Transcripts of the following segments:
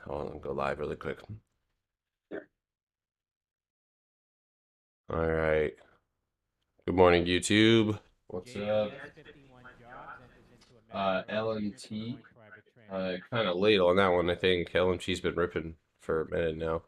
Hold on, go live really quick. All right. Good morning, YouTube. What's up? LMT. Kind of late on that one, I think. LMT's been ripping for a minute now.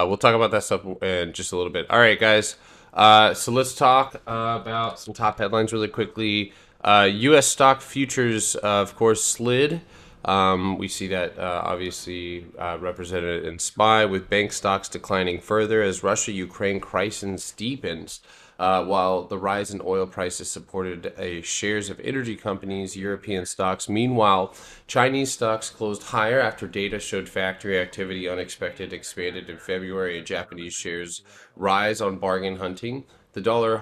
We'll talk about that stuff in just a little bit. All right, guys. So let's talk about some top headlines really quickly. U.S. stock futures, of course, slid. We see that obviously represented in SPY, with bank stocks declining further as Russia-Ukraine crisis deepens. While the rise in oil prices supported shares of energy companies, European stocks. Meanwhile, Chinese stocks closed higher after data showed factory activity unexpected expanded in February, and Japanese shares rise on bargain hunting. The dollar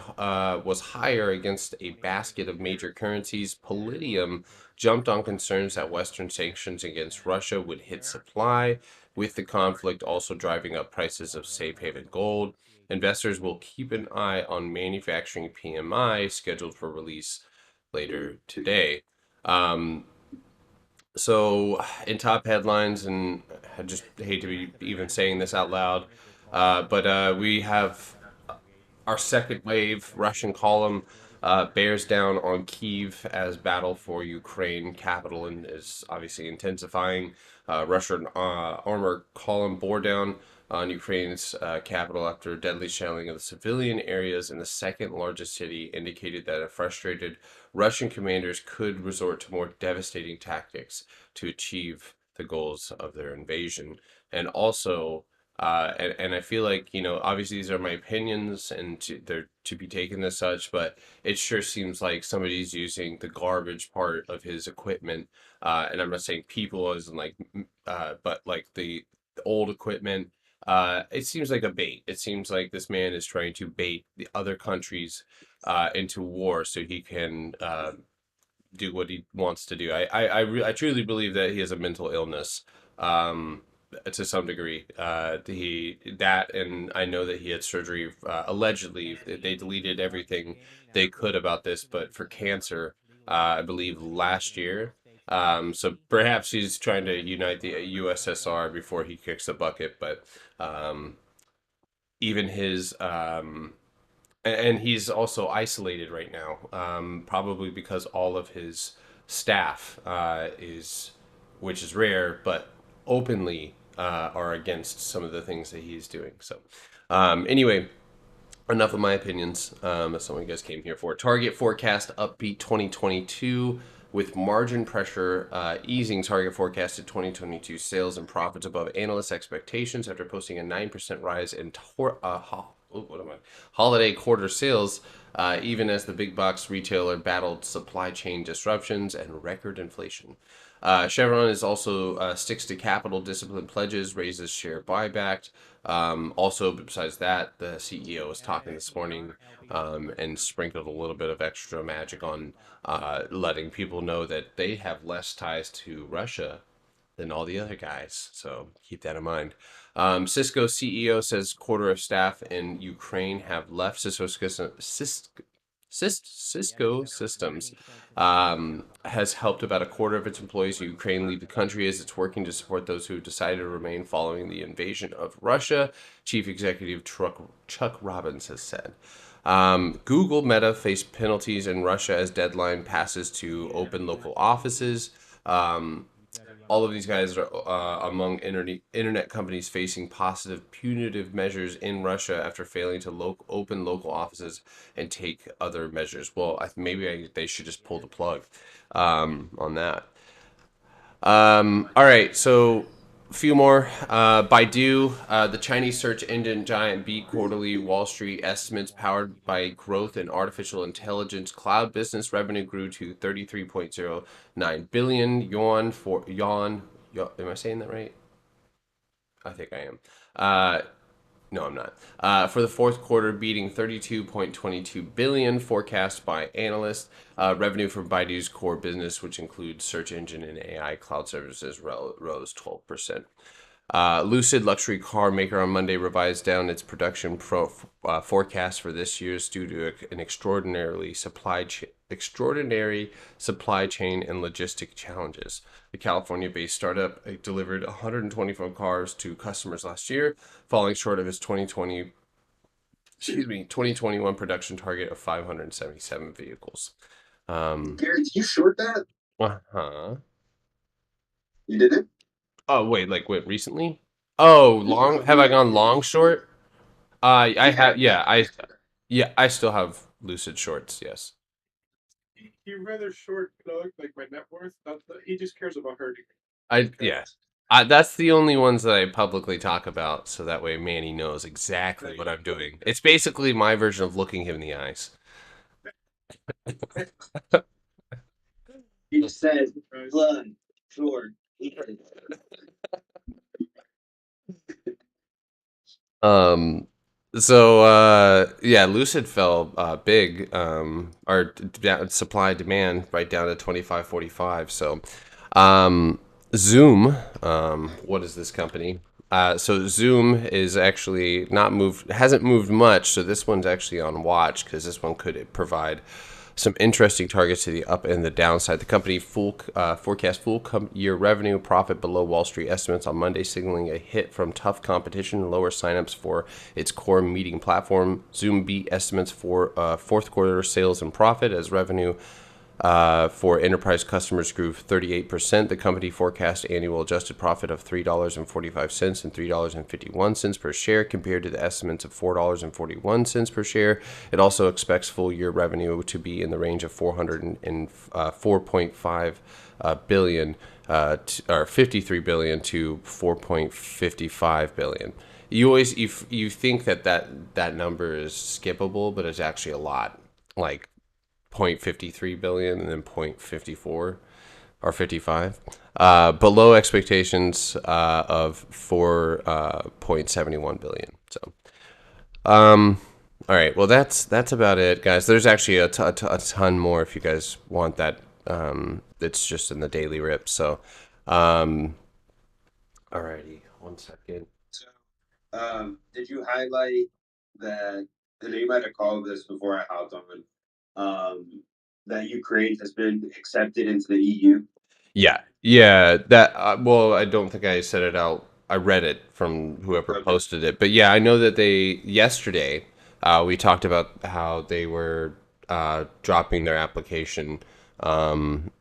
was higher against a basket of major currencies. Palladium jumped on concerns that Western sanctions against Russia would hit supply, with the conflict also driving up prices of safe haven gold. Investors will keep an eye on manufacturing PMI scheduled for release later today. Um, so, in top headlines, and I just hate to be even saying this out loud, but we have our second wave Russian column bears down on Kyiv as battle for Ukraine capital and is obviously intensifying. Russian armor column bore down on Ukraine's capital after deadly shelling of the civilian areas in the second largest city indicated that frustrated Russian commanders could resort to more devastating tactics to achieve the goals of their invasion. And also, and I feel like, obviously these are my opinions and they're to be taken as such, but it sure seems like somebody's using the garbage part of his equipment. And I'm not saying people as in like, but like the old equipment. It seems like a bait. It seems like this man is trying to bait the other countries into war so he can do what he wants to do. I truly believe that he has a mental illness. To some degree. And I know that he had surgery. Allegedly, they deleted everything they could about this, but for cancer, I believe last year. So perhaps he's trying to unite the USSR before he kicks the bucket, but um, even his and he's also isolated right now, probably because all of his staff which is rare, but openly are against some of the things that he's doing. So, anyway, enough of my opinions. That's not what you guys came here for. Target forecast upbeat 2022 with margin pressure easing. Target forecasted 2022 sales and profits above analyst expectations after posting a 9% rise in holiday quarter sales, even as the big box retailer battled supply chain disruptions and record inflation. Chevron is also sticks to capital discipline pledges, raises share buyback. Also, besides that, the CEO was talking this morning and sprinkled a little bit of extra magic on letting people know that they have less ties to Russia than all the other guys. So keep that in mind. Cisco CEO says quarter of staff in Ukraine have left. Cisco Systems has helped about a quarter of its employees in Ukraine leave the country as it's working to support those who have decided to remain following the invasion of Russia, Chief Executive Chuck Robbins has said. Google Meta faced penalties in Russia as deadline passes to open local offices. All of these guys are among internet companies facing positive punitive measures in Russia after failing to open local offices and take other measures. Well, they should just pull the plug on that. All right, so a few more. Baidu, the Chinese search engine giant, beat quarterly Wall Street estimates powered by growth in artificial intelligence. Cloud business revenue grew to 33.09 billion yuan for yuan. Am I saying that right? I think I am. No, I'm not. For the fourth quarter, beating 32.22 billion forecast by analysts. Revenue from Baidu's core business, which includes search engine and AI cloud services, rose 12%. Lucid luxury car maker on Monday revised down its forecast for this year due to an extraordinary supply chain and logistic challenges. The California-based startup delivered 124 cars to customers last year, falling short of its 2021 production target of 577 vehicles. Gary, did you short that? Uh-huh. You did it? Oh, wait, like what, recently? Oh, long, have I gone long short? I have, yeah, I still have Lucid shorts, yes. He rather short plug like my net worth. He just cares about hurting me. Yeah. That's the only ones that I publicly talk about, so that way Manny knows exactly what I'm doing. It's basically my version of looking him in the eyes. He said, plug, short. Um, yeah, Lucid fell big. Our supply demand right down to 25.45. So, Zoom, what is this company? So Zoom is actually not moved, hasn't moved much. So this one's actually on watch because this one could provide some interesting targets to the up and the downside. The company forecast year revenue profit below Wall Street estimates on Monday, signaling a hit from tough competition and lower signups for its core meeting platform. Zoom beat estimates for fourth quarter sales and profit as revenue for enterprise customers grew 38%. The company forecast annual adjusted profit of $3.45 and $3.51 per share compared to the estimates of $4.41 per share. It also expects full year revenue to be in the range of 404.5 billion or 53 billion to 4.55 billion. You always you think that number is skippable, but it's actually a lot. Like 0.53 billion and then 0.54 or 55, below expectations of 4.71 billion. So, all right, well that's about it, guys. There's actually a ton more if you guys want that. It's just in the daily rip. So, alrighty, 1 second. So, did you highlight that? And you might have called this before I hopped on. That Ukraine has been accepted into the EU. Yeah, that well, I don't think I said it out. I read it from whoever Okay. posted it. But yeah, I know that they yesterday we talked about how they were dropping their application and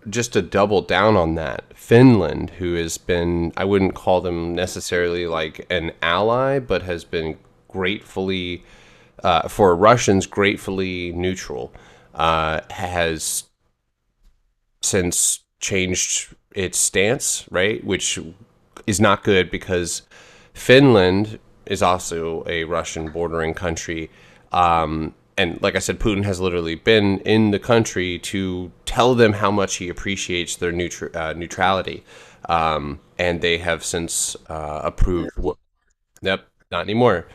just to double down on that, Finland, who has been, I wouldn't call them necessarily like an ally, but has been gratefully, for Russians, gratefully neutral, has since changed its stance, right? Which is not good because Finland is also a Russian bordering country. And like I said, Putin has literally been in the country to tell them how much he appreciates their neutrality. And they have since approved. Yep, not anymore.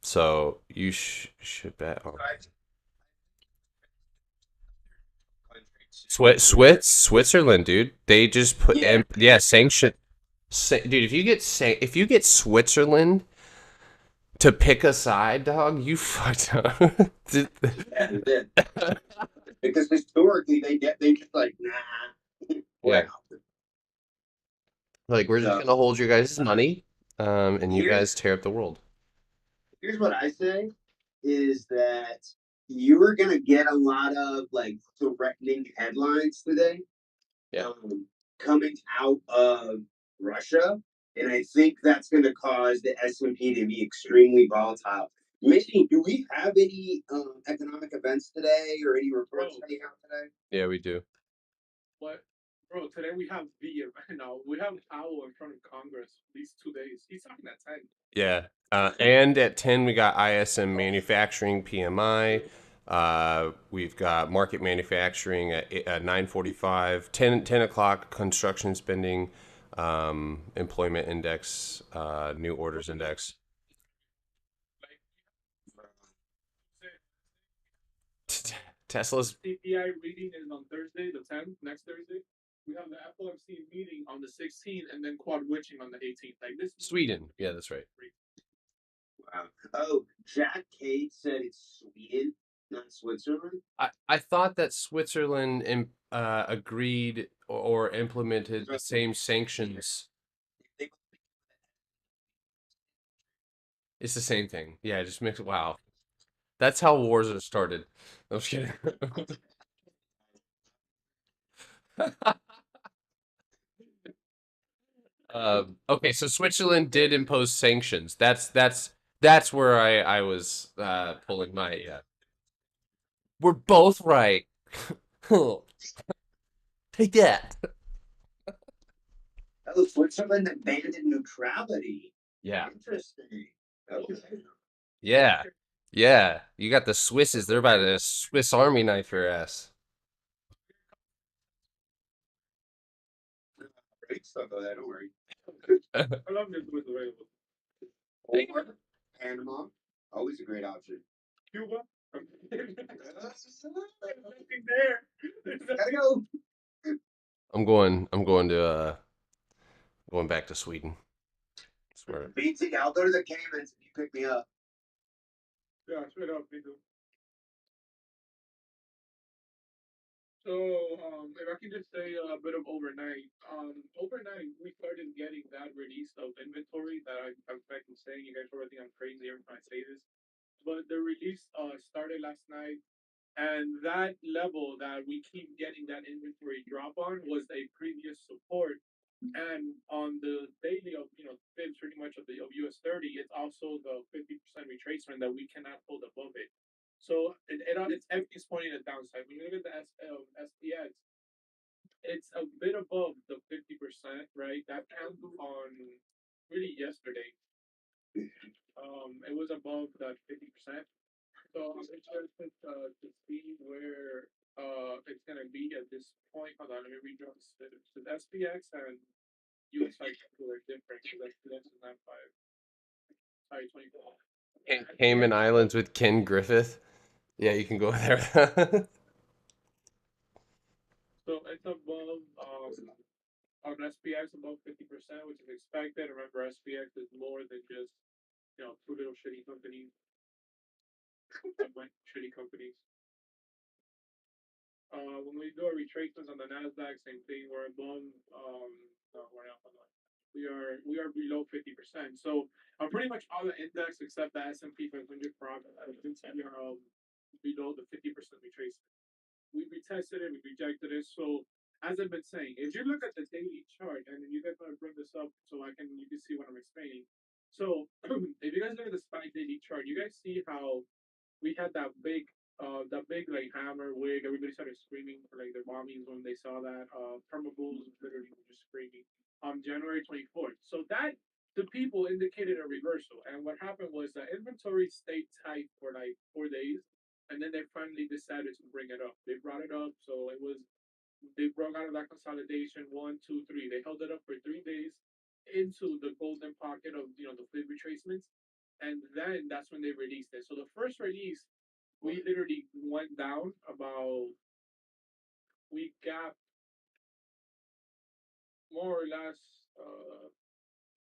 So you should bet on Switzerland, dude. They just put yeah, sanction. Dude, if you get Switzerland to pick a side, dog, you fucked up. Yeah, they did. Because historically they just like nah. Yeah, Wow. like we're just So gonna hold your guys' money, and you here's guys tear up the world. here's what I say is that you're gonna get a lot of like threatening headlines today, Yeah. coming out of Russia, and I think that's going to cause the S&P to be extremely volatile. Maybe do we have any economic events today or any reports coming out today? Yeah, we do. What, bro? Today we have we have Powell in front of Congress these 2 days. He's talking at 10. Yeah. And at 10, we got ISM manufacturing PMI. We've got market manufacturing at 9:45. 10 o'clock, construction spending, employment index, new orders index. Tesla's CPI reading is on Thursday, the 10th, next Thursday. We have the FOMC meeting on the 16th, and then quad witching on the 18th. Like this. Sweden. Yeah, that's right. Wow. Oh, Jack Cade said it's Sweden, not Switzerland. I thought that Switzerland agreed or implemented the same sanctions. It's the same thing. Yeah, just mix. Wow, that's how wars are started. I'm just kidding. Okay, so Switzerland did impose sanctions. That's where I was pulling my We're both right. Take that. Oh, Switzerland abandoned neutrality. Yeah. Interesting. Okay. Yeah. Yeah. You got the Swisses. They're about to Swiss Army knife your ass. Great stuff on that, don't worry. I love this was available. Or Panama, always a great option. Cuba. There's nothing there. Gotta go. I'm going back to Sweden. Swear. BT, I'll go to the Caymans if you pick me up. Yeah, straight up, me too. So, if I can just say a bit of overnight. Overnight we started getting that release of inventory that I'm back to saying. You guys probably think I'm crazy every time I say this, but the release started last night, and that level that we keep getting that inventory drop on was a previous support. And on the daily of fibs pretty much of the of US 30, it's also the 50% retracement that we cannot hold above it. So it's everything's pointing at downside. When you look at the SPX, it's a bit above the 50%, right? That candle on really yesterday. It was above that 50%. So I'm interested to see where it's gonna be at this point. Hold on, let me redraw the SPX and US are different. So that's not 5. Sorry, 24. Cayman Islands with Ken Griffith. Yeah, you can go there. So it's above on SPX above 50%, which is expected. Remember, SPX is more than just two little shitty companies. Shitty companies. When we do our retracements on the Nasdaq, same thing. We're above. No, we're not. We are below 50%. So pretty much all the index except the S&P 500 product we are below the 50% retracement. We retested it, we rejected it. So as I've been saying, if you look at the daily chart, and you guys want to bring this up so you can see what I'm explaining. So if you guys look at the SPY daily chart, you guys see how we had that big like hammer wig. Everybody started screaming for like their mommies when they saw that. Perma Bulls literally were just screaming on January 24th. So that the people indicated a reversal, and what happened was the inventory stayed tight for like 4 days, and then they finally decided to bring it up. They brought it up, so they broke out of that consolidation 1, 2, 3. They held it up for 3 days into the golden pocket of the fib retracements, and then that's when they released it. So the first release, we literally went down about we got more or less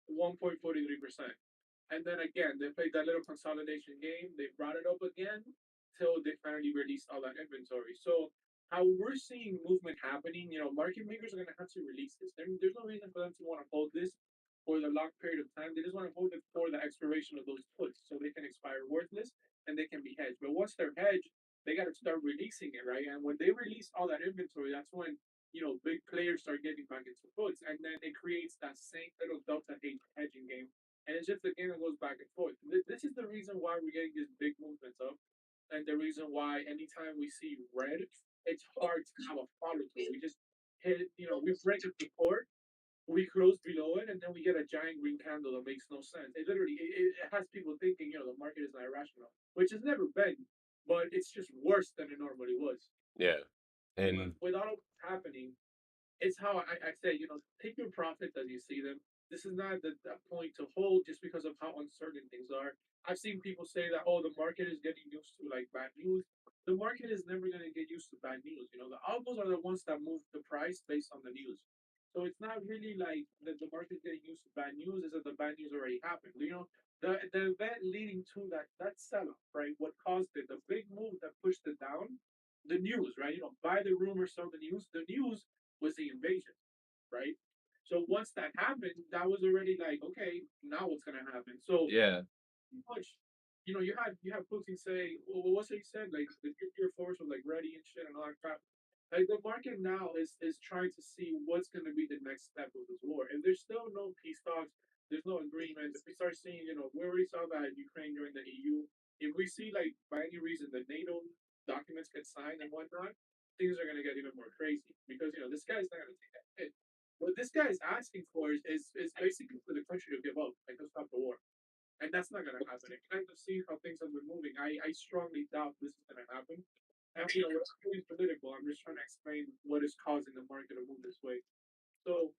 1.43%. And then again, they played that little consolidation game. They brought it up again till they finally released all that inventory. So how we're seeing movement happening, market makers are going to have to release this. There's no reason for them to want to hold this for the long period of time. They just want to hold it for the expiration of those puts so they can expire worthless and they can be hedged. But once they're hedged, they got to start releasing it, right? And when they release all that inventory, that's when big players start getting back into puts, and then it creates that same little delta hedging game, and it's just a game that goes back and forth. This is the reason why we're getting these big movements up, and the reason why anytime we see red, it's hard to have a follow through. We just hit, we break a support, we close below it, and then we get a giant green candle that makes no sense. It literally it has people thinking, the market is not irrational, which has never been, but it's just worse than it normally was. Yeah, and without happening, it's how I say, take your profits as you see them. this is not the point to hold just because of how uncertain things are. I've seen people say that, oh, the market is getting used to like bad news. The market is never going to get used to bad news. You know, the algos are the ones that move the price based on the news. So it's not really like that the market getting used to bad news, is that the bad news already happened. You know, the event leading to that sell off, right? What caused it, the big move that pushed it down, the news, right? You know, buy the rumor, sell the news. The news was the invasion, right? So once that happened, that was already like, okay, now what's gonna happen? So Yeah. much, you know, you have Putin say, well, what's he said? Like the nuclear force was like ready and shit and all that crap. Like the market now is trying to see what's gonna be the next step of this war, and there's still no peace talks. There's no agreement. If we start seeing, you know, we already saw that Ukraine joined the EU. If we see like by any reason the NATO documents get signed and whatnot, things are gonna get even more crazy because you know this guy's not gonna take that hit. What this guy is asking for is basically for the country to give up and to stop the war. And that's not going to happen. And kind of see how things have been moving, I strongly doubt this is going to happen. And, you know, it's really political. I'm just trying to explain what is causing the market to move this way. So,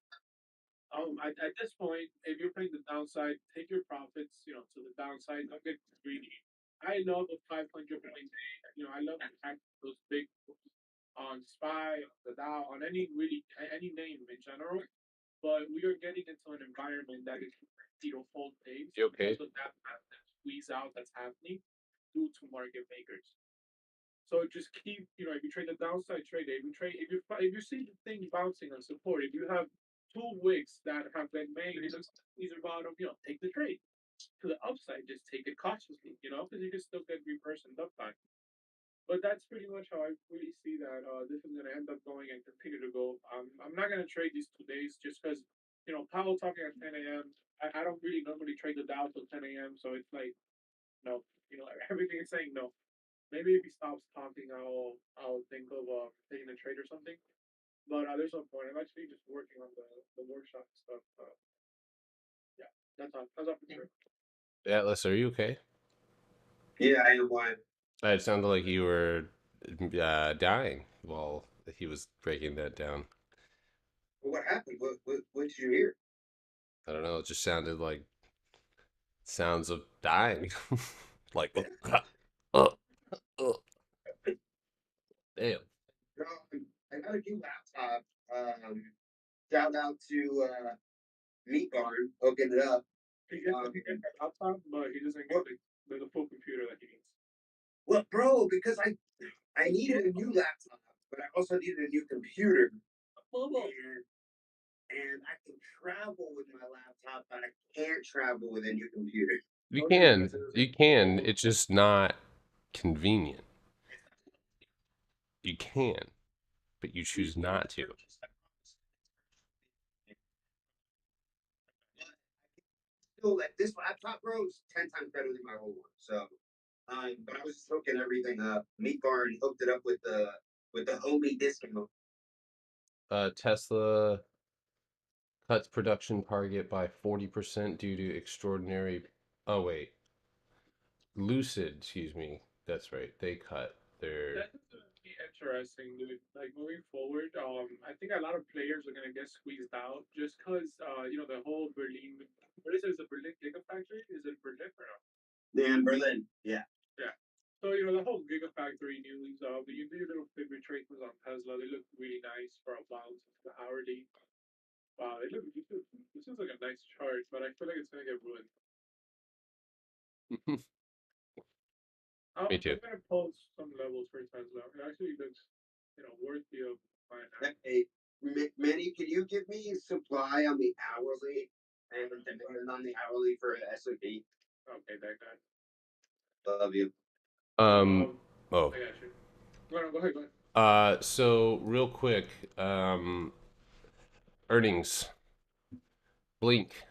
at this point, if you're playing the downside, take your profits, you know, to the downside. Don't get greedy. I love a 500 point day. You know, I love those big on SPY, the Dow, on any name in general. But we are getting into an environment that is, you know, full pace. You okay? So that squeeze out that's happening due to market makers. So just keep, you know, if you trade the downside, trade it. If you see the thing bouncing on support, if you have two wicks that have been made, these are bottom, you know, take the trade. To the upside, just take it cautiously, you know, because you can still get reversed and upside. But that's pretty much how I really see that this is going to end up going and continue to go. I'm not going to trade these 2 days just because, you know, Powell talking at 10 a.m. I don't really normally trade the Dow till 10 a.m. So it's like, no, you know, everything is saying no. Maybe if he stops talking, I'll think of taking a trade or something. But there's no point. I'm actually just working on the workshop stuff. Yeah, that's all for sure. Atlas, are you okay? Yeah, I am one. It sounded like you were dying while he was breaking that down. What happened? What did you hear? I don't know. It just sounded like sounds of dying. Like, uh, uh, damn. I got a new laptop. Shout out to Meat Barn hooking it up. He gets an laptop, but he doesn't get the full computer that he needs. Well, bro, because I needed a new laptop, but I also needed a new computer. And I can travel with my laptop, but I can't travel with a new computer. You can. You can. It's just not convenient. You can, but you choose not to. Still, like this laptop, bro, is 10 times better than my old one. So, but I was just hooking everything up. Meat Barn hooked it up with the homie discount. Tesla cuts production target by 40% due to extraordinary. Oh wait, Lucid. Excuse me. That's right. They cut their. That's gonna be interesting, dude. Like moving forward, I think a lot of players are gonna get squeezed out just because, you know, the whole Berlin. What is it? Is it Berlin Gigafactory? Is it Berlin or no? Yeah, in Berlin. Yeah. Yeah. So you know the whole Gigafactory news. You do your little favorite tracers on Tesla. They look really nice for a bounce into the hourly. Wow, they look. This is like a nice chart, but I feel like it's gonna get ruined. Me too. I'm gonna post some levels for Tesla. It actually looks, you know, worthy of buying now. Hey, Manny, can you give me supply on the hourly and demand on the hourly for S&P? Okay, that guy. Love you. Oh. I got you. Go ahead. Go ahead. So real quick, earnings. Blink,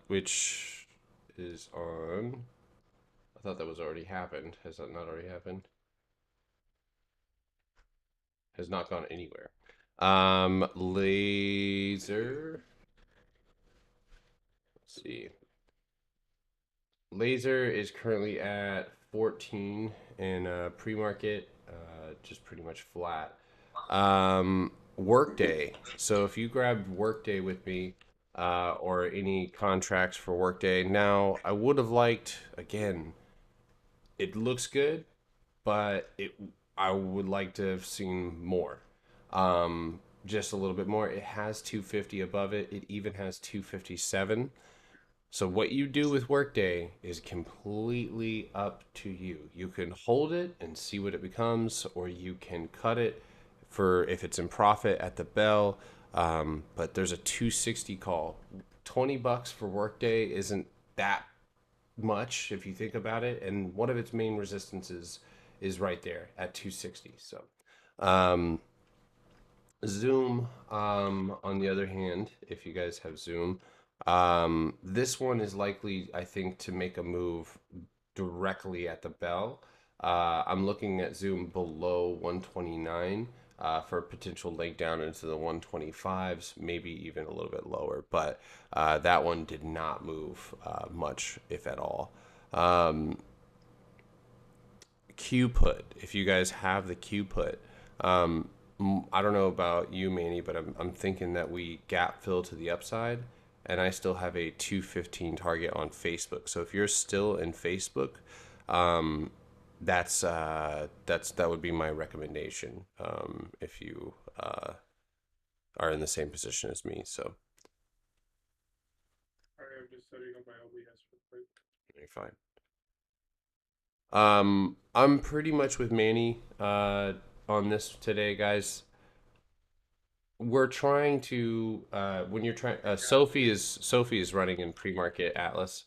which is on. I thought that was already happened. Has that not already happened? Has not gone anywhere. Laser. Let's see. Laser is currently at 14 in pre-market, just pretty much flat. Workday. So if you grabbed Workday with me, or any contracts for Workday. Now, I would have liked, again, it looks good, but I would like to have seen more. Just a little bit more. It has 250 above it. It even has 257. So what you do with Workday is completely up to you. You can hold it and see what it becomes, or you can cut it for if it's in profit at the bell. But there's a 260 call. $20 for Workday isn't that much if you think about it, and one of its main resistances is right there at 260. So um, Zoom, on the other hand, if you guys have Zoom, this one is likely, I think, to make a move directly at the bell. I'm looking at Zoom below 129 for a potential leg down into the 125s, maybe even a little bit lower. But that one did not move much, if at all. Um, Q put, if you guys have the Q put, I don't know about you, Manny, but I'm thinking that we gap fill to the upside, and I still have a 215 target on Facebook. So if you're still in Facebook, um, that would be my recommendation. If you are in the same position as me, so Sorry, I'm just setting up my OBS real quick. you're fine. I'm pretty much with Manny on this today, guys. We're trying to when you're trying Sophie is running in pre-market Atlas.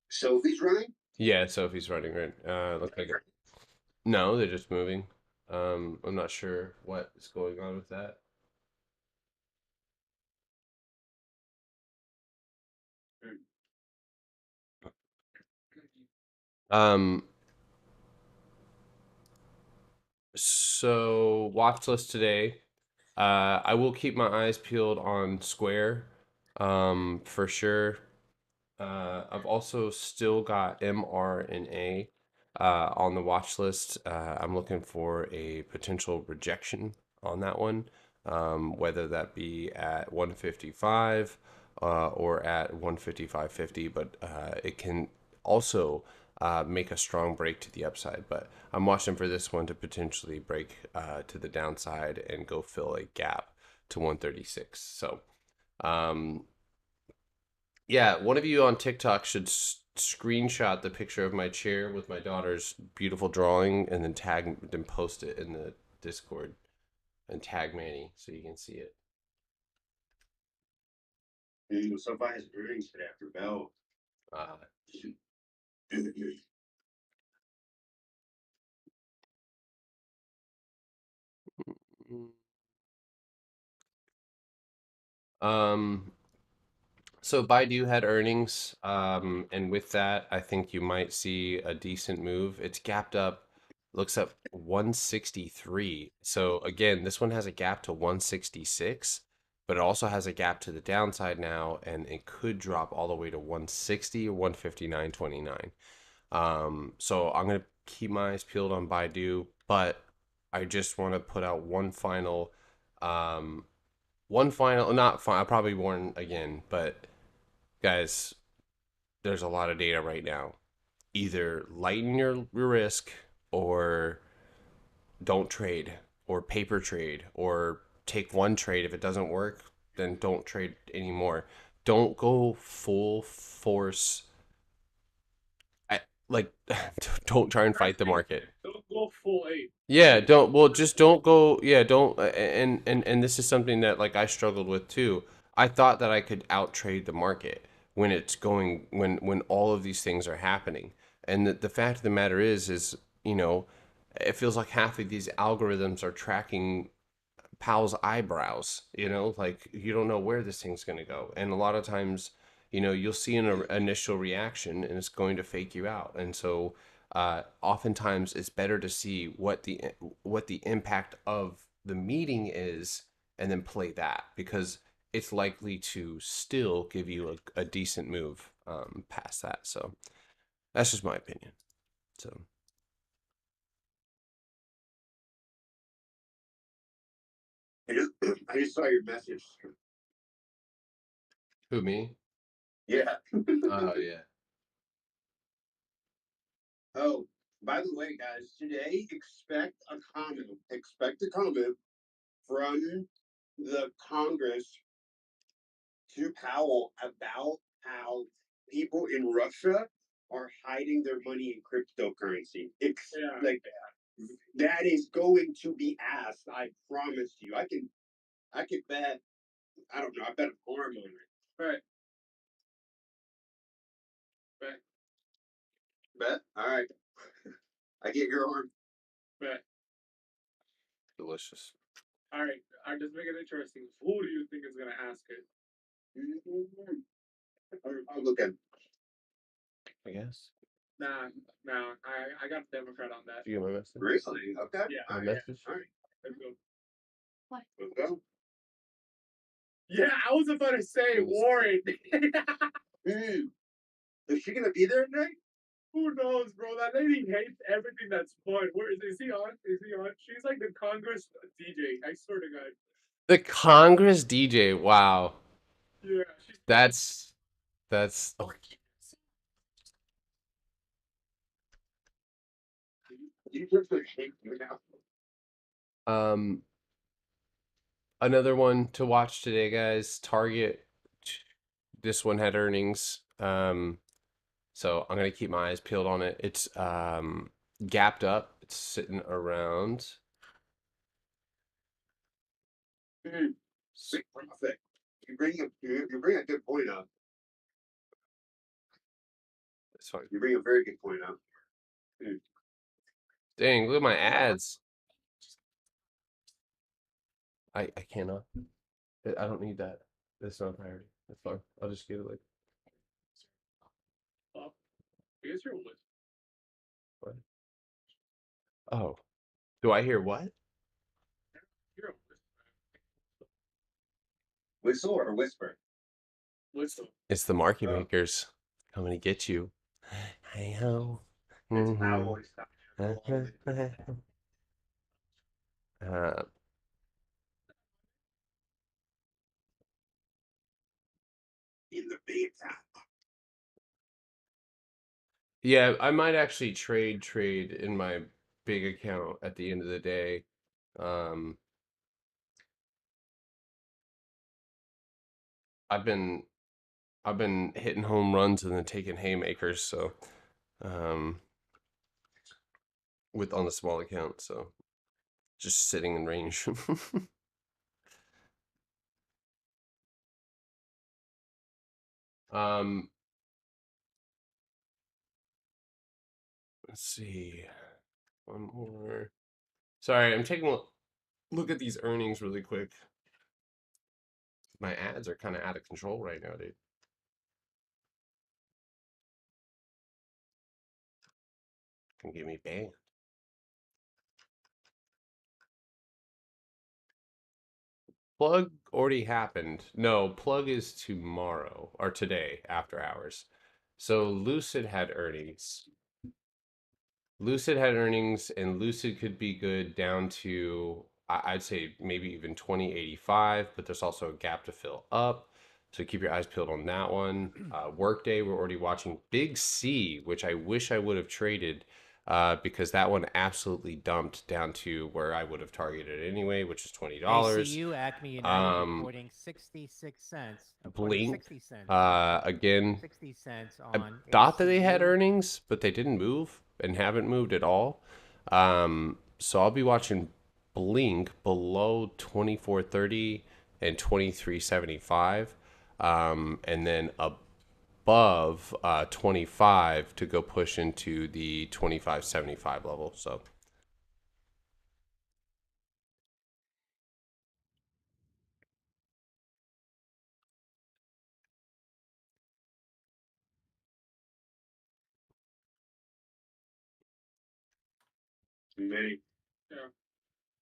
Sophie's running. Yeah, Sophie's running right. Looks like it. No, they're just moving. I'm not sure what is going on with that. Um, so watch list today. I will keep my eyes peeled on Square, for sure. I've also still got MR and A on the watch list. I'm looking for a potential rejection on that one, whether that be at 155 or at 155.50, but it can also make a strong break to the upside. But I'm watching for this one to potentially break to the downside and go fill a gap to 136. So, um, yeah, one of you on TikTok should screenshot the picture of my chair with my daughter's beautiful drawing and then post it in the Discord and tag Manny so you can see it. SoFi has earnings today after bell. Uh, um, so Baidu had earnings, and with that, I think you might see a decent move. It's gapped up, looks up 163. So again, this one has a gap to 166, but it also has a gap to the downside now, and it could drop all the way to 160 or 159.29. So I'm gonna keep my eyes peeled on Baidu, but I just want to put out um, not fine. I'll probably warn again, but guys, there's a lot of data right now. Either lighten your risk or don't trade or paper trade or take one trade. If it doesn't work, then don't trade anymore. Don't go full force. Like, don't try and fight the market. Don't go full eight. Yeah, don't well just don't go yeah, don't and this is something that like I struggled with too. I thought that I could out trade the market when it's going when all of these things are happening. And the fact of the matter is, it feels like half of these algorithms are tracking Pal's eyebrows, like you don't know where this thing's going to go. And a lot of times, you'll see an initial reaction and it's going to fake you out. And so, oftentimes it's better to see what the impact of the meeting is and then play that because it's likely to still give you a decent move past that. So that's just my opinion. So. I just saw your message. Who, me? Yeah. Oh, yeah. Oh, by the way, guys, today expect a comment. Expect a comment from the Congress to Powell about how people in Russia are hiding their money in cryptocurrency. It's like that is going to be asked. I promise you. I could bet. I don't know. I bet a farm on it. Right. Bet. Bet. All right. I get your arm. Bet. Delicious. All right. I just make it interesting. Who do you think is gonna ask it? I'll look at. I guess. Nah. I got Democrat on that. You get my message? Really? Okay. Yeah. My message? All right. Let's go. Let's go. Yeah, I was about to say Warren. Is she gonna be there tonight? Who knows, bro? That lady hates everything that's fun. Where is he on? Is he on? She's like the Congress DJ. I swear to God. The Congress DJ. Wow. Yeah. That's. You just hate me now. Another one to watch today, guys. Target. This one had earnings. So I'm gonna keep my eyes peeled on it. It's gapped up. It's sitting around. Big profit. You bring a good point up. It's fine. You bring a very good point up. Dang, look at my ads. I cannot. I don't need that. That's not a priority. That's fine. I'll just get it later. I guess you're with. What? Oh. Do I hear what? You're a Whistle or whisper? whistle. It's the market makers coming to get you. Hey ho. It's Powell. In the big time. Yeah, I might actually trade in my big account at the end of the day. I've been hitting home runs and then taking haymakers, so with on the small account, so just sitting in range. Let's see. One more. Sorry, I'm taking a look at these earnings really quick. My ads are kind of out of control right now, dude. Can get me banned. Plug already happened. No, plug is tomorrow or today after hours. So Lucid had earnings. And Lucid could be good down to I'd say maybe even 2085, but there's also a gap to fill up. So keep your eyes peeled on that one. Workday, we're already watching Big C, which I wish I would have traded because that one absolutely dumped down to where I would have targeted anyway, which is $20. ACU Acme United reporting 66 cents. Blink, 60 cents. again, 60 cents I on thought that they had ACU. earnings, but they didn't move and haven't moved at all. So I'll be watching Blink below 24.30 and 23.75, and then above 25 to go push into the 25.75 level. So Many. Yeah.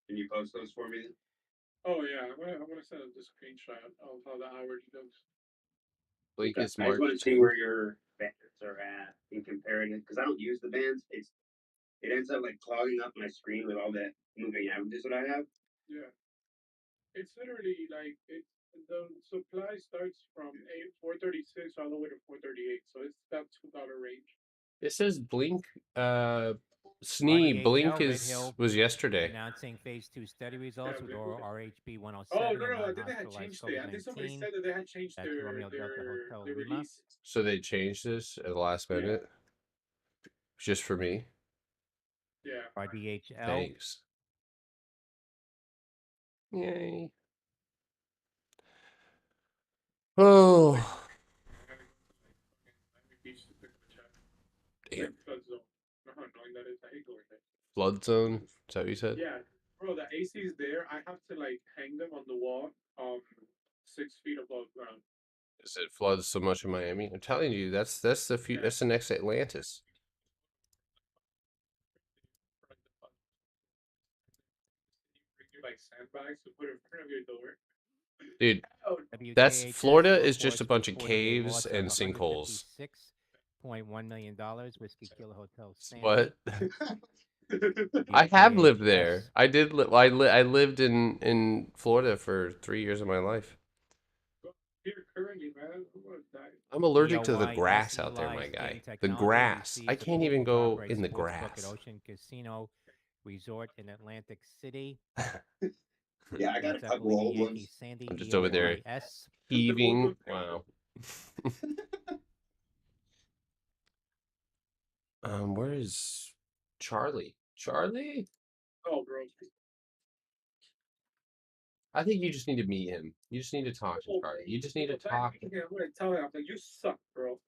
Can you post those for me? Oh yeah, I'm gonna send the screenshot of how the average looks. Blink is I just March want to see 10th. where your bands are at in comparing it because I don't use the bands. It ends up like clogging up my screen with all that moving averages that I have. Yeah. It's literally like the supply starts from 436 all the way to 438, so it's that $2 range. It says Blink. RBHL, Blink Red Hill was yesterday. announcing phase 2 study results with oral RHB Oh 107 no, in no, I think they had non-hospitalized changed it. I think somebody COVID-19. said that they had changed That's Romeo Delta Hotel their Lima. release. So they changed this at the last minute, just for me. Yeah. RDHL. Thanks. Yay. Oh. Damn. How annoying that is. I hate going there. Flood zone. Is that what you said? Yeah, bro, the AC's there. I have to like hang them on the wall, 6 feet above ground. Is it floods so much in Miami? I'm telling you, that's the next Atlantis. Like sandbags to put in front of your door. Dude, WKHS that's Florida is just reports a bunch of reported a caves loss of and sinkholes. $156.1 million. Whiskey Kilo Hotel Sandy. What? I have lived there. I did. I lived in Florida for 3 years of my life. Here currently, man, I'm gonna die. I'm allergic to the grass out there, my guy. The grass. I can't even go in the grass. At Ocean Casino Resort in Atlantic City. Yeah, I got a That's couple old Yankee ones. Sandy. I'm just over there EOYS. heaving. Wow. Where is Charlie? Charlie? Oh, bro. I think you just need to meet him. You just need to talk to Charlie. You just need to talk. Yeah, I'm gonna tell him. I'm like, you suck, bro.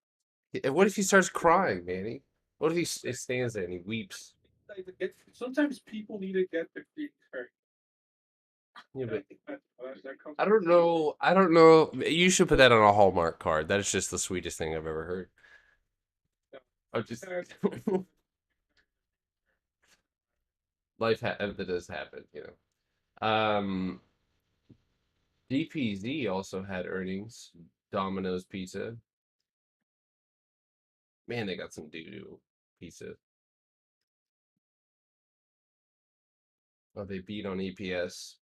What if he starts crying, Manny? What if he stands there and he weeps? Sometimes people need to get their feet hurt. Yeah, but That comes I don't know. I don't know. You should put that on a Hallmark card. That is just the sweetest thing I've ever heard. I'm just life that does happen, you know. DPZ also had earnings. Domino's Pizza. Man, they got some doo-doo pizza. Oh, they beat on EPS.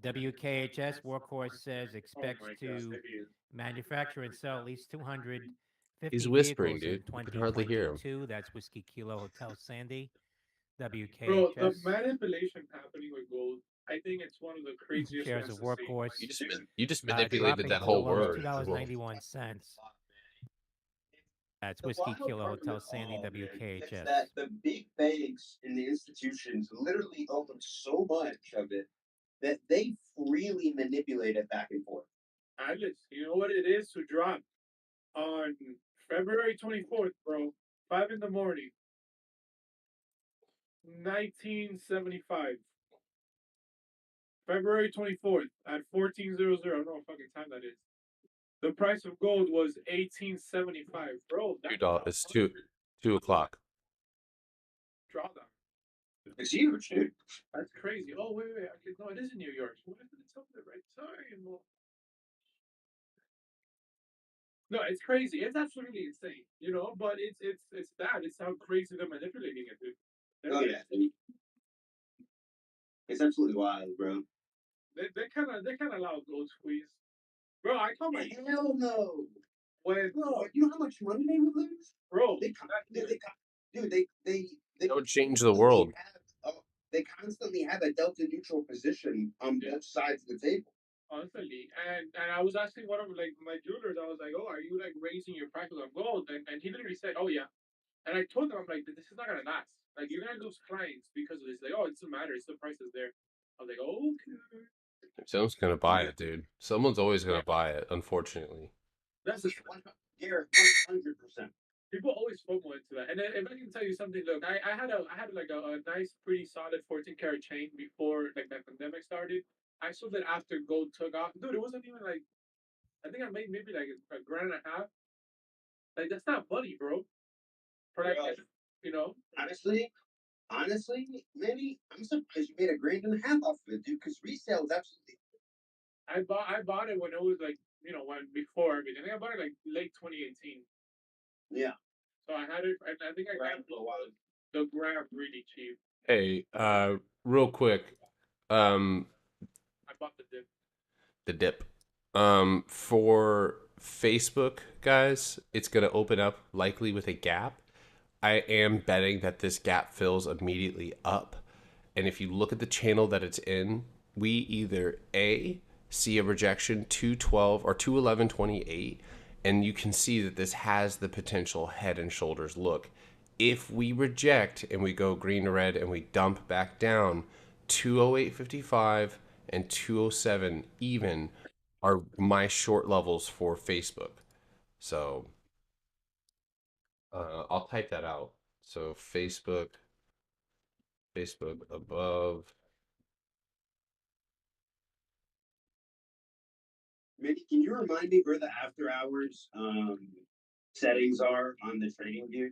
WKHS Workhorse says expects to manufacture and sell at least 250 He's whispering, vehicles in dude. You can hardly hear him. 2022. That's Whiskey Kilo Hotel Sandy. WKHS. Bro, the manipulation happening with gold, I think it's one of the craziest shares ones of Workhorse. You just manipulated that whole word. $2.91. That's Whiskey Kilo Hotel Sandy. WKHS. That the big banks and the institutions literally own so much of it that they freely manipulate it back and forth. Alice, you know what it is to drop on February 24th, bro, 5 in the morning, 1975. February 24th at 1400. I don't know what fucking time that is. The price of gold was 1875, bro. $2. It's 2 o'clock. Drawdown. It's huge, dude. That's crazy. Oh wait. No, it is in New York. What if it's up the right time? No, it's crazy. It's absolutely insane, you know. But it's that. It's how crazy they're manipulating it, dude. Oh yeah, it's absolutely wild, bro. They kind of allow gold squeeze, bro. I call my hell no. When bro, you know how much money they would lose, bro. They would change the world. They constantly have a delta neutral position on both sides of the table. Constantly, and I was asking one of like my jewelers. I was like, "Oh, are you like raising your prices on gold?" And he literally said, "Oh yeah." And I told him, I'm like, "This is not gonna last. Like, you're gonna lose clients because of this." Like, "Oh, it doesn't matter. It's the price is there." I was like, "Oh, okay." Someone's gonna buy it, dude. Someone's always gonna buy it. Unfortunately. That's just 100%. People always FOMO into that. And if I can tell you something, look, I had like a nice, pretty solid 14 karat chain before like the pandemic started. I sold it after gold took off. Dude, it wasn't even like, I think I made maybe like a grand and a half. Like that's not money, bro. For like, you know. Honestly, Manny, I'm surprised you made a grand and a half off of it, dude. Because resale is absolutely I bought it when it was like when before everything. I think I bought it like late 2018. Yeah. So I had it. I think I got the graph really cheap. Hey, real quick, um, I bought the dip. the dip. For Facebook, guys, it's gonna open up likely with a gap. I am betting that this gap fills immediately up. And if you look at the channel that it's in, we either A, see a rejection 212 or 211.28, and you can see that this has the potential head and shoulders look. If we reject and we go green to red and we dump back down, 208.55 and 207 even are my short levels for Facebook. So I'll type that out. So Facebook above. Mickey, can you remind me where the after hours settings are on the trading view?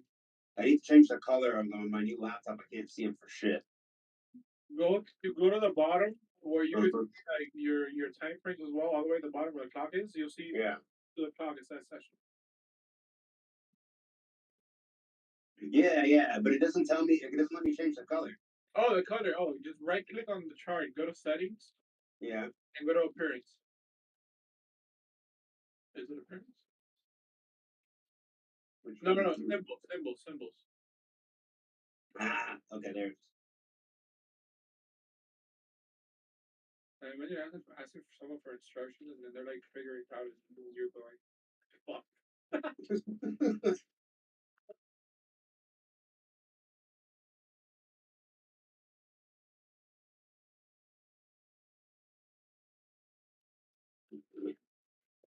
I need to change the color on my new laptop. I can't see them for shit. Go to the bottom where you Mhm. like your time frames as well, all the way at the bottom where the clock is. You'll see the clock. It says session. Yeah, but it doesn't tell me. It doesn't let me change the color. Oh, the color. Oh, just right click on the chart, go to settings. Yeah. And go to appearance. Is it appearance? No. Symbols. Ah, okay, there it is. I imagine asking for someone for instructions, and then they're like figuring out as you're going. Fuck.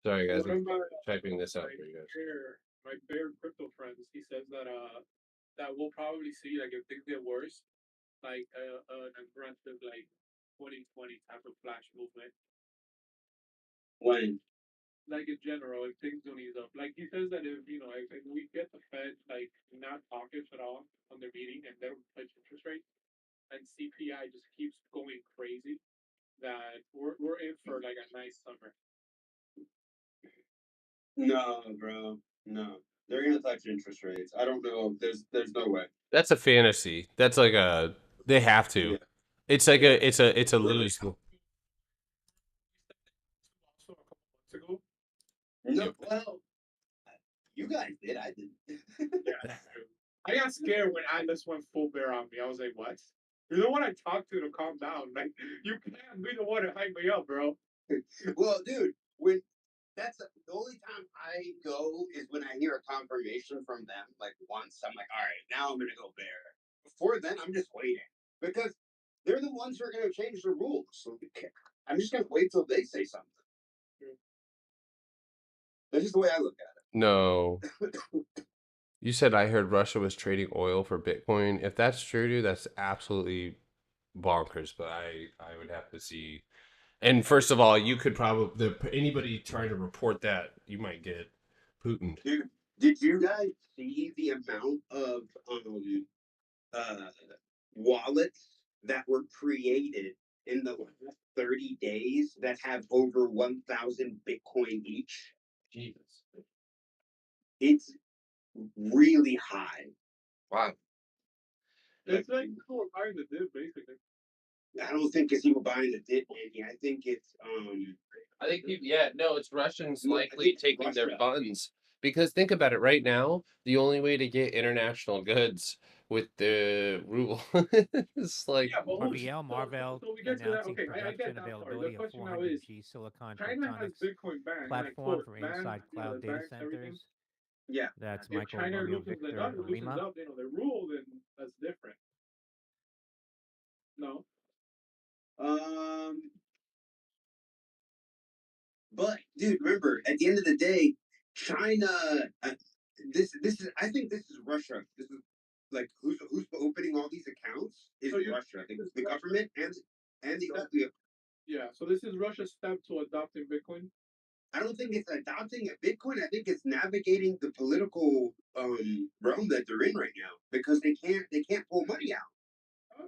Sorry, guys. One of my Typing this out for you guys. my bear crypto friends, he says that we'll probably see like if things get worse, like an aggressive like 2020 type of flash movement. When? Like in general, if things don't ease up, like he says that if if we get the Fed like not hawkish at all on their meeting and they don't touch interest rates and CPI just keeps going crazy, that we're in for like a nice summer. No, bro. No. They're gonna touch interest rates. I don't know. There's no way. That's a fantasy. That's like a they have to. Yeah. It's like it's a lose. Also, a couple months ago. No, well, you guys did. I didn't. Yeah, I got scared when Atlas went full bear on me. I was like, what? You're the one I talked to calm down. Like, you can't be the one to hype me up, bro. Well, dude, when that's the only time I go is when I hear a confirmation from them. Like once, I'm like, all right, now I'm gonna go bear. Before then, I'm just waiting because they're the ones who are gonna change the rules. So I'm just gonna wait till they say something. That's just the way I look at No. it. You said I heard Russia was trading oil for Bitcoin. If that's true, dude, that's absolutely bonkers. But I would have to see. And first of all, you could probably anybody trying to report that you might get Putin. Dude, did you guys see the amount of uh, wallets that were created in the last 30 days that have over 1,000 Bitcoin each? Jesus. It's really high. Wow. It's like people are buying the dip, basically. I don't think it's people buying the dip, Andy. I think it's I think people, yeah, no, it's Russians No, I likely think taking their Russia. funds because think about it. Right now, the only way to get international goods with the ruble is like Yeah, but RBL, Marvell so we get to that. announcing Okay, I get production that part. availability The of question now is 400G silicon China has photonics Bitcoin banned, like platform quote for banned, inside cloud the data banks, everything. centers. Yeah. That's If Michael China Romeo loosens Victor loosens Arima. up, their rule, then that's different. No. Um, but dude, remember at the end of the day, China. This is. I think this is Russia. This is like who's opening all these accounts is So Russia. I think it's the government and the opium. Yeah. So this is Russia's step to adopting Bitcoin. I don't think it's adopting a Bitcoin. I think it's navigating the political realm that they're in right now because they can't pull money out.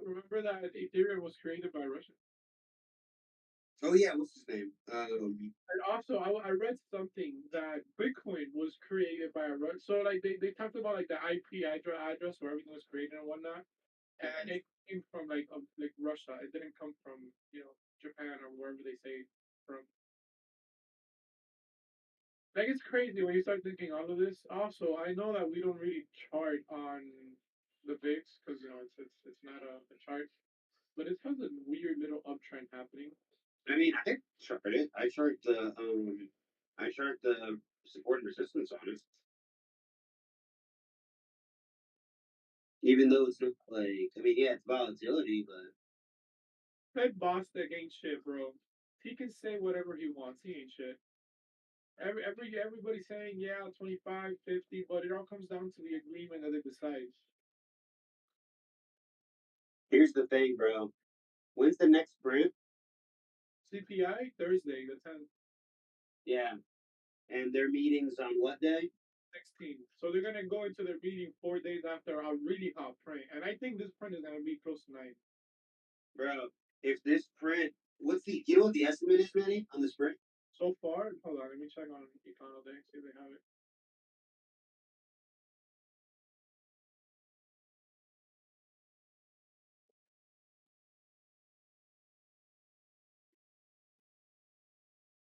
Remember that Ethereum was created by Russia. Oh yeah, what's his name? And also, I read something that Bitcoin was created by a so like they talked about like the IP address where everything was created and whatnot, and it came from like Russia. It didn't come from Japan or wherever they say from. Like it's crazy when you start thinking all of this. Also, I know that we don't really chart on the VIX because it's not a chart, but it has a weird little uptrend happening. I mean, I chart it. I chart the support and resistance on it. Even though it's not like, I mean, yeah, it's volatility, but That Bostic ain't shit, bro. He can say whatever he wants. He ain't shit. Everybody's saying yeah, 25, 50, but it all comes down to the agreement that they decide. here's the thing, bro. When's the next print? CPI Thursday, the 10th, Yeah, and their meetings on what day? 16th. So they're gonna go into their meeting 4 days after a really hot print, and I think this print is gonna be close to 9. Bro, if this print, you know what the estimate is, Manny, on this print? So far, hold on, let me check on Econo Day, see if they have it.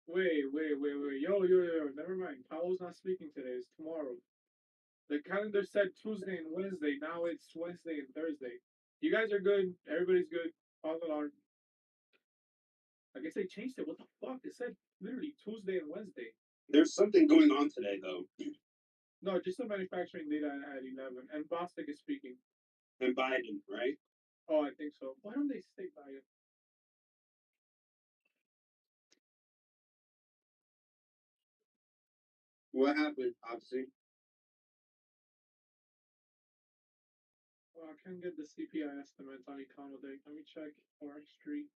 Wait. Yo. Never mind. Powell's not speaking today. It's tomorrow. The calendar said Tuesday and Wednesday. Now it's Wednesday and Thursday. You guys are good. Everybody's good. False alarm. I guess they changed it. What the fuck? It said literally Tuesday and Wednesday. There's something going on today, though. No, just the manufacturing data at 11. And Bostic is speaking. And Biden, right? Oh, I think so. Why don't they stay by it? What happened, obviously? Oh, I can't get the CPI estimate on Econo Day. Let me check Forex Street,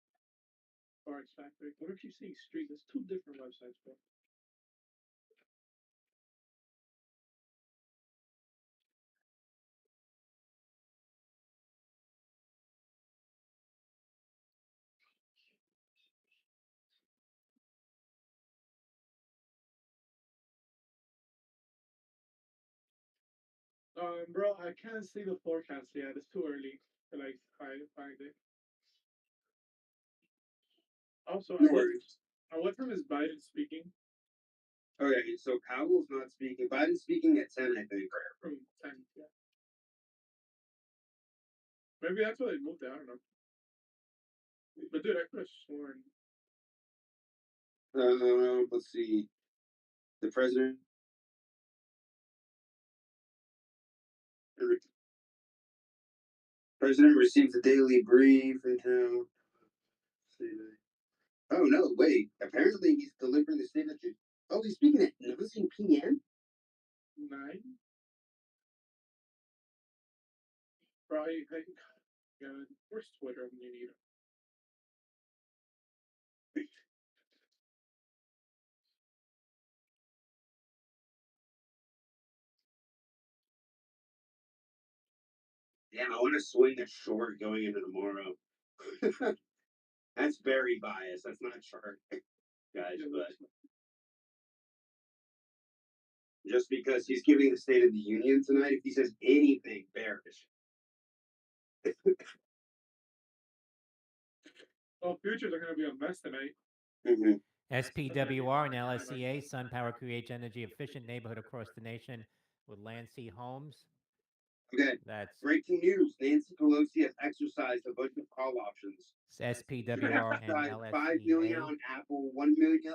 Forex Factory. What if you say Street? There's two different websites, bro. Bro, I can't see the forecast yet. It's too early to like find it. Also, No worries. at what time is Biden speaking? Okay, so Powell's not speaking. Biden's speaking at 10, I think. From 10. Yeah. Maybe that's why they moved it. I don't know. But dude, I could have sworn. Let's see. The president receives a daily brief until. Oh no! Wait. Apparently, he's delivering the state of. Oh, he's speaking at 9 p.m. 9? Bro, God, where's Twitter when you need it? Damn, I want to swing a short going into tomorrow. That's very biased. That's not short, guys. But just because he's giving the State of the Union tonight, if he says anything bearish, Oh, futures are gonna be a mess tonight. mm-hmm. SPWR and LSCA, SunPower creates energy efficient neighborhood across the nation with land, sea, homes. Okay. That's Breaking news: Nancy Pelosi has exercised a bunch of call options. SPWR and Exercised 5 million LSCA. on Apple, 1 million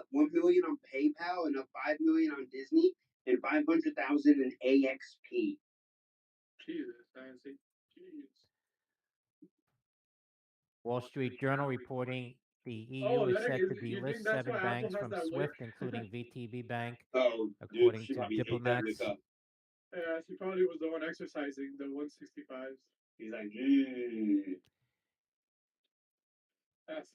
on PayPal, and 5 million on Disney, and 500,000 in AXP. Jesus, Nancy. Jeez. Wall Street Journal reporting the Oh, EU is set to you think delist that's why 7 Apple banks has from that link? SWIFT, including VTB Bank, Oh, dude, according she to probably ate that diplomats. up. Yeah, she probably was the one exercising the 165s. He's like, That's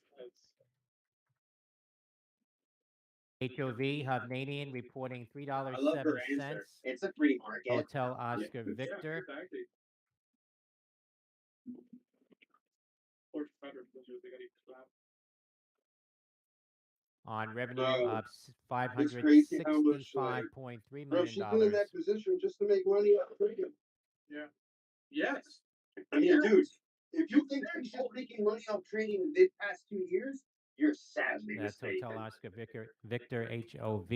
HOV Hovnanian reporting I love her $3.07. answer. It's a free market. Hotel Yeah. Oscar Victor. Yeah, exactly. Or better because they got to clap. on revenue Bro, of it's crazy how much $565.3 bro, million. she's been in that position just to make money off trading. Yeah. Yes. I mean, dude, if you think she's just making money off trading in the past 2 years, you're sadly That's mistaken. Hotel Oscar Victor HOV.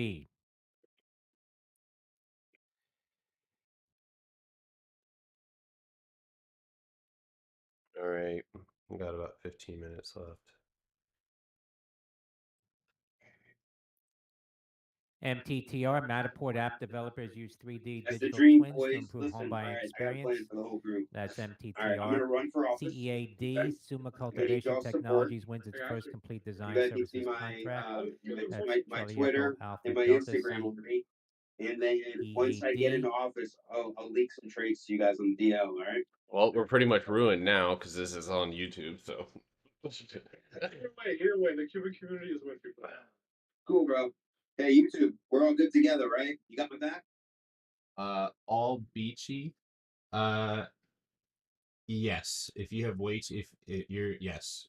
All right, we got about 15 minutes left. MTTR, Matterport app developers use 3D That's the digital dream, twins to boys. improve Listen, home all buying right, I got a plan experience. for the whole group. That's All right, I'm MTTR. gonna run for office. CEAD, Okay? Summa I need Cultivation y'all support. Technologies wins its I got first you. complete You design guys can see services my contract. That's my Charlie Twitter Echo Alpha and my Delta Instagram C over me. And then once I get EAD. into office, I'll leak some trades to you guys on DL. All right. Well, we're pretty much ruined now because this is on YouTube. So Either way, the Cuban community is with you. Cool, bro. Hey, YouTube, we're all good together, right? You got my back? all beachy. Yes. If you have weights, if you're yes,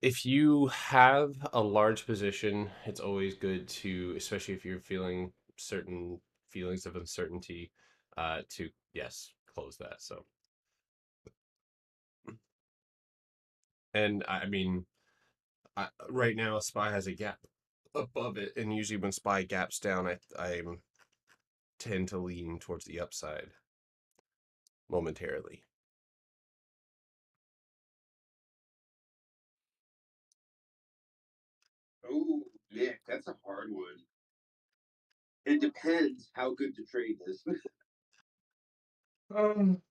if you have a large position, it's always good to, especially if you're feeling certain feelings of uncertainty, to yes, close that. So, and I mean, right now, SPY has a gap above it, and usually when SPY gaps down, I tend to lean towards the upside momentarily. Oh, Nick, that's a hard one. It depends how good the trade is. Um.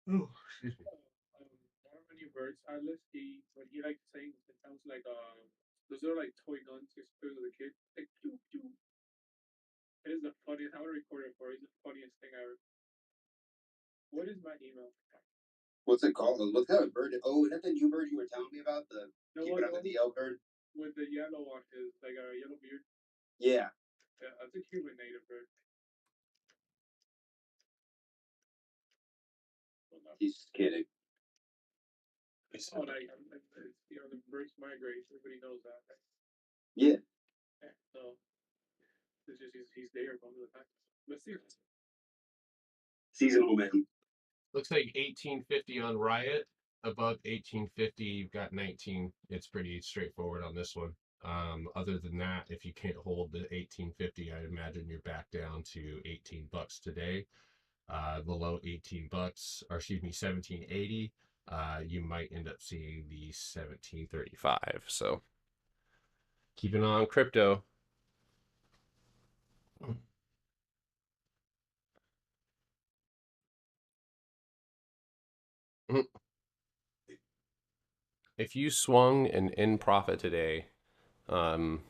Oh, excuse me. One of my new birds artist, when he like saying it sounds like those are like toy guns he used to play with a kid. Like pew pew. It is the funniest. I want to record it for you. It's the funniest thing ever. What is my email? What's it called? What kind of bird? Oh, is that the new bird you were telling me about? The No keep one it on the DL bird? with the yellow on his like a yellow beard. Yeah. Yeah, that's a Cuban native bird. He's kidding. Oh, like, the birds migrate. Everybody knows that. Right? Yeah. Yeah. So it's just he's there most of the time. Let's see. Seasonal man. Looks like 1850 on Riot. Above 1850, you've got 19. It's pretty straightforward on this one. Other than that, if you can't hold the 1850, I imagine you're back down to $18 today. Below $18, or excuse me, 1780, you might end up seeing the 1735. So keep an eye on crypto. If you swung and in profit today, um,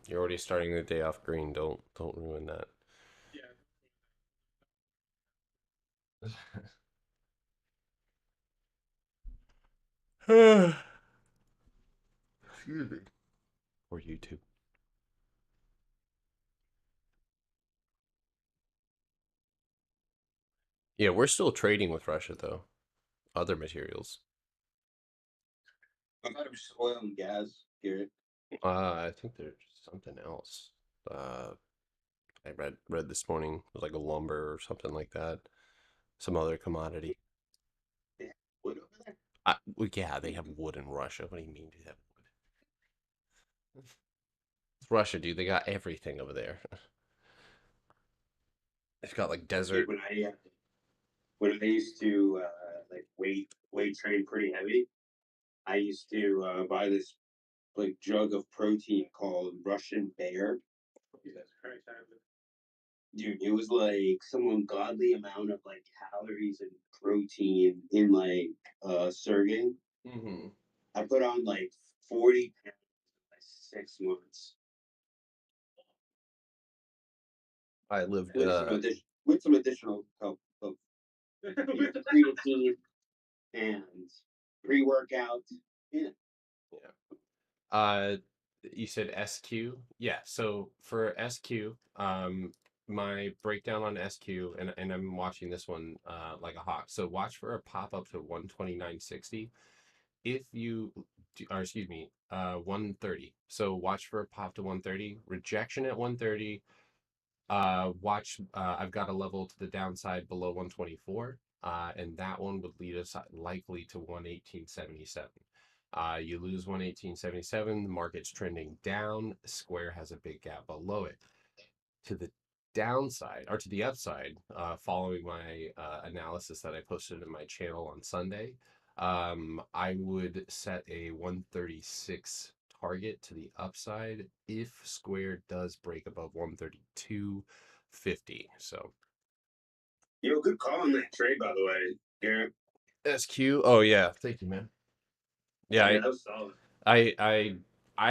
you're already starting the day off green. Don't ruin that. Yeah. Excuse me. Or YouTube. Yeah, we're still trading with Russia though. Other materials. I thought it was just oil and gas, Garrett. I think there's something else. I read this morning. It was like a lumber or something like that. Some other commodity. Yeah. What over there? Well, yeah, they have wood in Russia. What do you mean they have wood? It's Russia, dude. They got everything over there. It's got like desert. Dude, when I used to like weight train pretty heavy, I used to buy this like jug of protein called Russian Bear. Jesus Christ, Dude, it was like some ungodly amount of like calories and protein in like serving. Mm-hmm. I put on like 40 pounds in like 6 months I lived. with some additional help of creatine and pre-workout. Yeah. Yeah. You said SQ. Yeah. So for SQ, my breakdown on SQ, and I'm watching this one like a hawk. So watch for a pop up to 129.60. if you, or excuse me, 130. So watch for a pop to 130, rejection at 130. Watch, I've got a level to the downside below 124, and that one would lead us likely to 118.77. You lose 118.77, the market's trending down, Square has a big gap below it. To the downside or to the upside, following my analysis that I posted in my channel on Sunday, I would set a 136 target to the upside if Square does break above 132.50. So Yo, good call on that trade, by the way, Garrett. SQ. Oh yeah, thank you, man. Yeah, Yeah, that was solid. I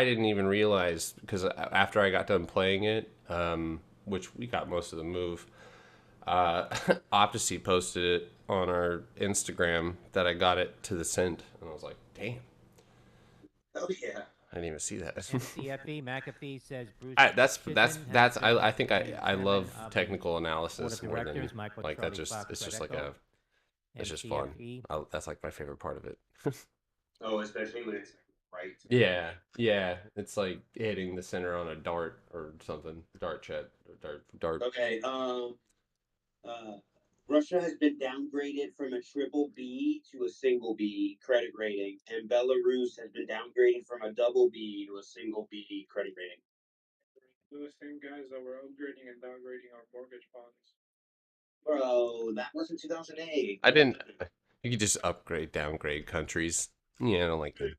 didn't even realize because after I got done playing it, which we got most of the move, Opticy posted it on our Instagram that I got it to the cent, and I was like, damn, Oh yeah. I didn't even see that. MCFE McAfee says Bruce. That's Chizen that's has I risen think to I be I chairman love of the technical Board analysis of more than Directors. Michael like that. Charlie Just Fox it's just like Redeco, it's just fun. MCFE. That's like my favorite part of it. Oh, especially when it's right. Yeah, yeah. It's like hitting the center on a dart or something. Dart chet or dart. Okay. Russia has been downgraded from a triple B to a single B credit rating, and Belarus has been downgraded from a double B to a single B credit rating. They're the same guys that were upgrading and downgrading our mortgage bonds. Bro, that was in 2008. I didn't. You could just upgrade, downgrade countries. Yeah, I don't like that.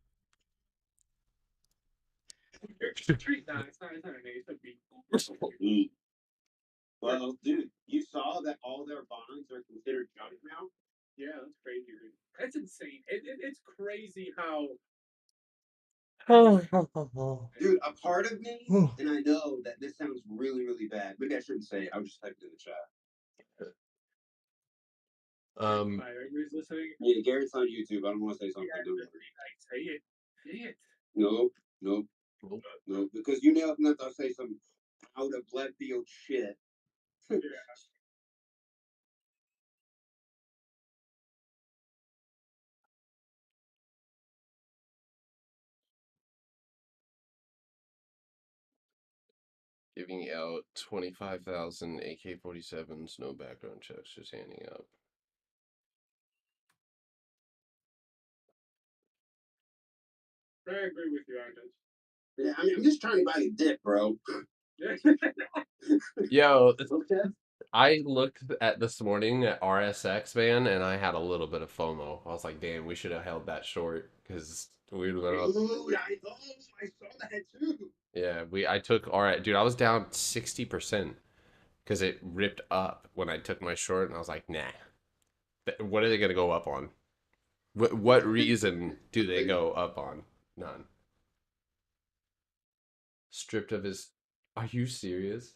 Nah, it's not an A, it's a B. Well, dude, you saw that all their bonds are considered junk now? Yeah, that's crazy, dude. That's insane. It's crazy how. Dude, a part of me, and I know that this sounds really, really bad. Maybe I shouldn't say it. I'll just type it in the chat. Everybody's listening. Yeah, Garrett's on YouTube. I don't want to say something. Yeah, say it. Say it. Nope, nope, nope. Because you nailed enough to say some out of left field shit. Yeah. Giving out 25,000 AK-47s, no background checks, just handing out. I agree with you on this. Yeah, I mean, I'm just trying to buy a dick, bro. Yo, I looked at this morning at RSX, man, and I had a little bit of FOMO. I was like, damn, we should have held that short because we would have been up. Dude, I saw that too. Yeah, I took dude, I was down 60% because it ripped up when I took my short, and I was like, nah. What are they gonna go up on? What reason do they go up on? None. Stripped of his. Are you serious?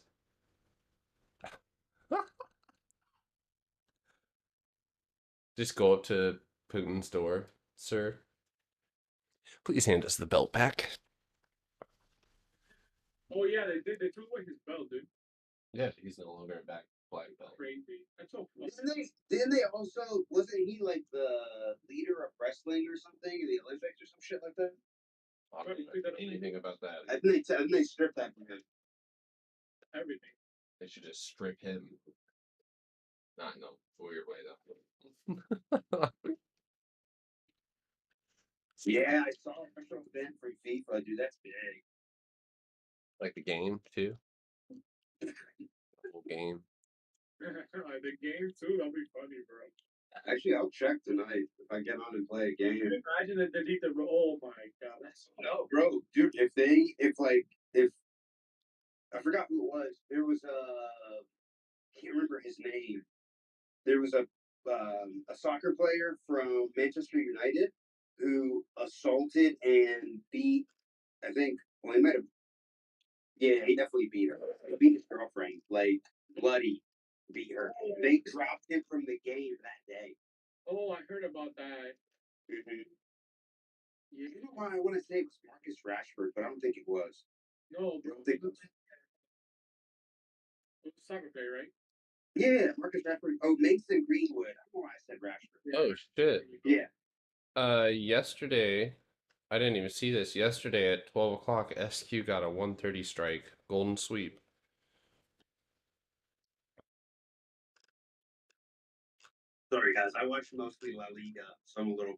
Just go up to Putin's door, sir. Please hand us the belt back. Oh yeah, they did. They took away his belt, dude. Yeah, he's no longer a back flag belt. Crazy. That's so funny. Didn't they also, wasn't he like the leader of wrestling or something in the Olympics or some shit like that? I don't know anything about that. I think they stripped that from him. Everything. They should just strip him. Not in a weird way though. Yeah, I saw a special event for FIFA, dude. That's big. Like the game too. The whole game. The game too. That'll be funny, bro. Actually, I'll check tonight if I get on and play a game. Imagine that they need the. Oh my god, that's No, bro, dude. If I forgot who it was, there was can't remember his name. There was a soccer player from Manchester United who assaulted and beat. I think. Well, he might have. Yeah, he definitely beat her. He beat his girlfriend, like bloody, beat her. They dropped him from the game that day. Oh, I heard about that. Mm-hmm. Yeah, you know why I want to say it was Marcus Rashford, but I don't think it was. No, I bro. don't think it was. It's a soccer player, right? Yeah, Marcus Rashford. Oh, Mason Greenwood. I don't know why I said Rashford. Oh shit. Yeah. Yesterday, I didn't even see this. Yesterday at 12 o'clock, SQ got a 130 strike, golden sweep. Sorry, guys. I watch mostly La Liga, so I'm a little.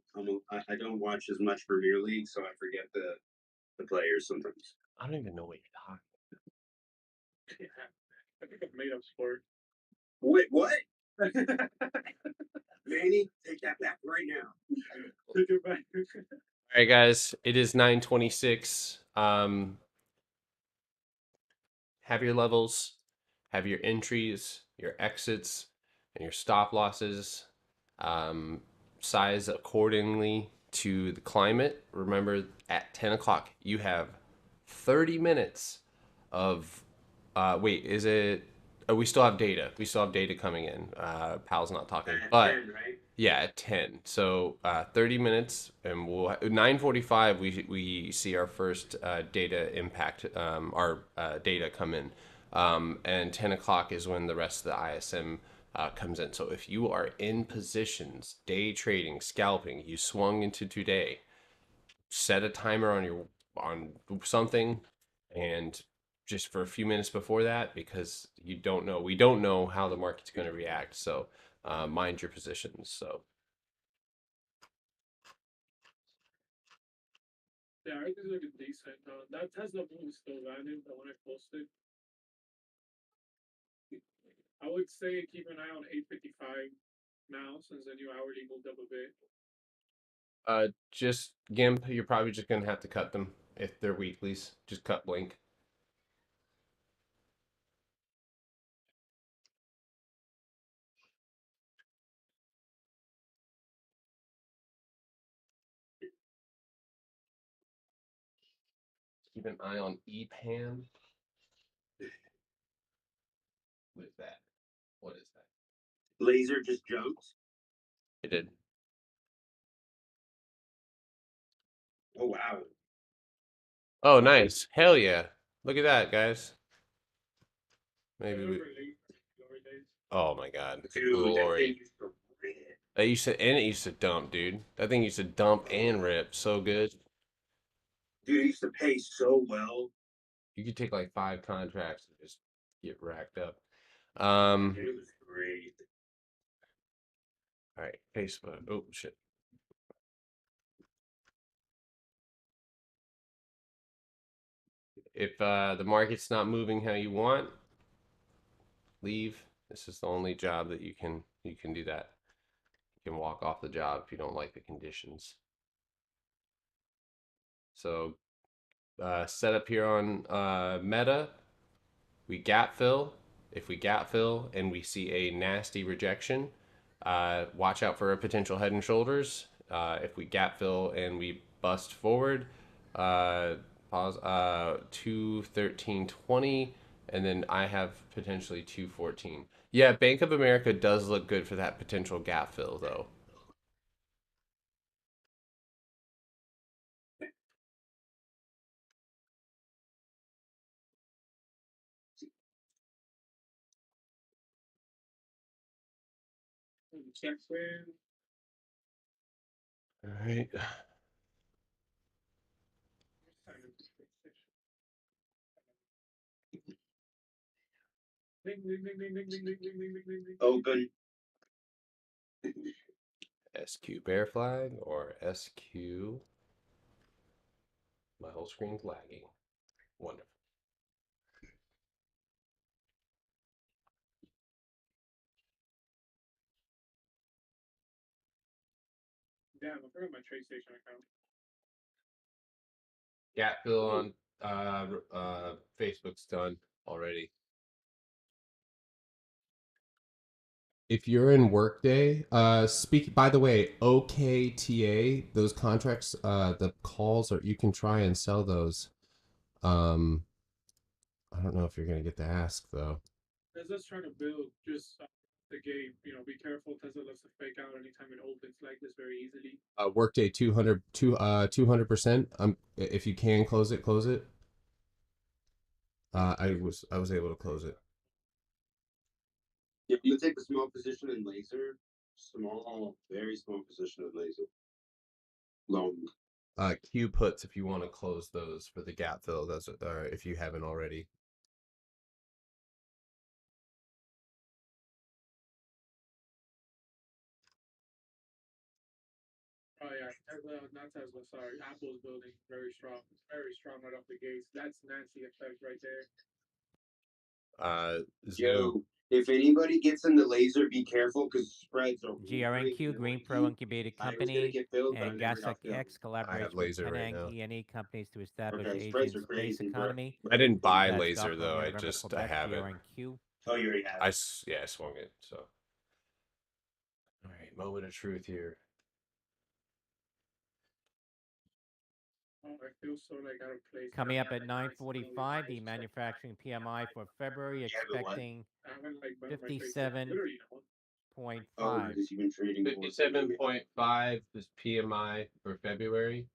I don't watch as much Premier League, so I forget the players sometimes. I don't even know what you're talking. Yeah. I think I've made up sport. Wait, what? Manny, take that back right now. Take it back. All right, guys, it is 9:26. Have your levels, have your entries, your exits, and your stop losses size accordingly to the climate. Remember, at 10 o'clock, you have 30 minutes of. Wait, is it? Oh, we still have data. We still have data coming in. Pal's not talking, but 10, right? yeah, at 10. So 30 minutes, and we'll 9:45. We see our first data impact. Our data come in, and 10 o'clock is when the rest of the ISM comes in. So if you are in positions, day trading, scalping, you swung into today, set a timer on something, and just for a few minutes before that, because you don't know. We don't know how the market's going to react. So mind your positions. So. Yeah, I think it's like a decent. That Tesla move is still valid, but when I posted, I would say keep an eye on 855 now since the new hourly moved up a bit. Just GIMP, you're probably just gonna have to cut them if they're weeklies. Just cut Blink. Keep an eye on EPAM. What is that? What is that? Laser just jumped. It did. Oh wow. Oh, nice. Hell yeah. Look at that, guys. Maybe we. Oh my god. The Dude, that thing glory. used to rip. That used to, and it used to dump, dude. That thing used to dump and rip so good. Dude, it used to pay so well. You could take like 5 contracts and just get racked up. Dude, it was great. All right, Facebook. Oh shit. If the market's not moving how you want, leave. This is the only job that you can do that. You can walk off the job if you don't like the conditions. So set up here on Meta, we gap fill. If we gap fill and we see a nasty rejection, watch out for a potential head and shoulders. If we gap fill and we bust forward, pause 213.20, and then I have potentially 214. Yeah, Bank of America does look good for that potential gap fill though. Checks in. All right. Ding, ding, ding, ding, ding, ding, ding, ding, ding, ding, ding, ding. Open. SQ bear flag or SQ. My whole screen's lagging. Wonderful. Damn, I forgot my TradeStation account. Gap fill on Facebook's done already. If you're in Workday, speak. By the way, OKTA, those contracts, the calls, or you can try and sell those. I don't know if you're gonna get the ask though. Tesla's trying to build just the game. You know, be careful. Tesla loves to fake out anytime it opens like this very easily. Workday 200%. If you can close it, close it. I was able to close it. Yeah, I'm gonna take a small position in laser. Small, very small position in laser. long. Q puts if you want to close those for the gap fill. That's if you haven't already. Oh yeah, Tesla, not Tesla. Sorry, Apple's building very strong. It's very strong right off the gates. That's Nancy effect right there. Zoom. Yo, if anybody gets in the laser, be careful because spreads are GRNQ, Green Pro Incubated I was gonna Company, get filled, but I and never got filled. GasX collaborates with laser right Penang now. E&E companies to establish Okay, spreads Asian are space crazy, bro. economy. I didn't buy That's laser Gulf though. of I November, just Quebec, have it. GRNQ. Oh, you already have it. I swung it. So, all right, moment of truth here. Oh, I feel so like out of place. Coming up at 9:45, the manufacturing PMI for February expecting I haven't like been on my face 57.5. literally, you know? Oh, because you've been trading more. 57.5 is PMI for February.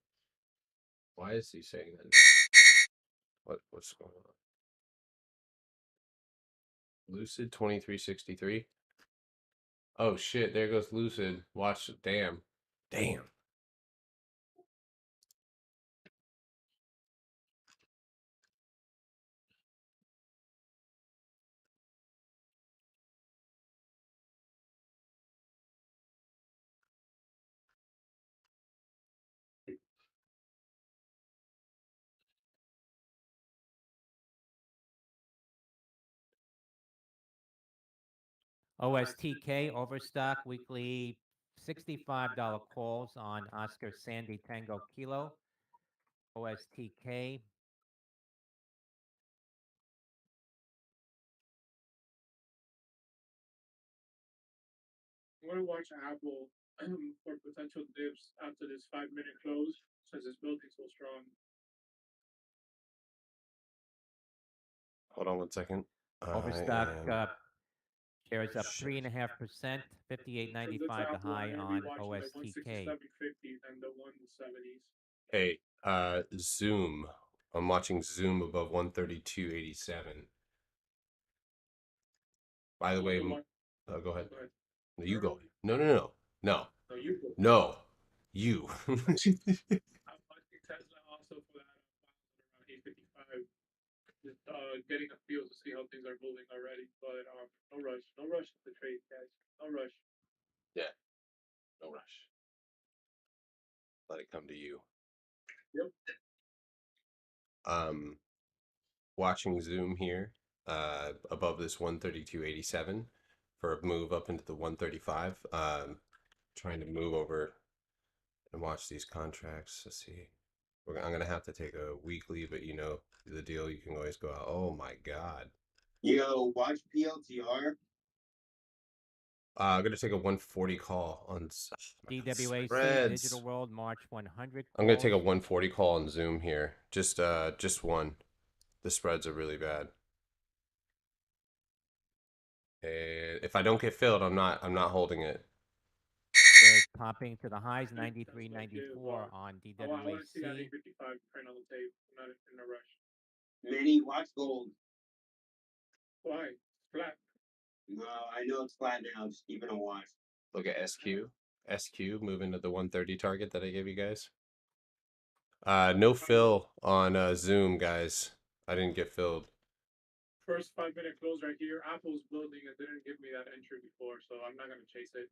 Why is he saying that? What's going on? Lucid 2363. Oh shit, there goes Lucid. Watch, damn. Damn. OSTK Overstock weekly $65 calls on Oscar Sandy Tango Kilo. OSTK. I'm gonna watch Apple for potential dips after this 5-minute close since it's building so strong. Hold on 1 second. Overstock am- shares up Shit. 3.5%, Because 58.95 the Apple, high I'm gonna on be watching the OSTK. 167.50 and the 170s. Hey, Zoom. I'm watching Zoom above 132.87. By the way, go ahead. Go ahead. No, you go. No, No. no, you go. No. You. I'm watching Tesla also for that around 855. Just getting a feel to see how things are moving already. But no rush. No rush to the trade, guys. No rush. Yeah. No rush. Let it come to you. Yep. Watching Zoom here, above this 132.87 for a move up into the 135. Trying to move over and watch these contracts. Let's see. I'm gonna have to take a weekly, but you know the deal. You can always go out. Oh my god. Yo, watch PLTR. I'm gonna take a 140 call on DWAC spreads. Digital World March 100. I'm gonna take a 140 call on Zoom here. Just one. The spreads are really bad. And if I don't get filled, I'm not holding it. Shares popping to the highs, 93.94 on I want to see that DWAC. 855 print on the tape. I'm not in a rush. Many watch gold. Why? It's flat. No, I know it's flat now. Just keep it a watch. Look at SQ. SQ moving to the 130 target that I gave you guys. No fill on Zoom, guys. I didn't get filled. First 5-minute close right here. Apple's building. It didn't give me that entry before, so I'm not gonna chase it.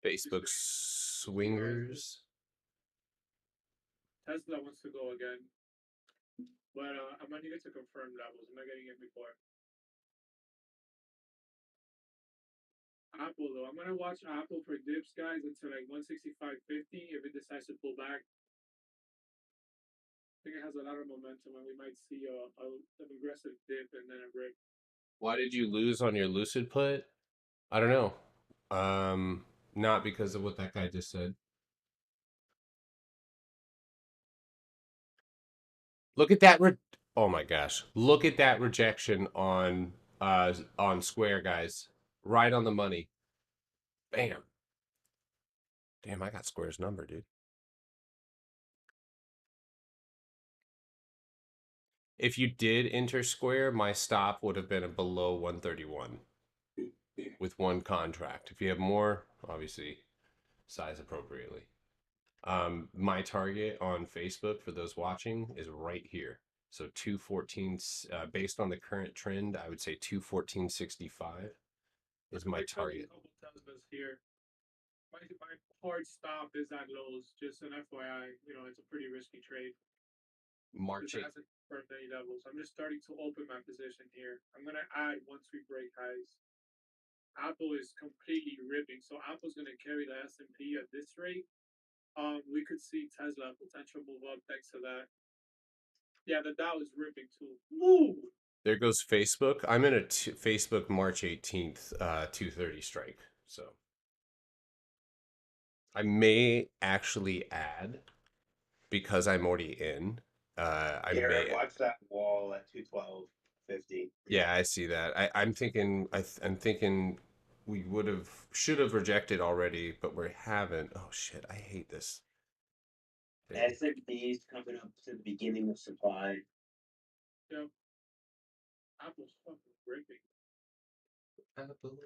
Facebook swingers. Tesla wants to go again, but I'm gonna need it to confirm levels. I'm not getting it before. Apple though, I'm gonna watch Apple for dips, guys, until like 165.50. If it decides to pull back, I think it has a lot of momentum, and we might see an aggressive dip and then a break. Why did you lose on your Lucid put? I don't know. Not because of what that guy just said. Look at that. Oh my gosh! Look at that rejection on Square, guys. Right on the money. Bam. Damn, I got Square's number, dude. If you did enter Square, my stop would have been below 131 with one contract. If you have more, obviously size appropriately. My target on Facebook for those watching is right here. So 214, based on the current trend, I would say 214.65 is my target. Teslas here. My hard stop is at lows. Just an FYI, it's a pretty risky trade. March It 8th. hasn't confirmed any levels. I'm just starting to open my position here. I'm gonna add once we break highs. Apple is completely ripping, so Apple's gonna carry the S&P at this rate. We could see Tesla potential move up thanks to that. Yeah, the Dow is ripping too. Woo! There goes Facebook. I'm in a Facebook March 18th 230 strike. So I may actually add because I'm already in. I may watch that wall at 212.50. Yeah, I see that. I'm thinking I'm thinking we should have rejected already, but we haven't. Oh shit, I hate this thing. S&P's coming up to the beginning of supply. Yep. Apple's fucking ripping. Apple.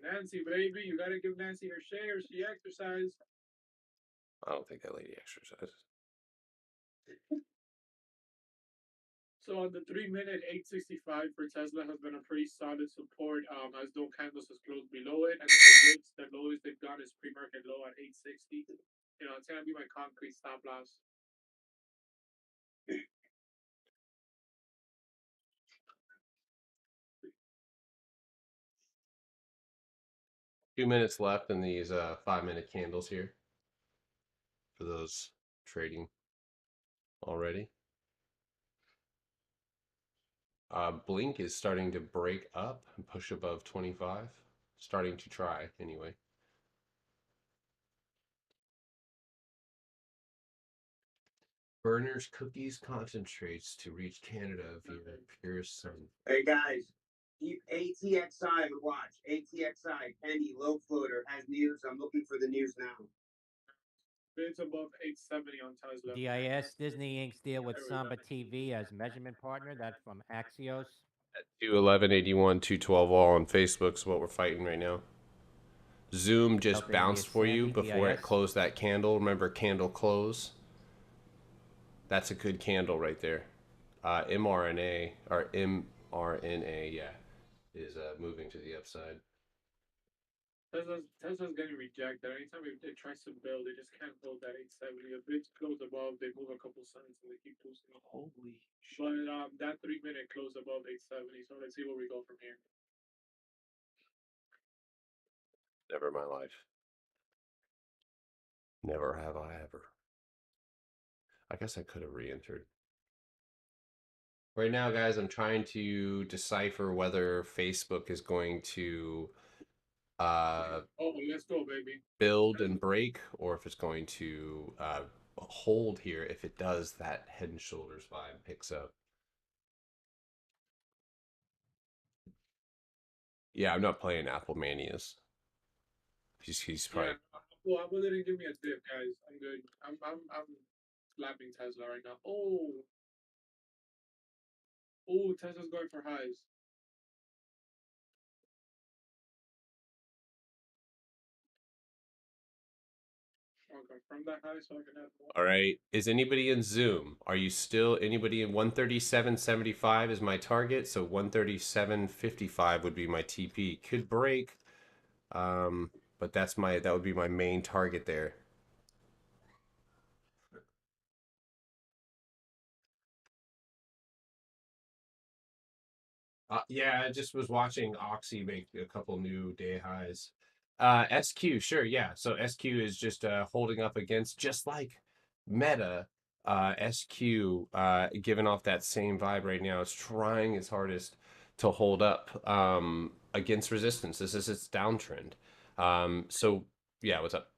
Nancy, baby, you gotta give Nancy her shares. She exercised. I don't think that lady exercises. So on the 3-minute, 865 for Tesla has been a pretty solid support. As though candles has closed below it, and the lowest they've got is pre-market low at 860. It's gonna be my concrete stop loss. Two minutes left in these 5-minute candles here for those trading already. Blink is starting to break up and push above 25. Starting to try, anyway. Berners Cookies concentrates to reach Canada via Pearson. Hey guys, keep ATXI on watch. ATXI, Penny, low floater has news. I'm looking for the news now. Bids above 870 on Tesla. DIS, Disney Inc.'s deal with There we go. Samba TV as measurement partner. That's from Axios. 211.81, 212 all on Facebook is what we're fighting right now. Zoom just Delta bounced India for you Sandy, before it DIS. closed that candle. Remember candle close? That's a good candle right there. mRNA, yeah, is moving to the upside. Tesla's getting rejected. Anytime it tries to build, they just can't build that 870. If it's close above, they move a couple cents and they keep boosting. Holy shit. But that 3-minute closed above 870. So let's see where we go from here. Never in my life. Never have I ever. I guess I could have re-entered. Right now, guys, I'm trying to decipher whether Facebook is going to Oh, let's go, baby. build and break, or if it's going to hold here. If it does, that head and shoulders vibe picks up. Yeah, I'm not playing Apple Manias. He's probably. Yeah, well, Apple didn't give me a dip, guys. I'm good. I'm slapping Tesla right now. Oh, Tesla's going for highs. Okay, from that high, so I can have more. All right. Is anybody in Zoom? Are you still anybody in 137.75 is my target? So 137.55 would be my TP. Could break. But that would be my main target there. Yeah, I just was watching Oxy make a couple new day highs. SQ, sure, yeah. So SQ is just holding up against, just like Meta. SQ, giving off that same vibe right now. It's trying its hardest to hold up against resistance. This is its downtrend. So yeah, what's up?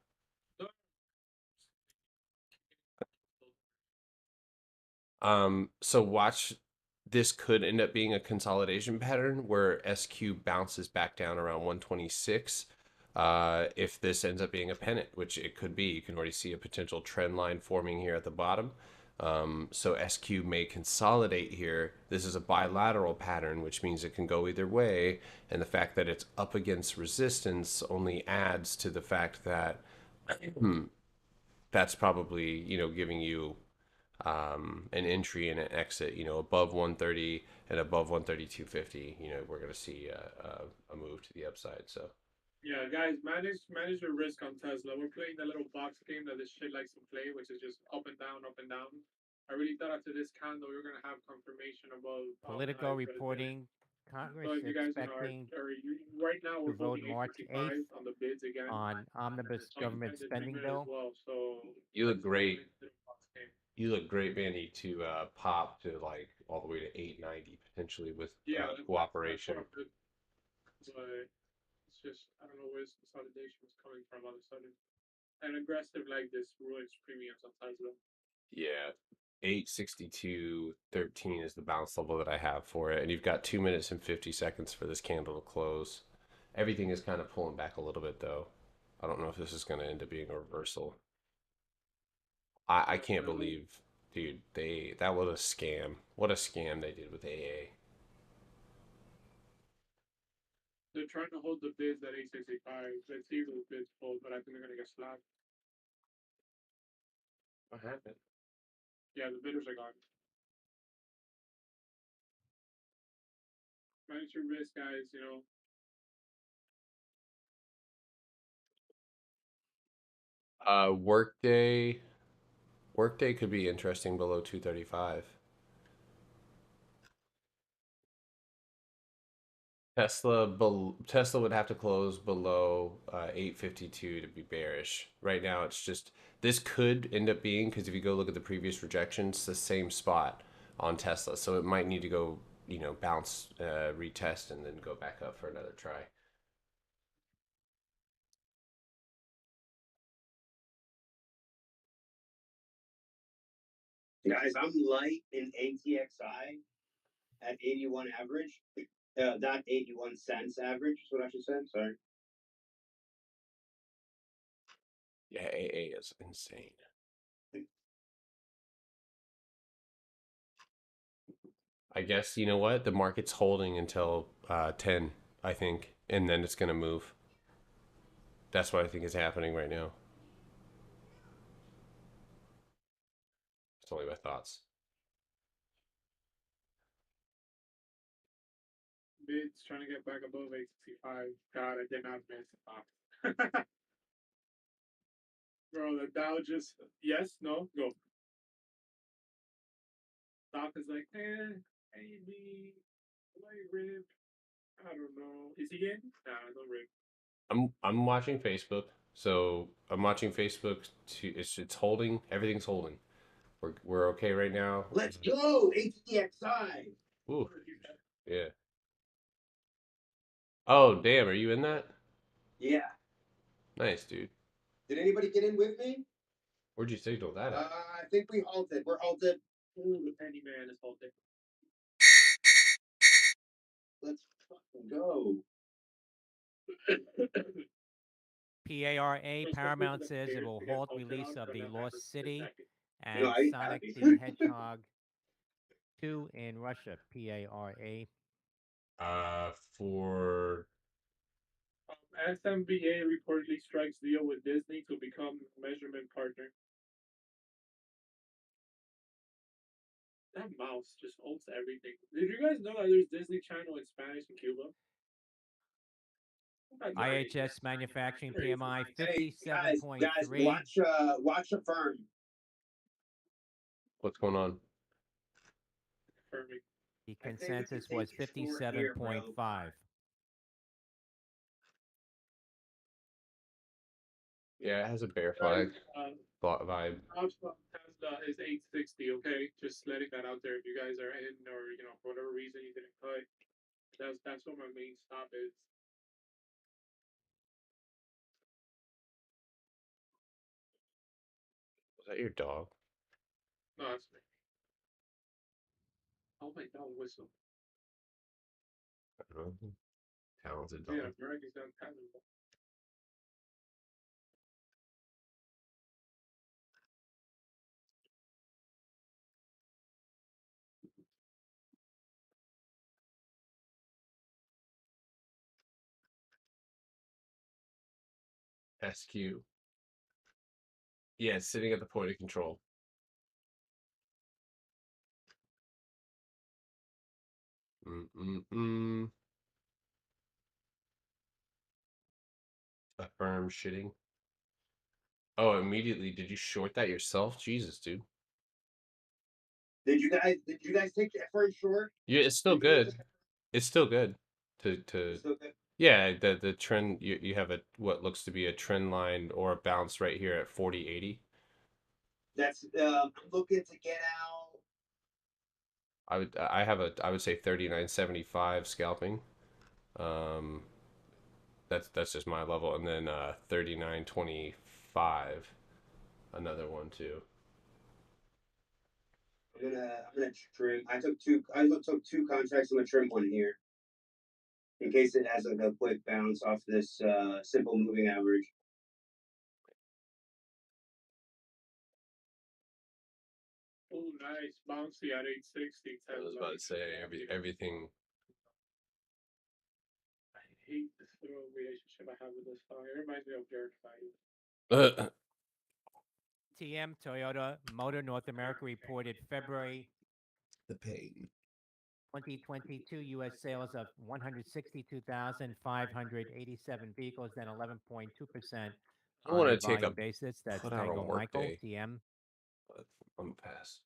So watch, this could end up being a consolidation pattern where SQ bounces back down around 126. If this ends up being a pennant, which it could be, you can already see a potential trend line forming here at the bottom. So SQ may consolidate here. This is a bilateral pattern, which means it can go either way. And the fact that it's up against resistance only adds to the fact that that's probably giving you an entry and an exit. Above 130 and above 132.50. We're gonna see a move to the upside. So Yeah, guys, manage your risk on Tesla. We're playing the little box game that this shit likes to play, which is just up and down, up and down. I really thought after this candle we were gonna have confirmation about Political high president. reporting. Congress So if you guys expecting right now to we're vote voting March 855 8th on the bids again. on omnibus So government the spending 3 minute as bill. well. So you look let's go great. into the box game. You look great, Vandy, to pop to like all the way to 890 potentially with Yeah, that's cooperation. what I'm good. But it's just I don't know where this consolidation was coming from all of a sudden. And aggressive like this ruins premiums on Tesla. Yeah. 862.13 is the bounce level that I have for it. And you've got 2 minutes and 50 seconds for this candle to close. Everything is kind of pulling back a little bit though. I don't know if this is going to end up being a reversal. I can't believe, dude, that was a scam. What a scam they did with AA. They're trying to hold the bids at 865. Let's see if those bids hold, but I think they're gonna get slapped. What happened? Yeah, the bidders are gone. Manage your risk, guys. Workday could be interesting below 235. Tesla would have to close below 852 to be bearish. Right now, it's just this could end up being, because if you go look at the previous rejections, the same spot on Tesla. So it might need to go, bounce, retest, and then go back up for another try. Guys, I'm light in ATXI at 81 average. Not 81 cents average, is what I should say. Sorry. Yeah, AA is insane. I guess you know what, the market's holding until 10, I think, and then it's gonna move. That's what I think is happening right now. It's only my thoughts. Bids trying to get back above 865. God, I did not miss it. Bro, the Dow just yes, no, go. Stock is like, maybe, light rib. I don't know. Is he in? Nah, no rib. I'm watching Facebook, so I'm watching Facebook. It's holding. Everything's holding. We're okay right now. Let's go, ATXI. Ooh, yeah. Oh damn, are you in that? Yeah. Nice, dude. Did anybody get in with me? Where'd you signal that at? I think we halted. We're halted. Ooh, the penny man is halted. Let's fucking go. PARA, Paramount says it will halt release of the Lost City No, and I Sonic happy. the Hedgehog 2 in Russia. PARA. For SMBA reportedly strikes deal with Disney to become measurement partner. That mouse just owns everything. Did you guys know that there's Disney Channel in Spanish in Cuba? IHS manufacturing PMI Hey, 57.3. guys, watch a firm. what's going on? Confirming. The I think we can consensus take was it short here, bro. 57.5. Yeah, it has a bear Guys, flag vibe. Tesla is 860. Okay, just letting that out there. If you guys are in, or for whatever reason you didn't cut, that's what my main stop is. Was that your dog? No, that's me. Oh my god, whistle. I don't know. Talented Yeah, dog. drag is down kind of. SQ. Yeah, it's sitting at the point of control. Affirm shitting. Oh, immediately. Did you short that yourself? Jesus, dude. Did you guys take that for a short? Yeah, it's still good. It's still good. To Still good? yeah, the trend you have a what looks to be a trend line or a bounce right here at 40.80. That's I'm looking to get out. I would say 39.75 scalping. Um that's just my level, and then 39.25 another one too. I'm gonna trim. I took two contracts. I'm gonna trim one here in case it has like a quick bounce off this simple moving average. Oh, nice. Bouncy at 860. I was about to say everything. I hate this little relationship I have with this song. It reminds me of Jared Fight. TM Toyota Motor North America reported February The pain. 2022 U.S. sales of 162,587 vehicles, then 11.2% I on want a to take a volume basis. That's put out a Tango work Michael, day. TM. But I'm gonna pass.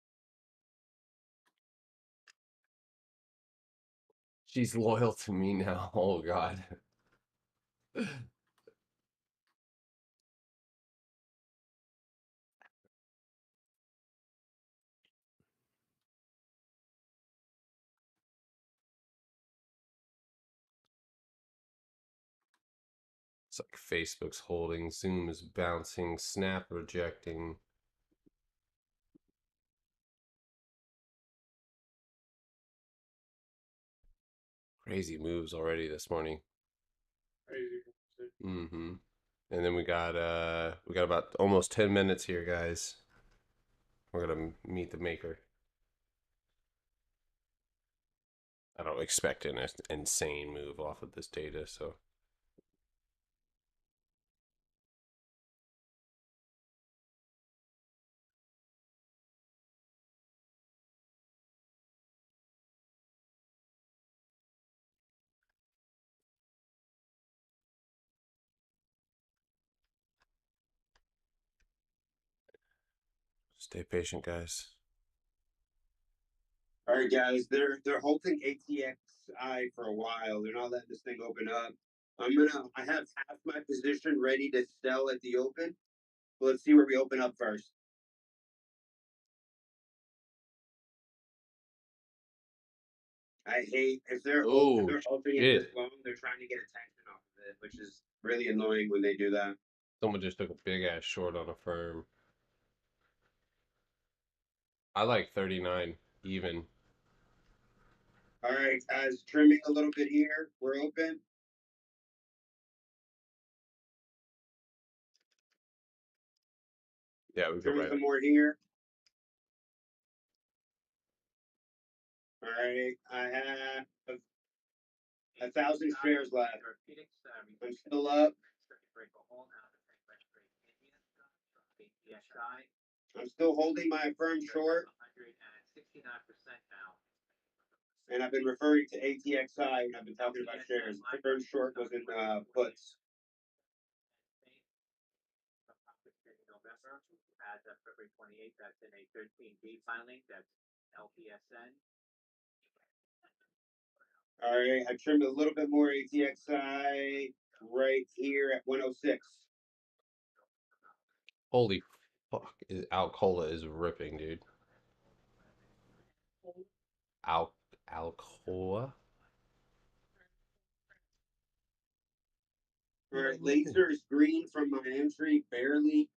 She's loyal to me now. Oh God. It's like Facebook's holding, Zoom is bouncing, Snap rejecting. Crazy moves already this morning. Crazy. Mm-hmm. And then we got about almost 10 minutes here, guys. We're gonna meet the maker. I don't expect an insane move off of this data, so stay patient, guys. All right, guys, they're holding ATXI for a while. They're not letting this thing open up. I have half my position ready to sell at the open. Let's see where we open up first. I hate if they're Oh holding it this shit! long, they're trying to get attention off of it, which is really annoying when they do that. Someone just took a big ass short on a firm. I like 39 even. All right, guys, trimming a little bit here. We're open. Yeah, we go Trimming right. some more here. All right, I have 1,000 shares left. I'm still up. I'm still holding my firm short. And I've been referring to ATXI when I've been talking about shares. The firm short was in puts. As of February 28th, that's in a 13B filing. That's LPSN. All right, I trimmed a little bit more ATXI right here at 106. Holy fuck! Alcola is ripping, dude. Alcoa. All right, laser is green from my entry, barely.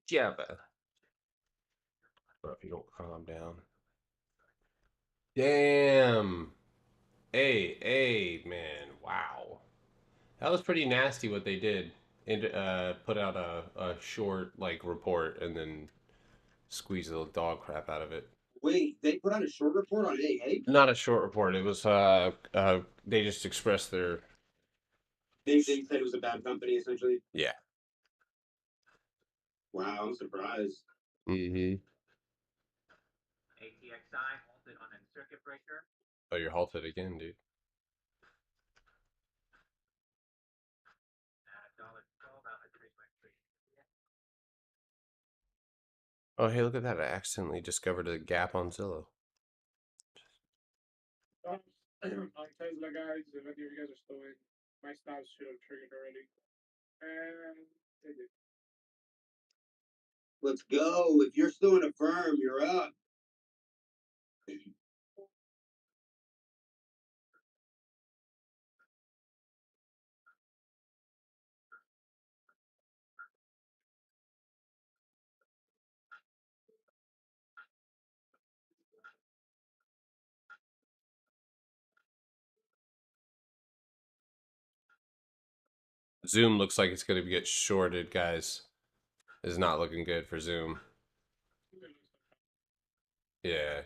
Yeah, but if you don't calm down. Damn. Hey, man. Wow. That was pretty nasty what they did. And put out a short like report and then squeeze the dog crap out of it. Wait, they put out a short report on AA? Not a short report. It was they just expressed their They said it was a bad company, essentially. yeah. Wow, I'm surprised. Mm-hmm. ATXI halted on a circuit breaker. Oh, you're halted again, dude. Oh, hey, look at that. I accidentally discovered a gap on Zillow. On Tesla, guys, if any of you guys are still in, my stops should have triggered already. And they did. Let's go. If you're still in a firm, you're up. Zoom looks like it's going to get shorted, guys. Is not looking good for Zoom. Yeah.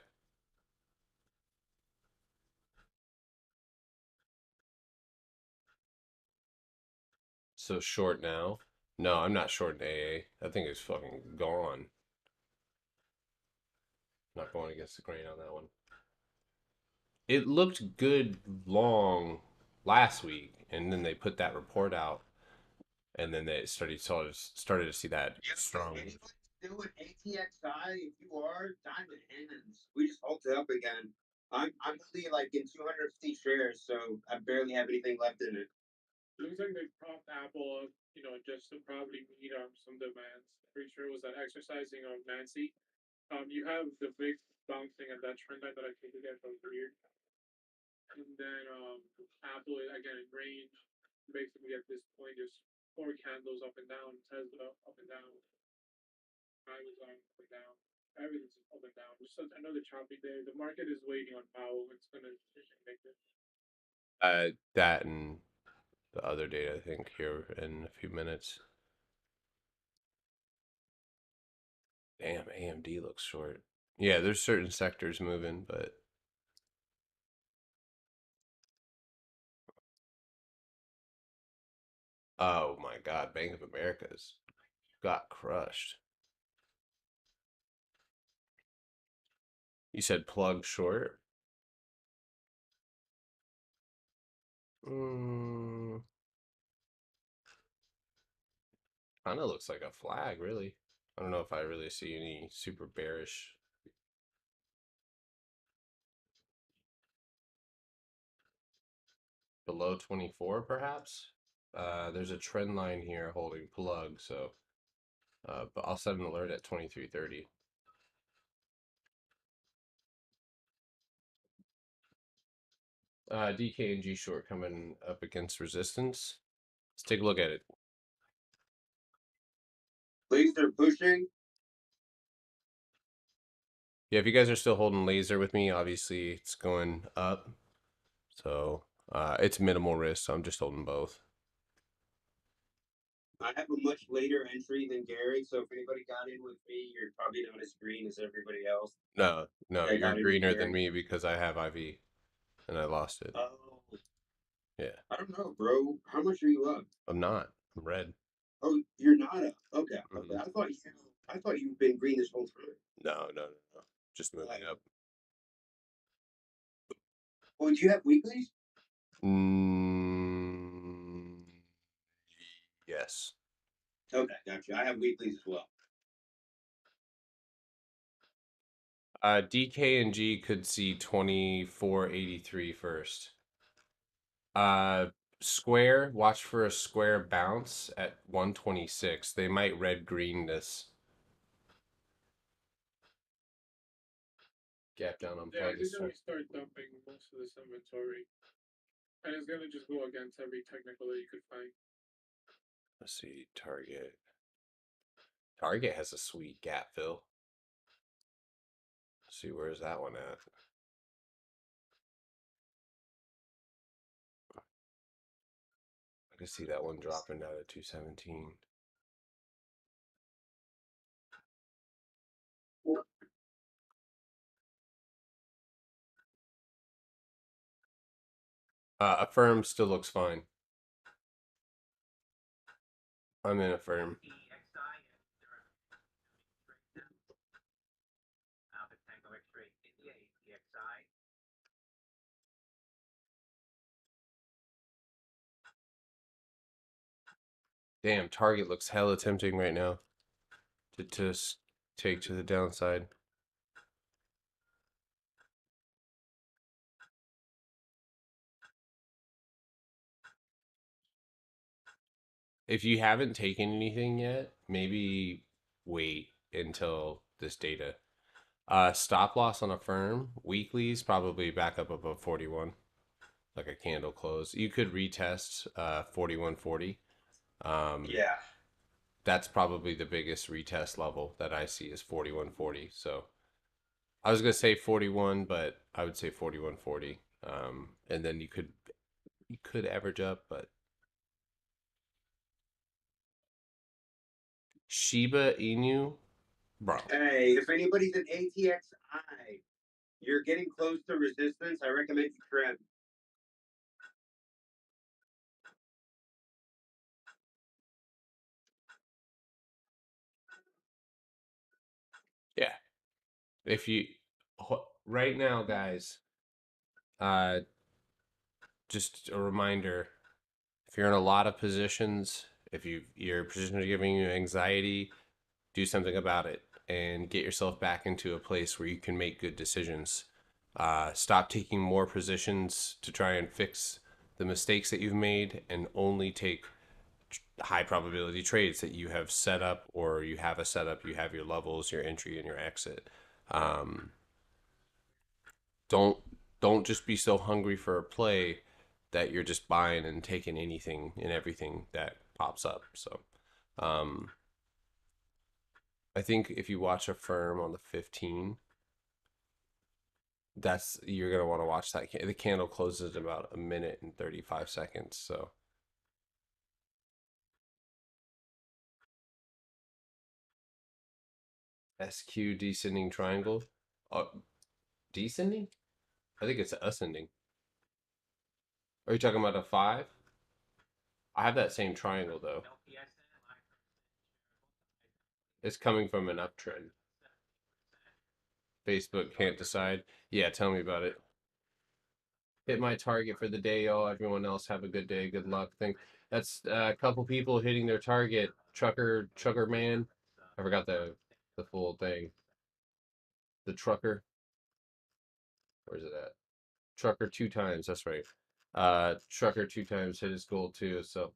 So short now. No, I'm not short in AA. That thing is fucking gone. Not going against the grain on that one. It looked good long last week, and then they put that report out, and then they started to see that strong. Still with ATXI, if you are, diamond hands. We just halted up again. I'm only like in 250 shares, so I barely have anything left in it. Looks like they propped Apple up, just to probably meet some demands. Pretty sure it was that exercising of Nancy. You have the big bouncing at that trend line that I think you guys are weird. And then Apple again in range, basically at this point just four candles up and down, Tesla up and down, Amazon up and down, everything's up and down. Just another choppy day. The market is waiting on Powell. It's gonna make it. That and the other data, I think, here in a few minutes. Damn, AMD looks short. Yeah, there's certain sectors moving, but oh my God, Bank of America's got crushed. You said plug short? Mm, kind of looks like a flag, really. I don't know if I really see any super bearish. Below 24, perhaps? There's a trend line here holding plug, so but I'll set an alert at 23:30. DK and G short coming up against resistance. Let's take a look at it. Laser pushing. Yeah, if you guys are still holding laser with me, obviously it's going up. So it's minimal risk, so I'm just holding both. I have a much later entry than Gary, so if anybody got in with me, you're probably not as green as everybody else. No, I you're got in with greener than Gary. me because I have IV and I lost it. Oh, Yeah, I don't know, bro. How much are you up? I'm not. I'm red. Oh, you're not up. Okay, okay. Mhm. I thought you've been green this whole time. No. Just moving up. Oh, do you have weeklies? Mm, yes. Okay, gotcha. I have weeklies as well. DK and G could see 24.83 first. Square, watch for a square bounce at 126. They might red green this. Gap down on Yeah, I plug think is that we start dumping most of this inventory. And it's gonna just go against every technical that you could find. Let's see, Target. Target has a sweet gap fill. Let's see, where's that one at? I can see that one dropping down to 217. Affirm still looks fine. I'm in Affirm. Damn, Target looks hella tempting right now to take to the downside. If you haven't taken anything yet, maybe wait until this data. Stop loss on Affirm weeklies probably back up above 41, like a candle close. You could retest 41.40. Yeah. That's probably the biggest retest level that I see is 41.40. So I was gonna say 41, but I would say 41.40. And then you could average up, but Shiba Inu, bro. Hey, if anybody's an ATXI, you're getting close to resistance. I recommend you trim. Yeah. If you right now, guys, uh, just a reminder: if you're in a lot of positions, if your positions are giving you anxiety, do something about it and get yourself back into a place where you can make good decisions. Stop taking more positions to try and fix the mistakes that you've made, and only take high probability trades that you have set up, or you have a setup, you have your levels, your entry, and your exit. Um, don't don't just be so hungry for a play that you're just buying and taking anything and everything that pops up. So I think if you watch a firm on the 15, that's you're gonna want to watch that. The candle closes in about a minute and 35 seconds. So SQ descending triangle, descending. I think it's ascending. Are you talking about a 5? I have that same triangle though. It's coming from an uptrend. Facebook can't decide. Yeah, tell me about it. Hit my target for the day, y'all. Everyone else have a good day. Good luck. Think that's a couple people hitting their target. Trucker man. I forgot the full thing. The trucker. Where's it at? Trucker 2 times. That's right. Trucker 2 times hit his goal too. So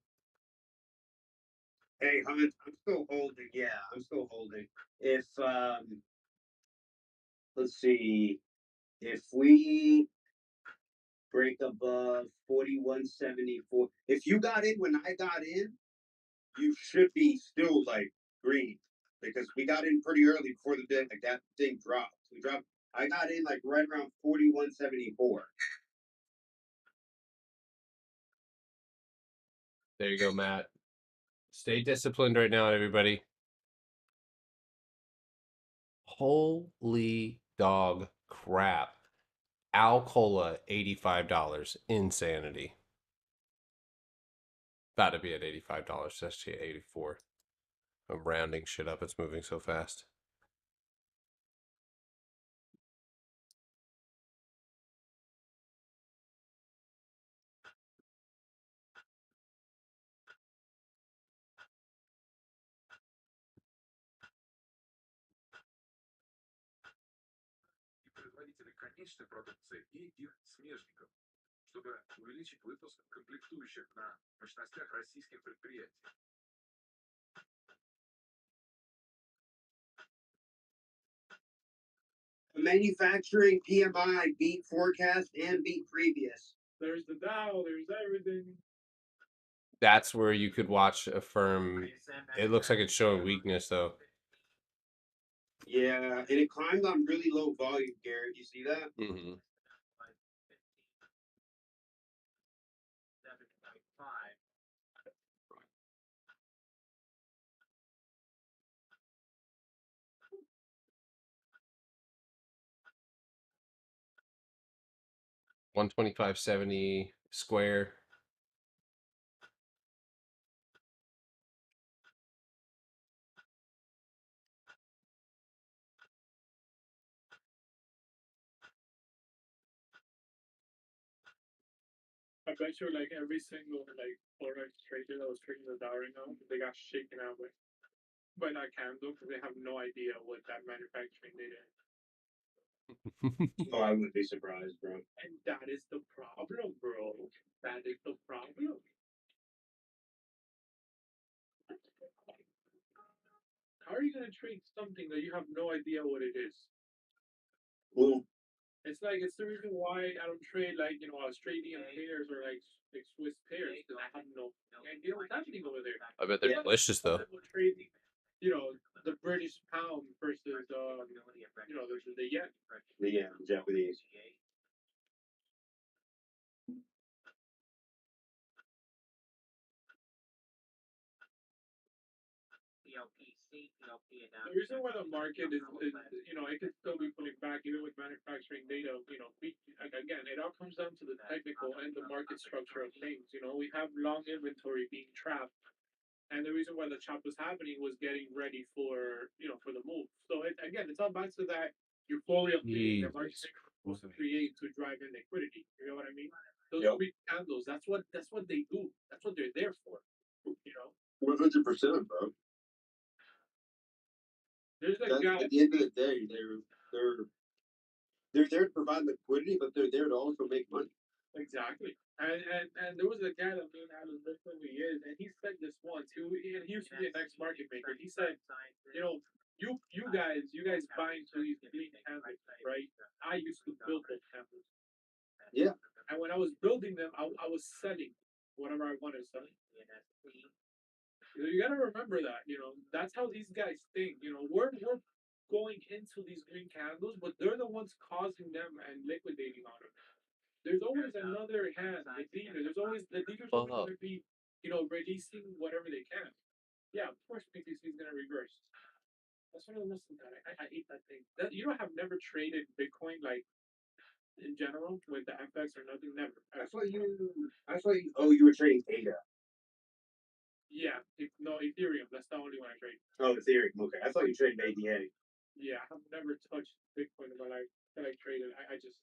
Hey, Hunt, I'm still holding. Yeah, I'm still holding. If let's see, if we break above 41.74, if you got in when I got in, you should be still like green because we got in pretty early before the day like that thing dropped. We dropped. I got in like right around 41.74. there you go, Matt. Stay disciplined right now, everybody. Holy dog crap. Alcola, $85. Insanity. About to be at $85. That's actually 84. I'm rounding shit up. It's moving so fast. Производители конечной продукции и их смежников, чтобы увеличить выпуск комплектующих на мощностях российских предприятий. Manufacturing PMI beat forecast and beat previous. There's the Dow. There's everything. That's where you could watch a firm. It looks like it's showing weakness though. Yeah, and it climbed on really low volume, Garrett. You see that? Mm-hmm. $125.70 Square. I bet you like every single like forex trader that was trading the dollar now, they got shaken out by that candle because they have no idea what that manufacturing data is. Oh, I wouldn't be surprised, bro. And that is the problem, bro. That is the problem. How are you gonna trade something that you have no idea what it is? Well, It's like it's the reason why I don't trade like Australian pairs or like Swiss pairs because I have no idea what's happening over there. I bet they're Yeah. delicious though. People trade, the British pound versus the yen. the Japanese. The reason why the market is it could still be pulling back even with manufacturing data. Again, it all comes down to the technical and the market structure of things. We have long inventory being trapped, and the reason why the chop was happening was getting ready for the move. So it's all back to that euphoria feeling that market was create to drive in liquidity. You know what I mean? Those big candles. That's what they do. That's what they're there for. 100%, bro. There's a guy. At the end of the day, they're there to provide liquidity, but they're there to also make money. Exactly. And there was a guy that me and Alan listened who he is, and he said this once. He used to be an ex-market maker. He said, you guys buy into these clean candles, right? I used to build those candles. Yeah. And when I was building them, I was selling whatever I wanted to sell. You gotta remember that. That's how these guys think. We're going into these green candles, but they're the ones causing them and liquidating on them. There's always another hand, the dealer. There's always the dealer's always going to be, releasing whatever they can. Yeah, of course, PTC is going to reverse. That's what I listen to. I hate that thing. Have never traded Bitcoin like in general with the FX or nothing. Never. I thought you. Oh, you were trading ADA. Yeah, no Ethereum. That's the only one I trade. Oh, Ethereum. Okay, I thought you traded ADA. Yeah, I've never touched Bitcoin in my life that I traded. I just.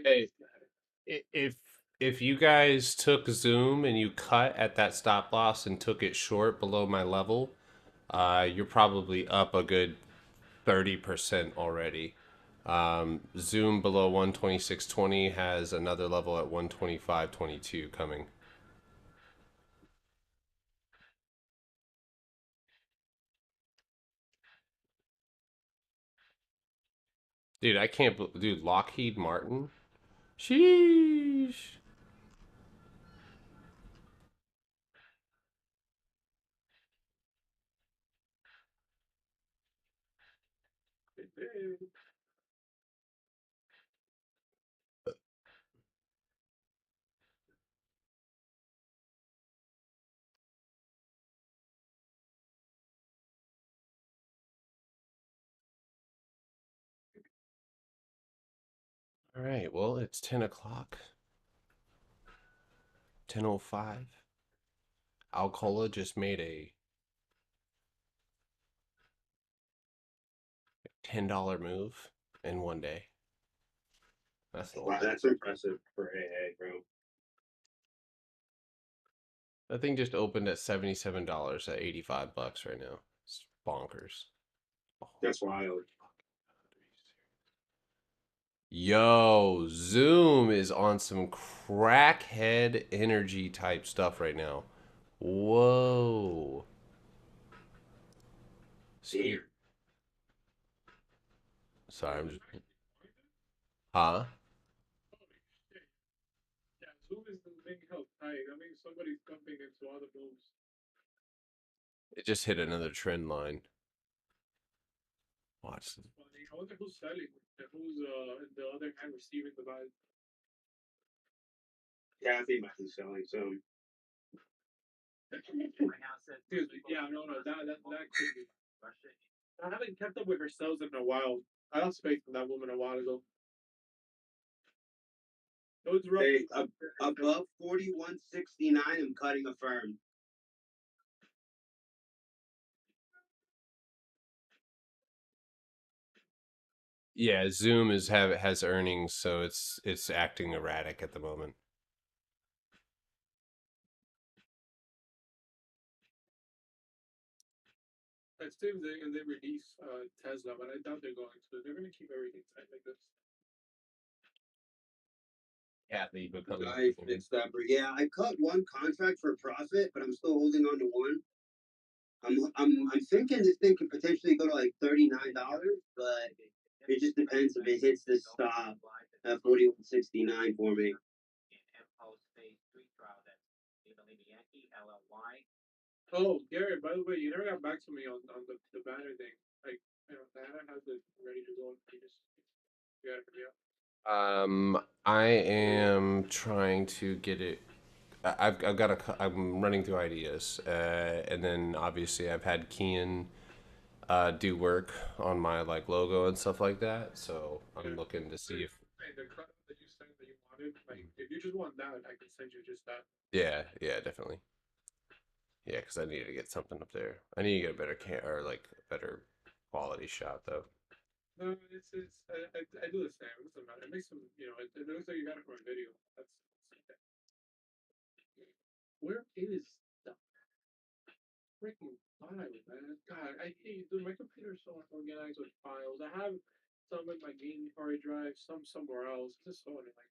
Hey, if you guys took Zoom and you cut at that stop loss and took it short below my level, you're probably up a good 30% already. Zoom below 126.20 has another level at 125.22 coming. Dude, I can't believe, dude, Lockheed Martin? Sheesh. All right, well, it's 10 o'clock. 10:05. Alcola just made a $10 move in one day. That's Wow, that's impressive for AA, bro. That thing just opened at $77 at $85 right now. It's bonkers. That's wild. Yo, Zoom is on some crackhead energy type stuff right now. Whoa. Here. Sorry, I'm just. Huh? Yeah, Zoom is being held tight. I mean, somebody's dumping into other moves. It just hit another trend line. Watch. Funny. I wonder who's selling and who's the other hand receiving the buy. Yeah, I think might be selling some. Excuse me. Yeah, no, that could be. I haven't kept up with her sales in a while. I lost faith in that woman a while ago. Those Hey, above 41.69, I'm cutting a firm. Yeah, Zoom has earnings, so it's acting erratic at the moment. It seems they release Tesla, but I doubt they're going to. They're going to keep everything tight like this. Kathy becoming I fixed that, but yeah, I cut one contract for profit, but I'm still holding on to one. I'm thinking this thing could potentially go to like $39, but it just depends if it hits this stop at 41.69 for me. Oh, Garrett, by the way, you never got back to me on the banner thing. Like, you know, Diana has it ready to go. You got it for me up. I am trying to get it. I've got I'm running through ideas, and then obviously I've had Kian do work on my like logo and stuff like that. So I'm looking to see if Hey, the cut that you sent that you wanted, like, if you just want that, I can send you just that. yeah, definitely. Yeah, because I need to get something up there. I need to get a better or like a better quality shot though. No, I do the same. It doesn't matter. It makes some, you know, it looks like you got it from a video. That's okay. Where is the freaking file, man? God, I hate, dude, my computer's so unorganized with files. I have some in my game hard drive, some somewhere else. It's just so annoying.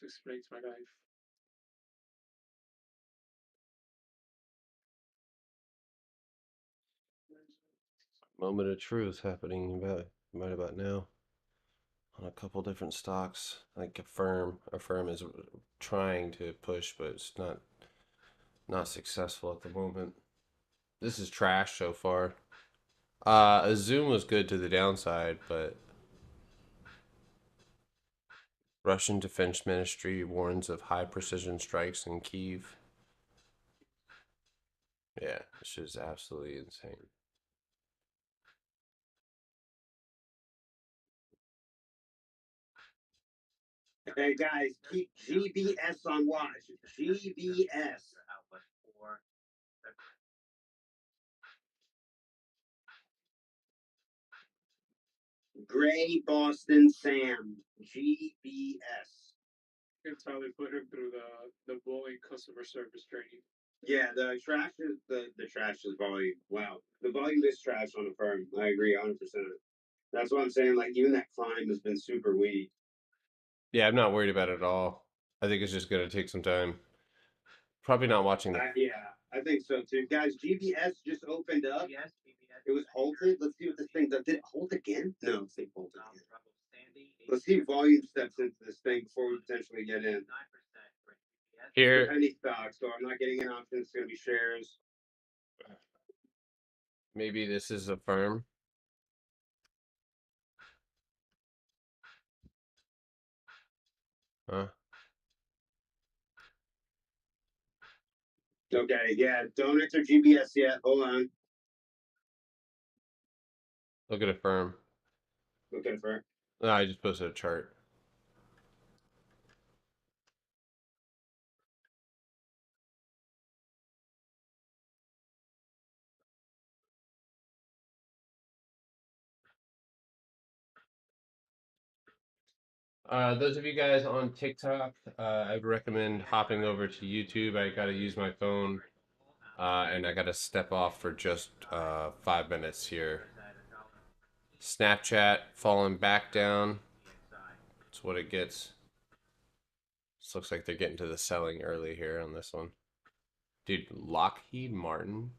This explains my life. Moment of truth happening about right about now on a couple different stocks. Like a firm is trying to push, but it's not successful at the moment. This is trash so far. A Zoom was good to the downside, but Russian Defense Ministry warns of high precision strikes in Kyiv. Yeah, this is absolutely insane. Hey guys, keep GBS on watch. GBS. Gray Boston Sam. GBS. That's how they put him through the bullying customer service training. Yeah, the trash is volume. Wow, the volume is trash on the firm. I agree 100%. That's what I'm saying. Like even that climb has been super weak. Yeah, I'm not worried about it at all. I think it's just gonna take some time. Probably not watching the. Yeah, I think so too, guys. GBS just opened up. It was halted. Let's see what this thing does. Did it hold again? No, it's like hold again. Let's see if volume steps into this thing before we potentially get in. Here, Any stock, so I'm not getting an option. It's going to be shares. maybe this is a firm. Huh? Okay, yeah. Don't enter GBS yet. Hold on. Look at a firm. Looking for. No, I just posted a chart. Those of you guys on TikTok, I'd recommend hopping over to YouTube. I got to use my phone, and I got to step off for just 5 minutes here. Snapchat falling back down. That's what it gets. This looks like they're getting to the selling early here on this one. Dude, Lockheed Martin.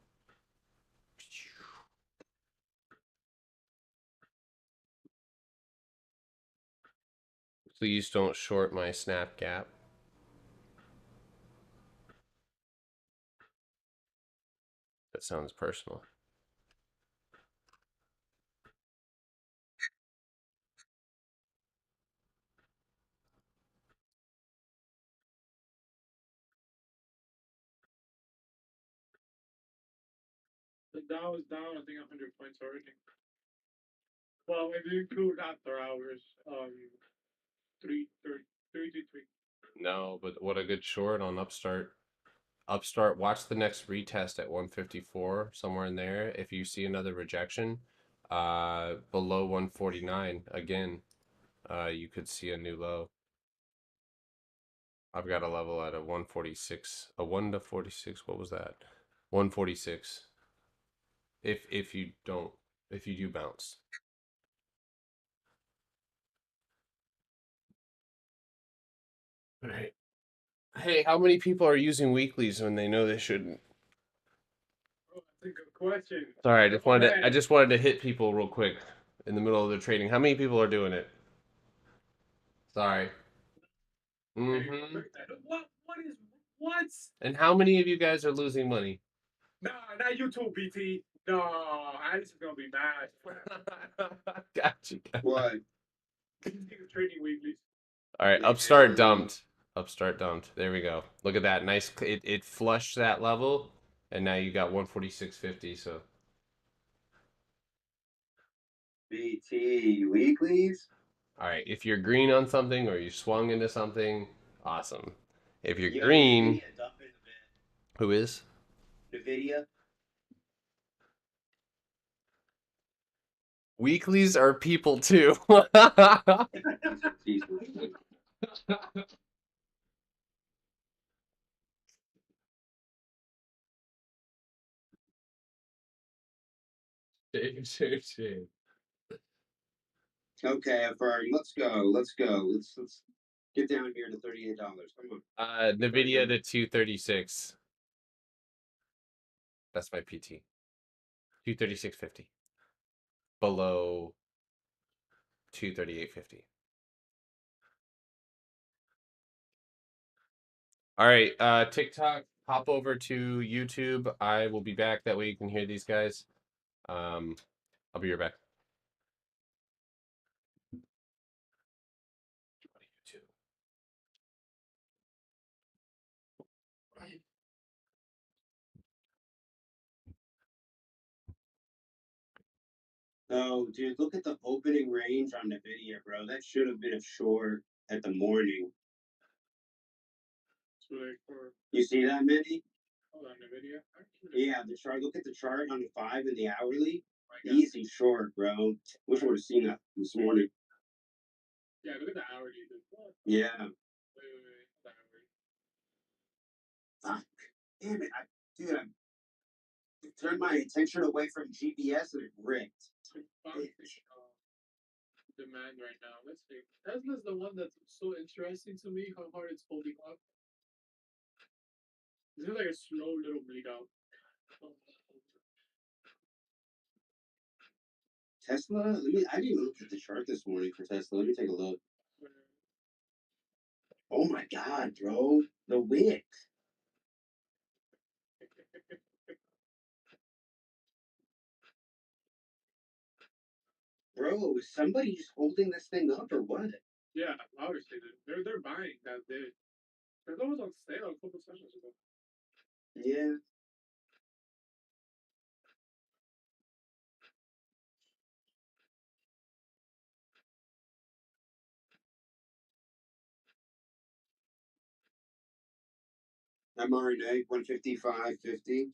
Please don't short my snap gap. That sounds personal. The Dow is down, I think, 100 points already. Well, if you include after hours, 3 to 3. No, but what a good short on Upstart. Upstart, watch the next retest at 154, somewhere in there. If you see another rejection, below 149 again, you could see a new low. I've got a level at a 146, a 1 to 46. What was that? 146. If you do bounce. Right. Hey, how many people are using weeklies when they know they shouldn't? Oh, that's a good question. Sorry, Man. I just wanted to hit people real quick in the middle of their trading. How many people are doing it? Sorry. Mm-hmm. What? And how many of you guys are losing money? Nah, not you too, BT. No, Alice is gonna be mad. Gotcha. What? Trading weeklies. All right, Yeah. Upstart dumped. Upstart dumped. There we go. Look at that. Nice. It flushed that level, and now you got 146.50. So BT weeklies. all right, if you're green on something or you swung into something, awesome. If you're Yo, green, Nvidia dumping a who is? bit. Nvidia. Weeklies are people too. Jesus. Shame. Okay, Ferrari, let's go. Let's go. Let's get down here to $38. Come on. Nvidia to 236. That's my PT. 236.50. Below 238.50. All right, TikTok, hop over to YouTube. I will be back. That way you can hear these guys. I'll be right back. YouTube. Oh, dude, look at the opening range on Nvidia, bro. That should have been a short at the morning. So like for You see that, Mindy? hold on, Nvidia. Yeah, the chart. Look at the chart on the 5 and the hourly. My God. Easy short, bro. Wish I would have seen that this morning. Yeah, look at the hourly. What? Yeah. Wait. The hourly. Fuck. Damn it. Dude, I turned my attention away from GPS and it ripped. Bitch. Demand right now. Let's see. Tesla's the one that's so interesting to me. How hard it's holding up. This is like a slow little bleed out. Tesla? I didn't even look at the chart this morning for Tesla. Let me take a look. Oh my god, bro. The wick. Bro, is somebody just holding this thing up or what? Yeah, obviously they're buying that bid. Tesla was on sale a couple sessions ago. Yeah. mRNA 155.50.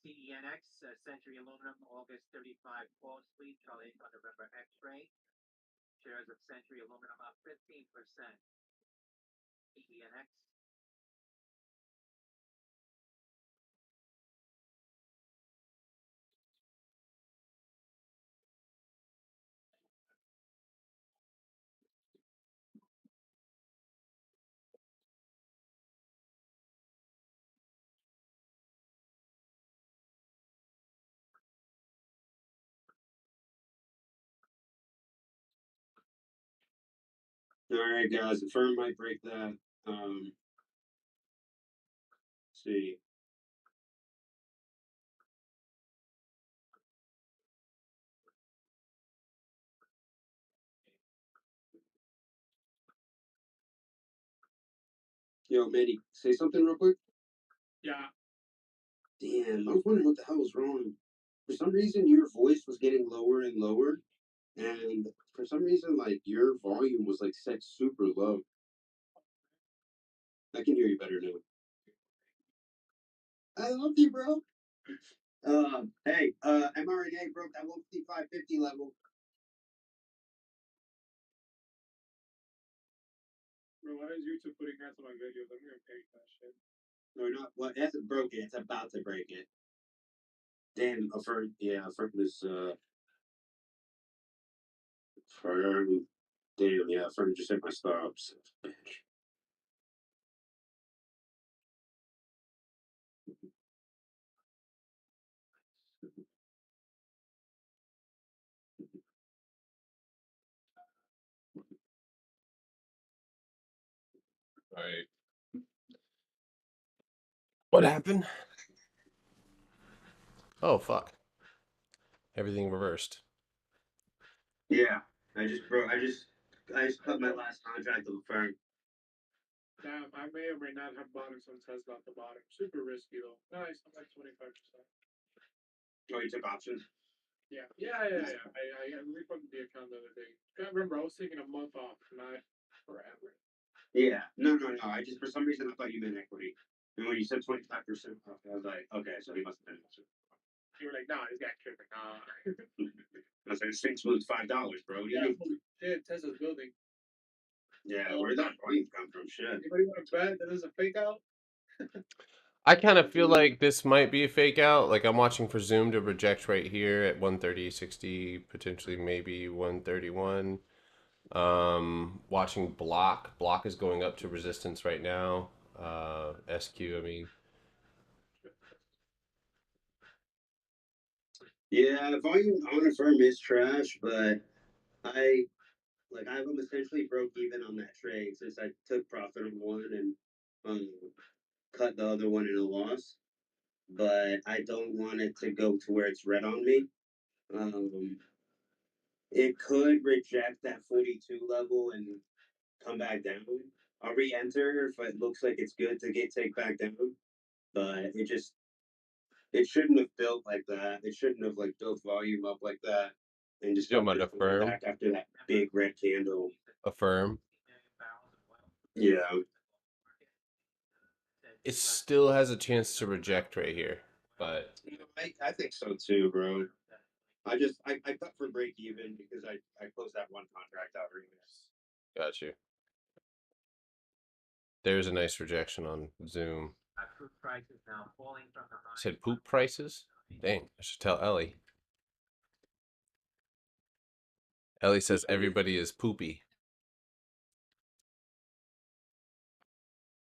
CENX, Century Aluminum, August 35 call suite, Charlie on November X-ray. Shares of Century Aluminum up 15%. CENX. All right, guys. The firm might break that. Let's see. Yo, Manny, say something real quick. Yeah. Damn, I was wondering what the hell was wrong. For some reason, your voice was getting lower and lower, and for some reason, like your volume was like set super low. I can hear you better now. I love you, bro. Hey, mRNA broke that 155.50 level. Bro, why is YouTube putting ads on my videos? I'm gonna pay that shit. No, not what? It hasn't broken. It's about to break it. Damn, Affirm. Yeah, Affirm is Affirm. Damn, yeah, Affirm just hit my stops. Bitch. All right. What happened? Oh fuck! Everything reversed. Yeah, I just cut my last contract with Affirm. Damn, I may or may not have bought some Tesla at the bottom. Super risky though. Nice, I'm like 25%. Oh, you took options? Yeah. I refunded the account the other day. I remember I was taking a month off, not forever. Yeah. No. I just for some reason I thought you meant equity. And when you said 25% off, I was like, okay, so he must have been. You were like, nah, this guy tripping. Nah. I was like, this thing's was $5, bro. Yeah, holy shit, Tesla's building. Yeah, where did that volume come from? Shit. Anybody want to bet that this is a fake out? I kind of feel like this might be a fake out. Like I'm watching for Zoom to reject right here at 130.60, potentially maybe 131. Watching block. Block is going up to resistance right now. SQ, I mean. Yeah, volume on Affirm is trash, but I've essentially broke even on that trade since I took profit on one and cut the other one in a loss. But I don't want it to go to where it's red on me. Um, it could reject that 42 level and come back down. I'll re-enter if it looks like it's good to get take back down. But it shouldn't have built like that. It shouldn't have like built volume up like that and just You come might affirm. back after that big red candle. Affirm. Yeah. It still has a chance to reject right here, but I think so too, bro. I cut for break even because I closed that one contract out earlier. got you. There's a nice rejection on Zoom. Said poop prices? Dang, I should tell Ellie. Ellie says everybody is poopy.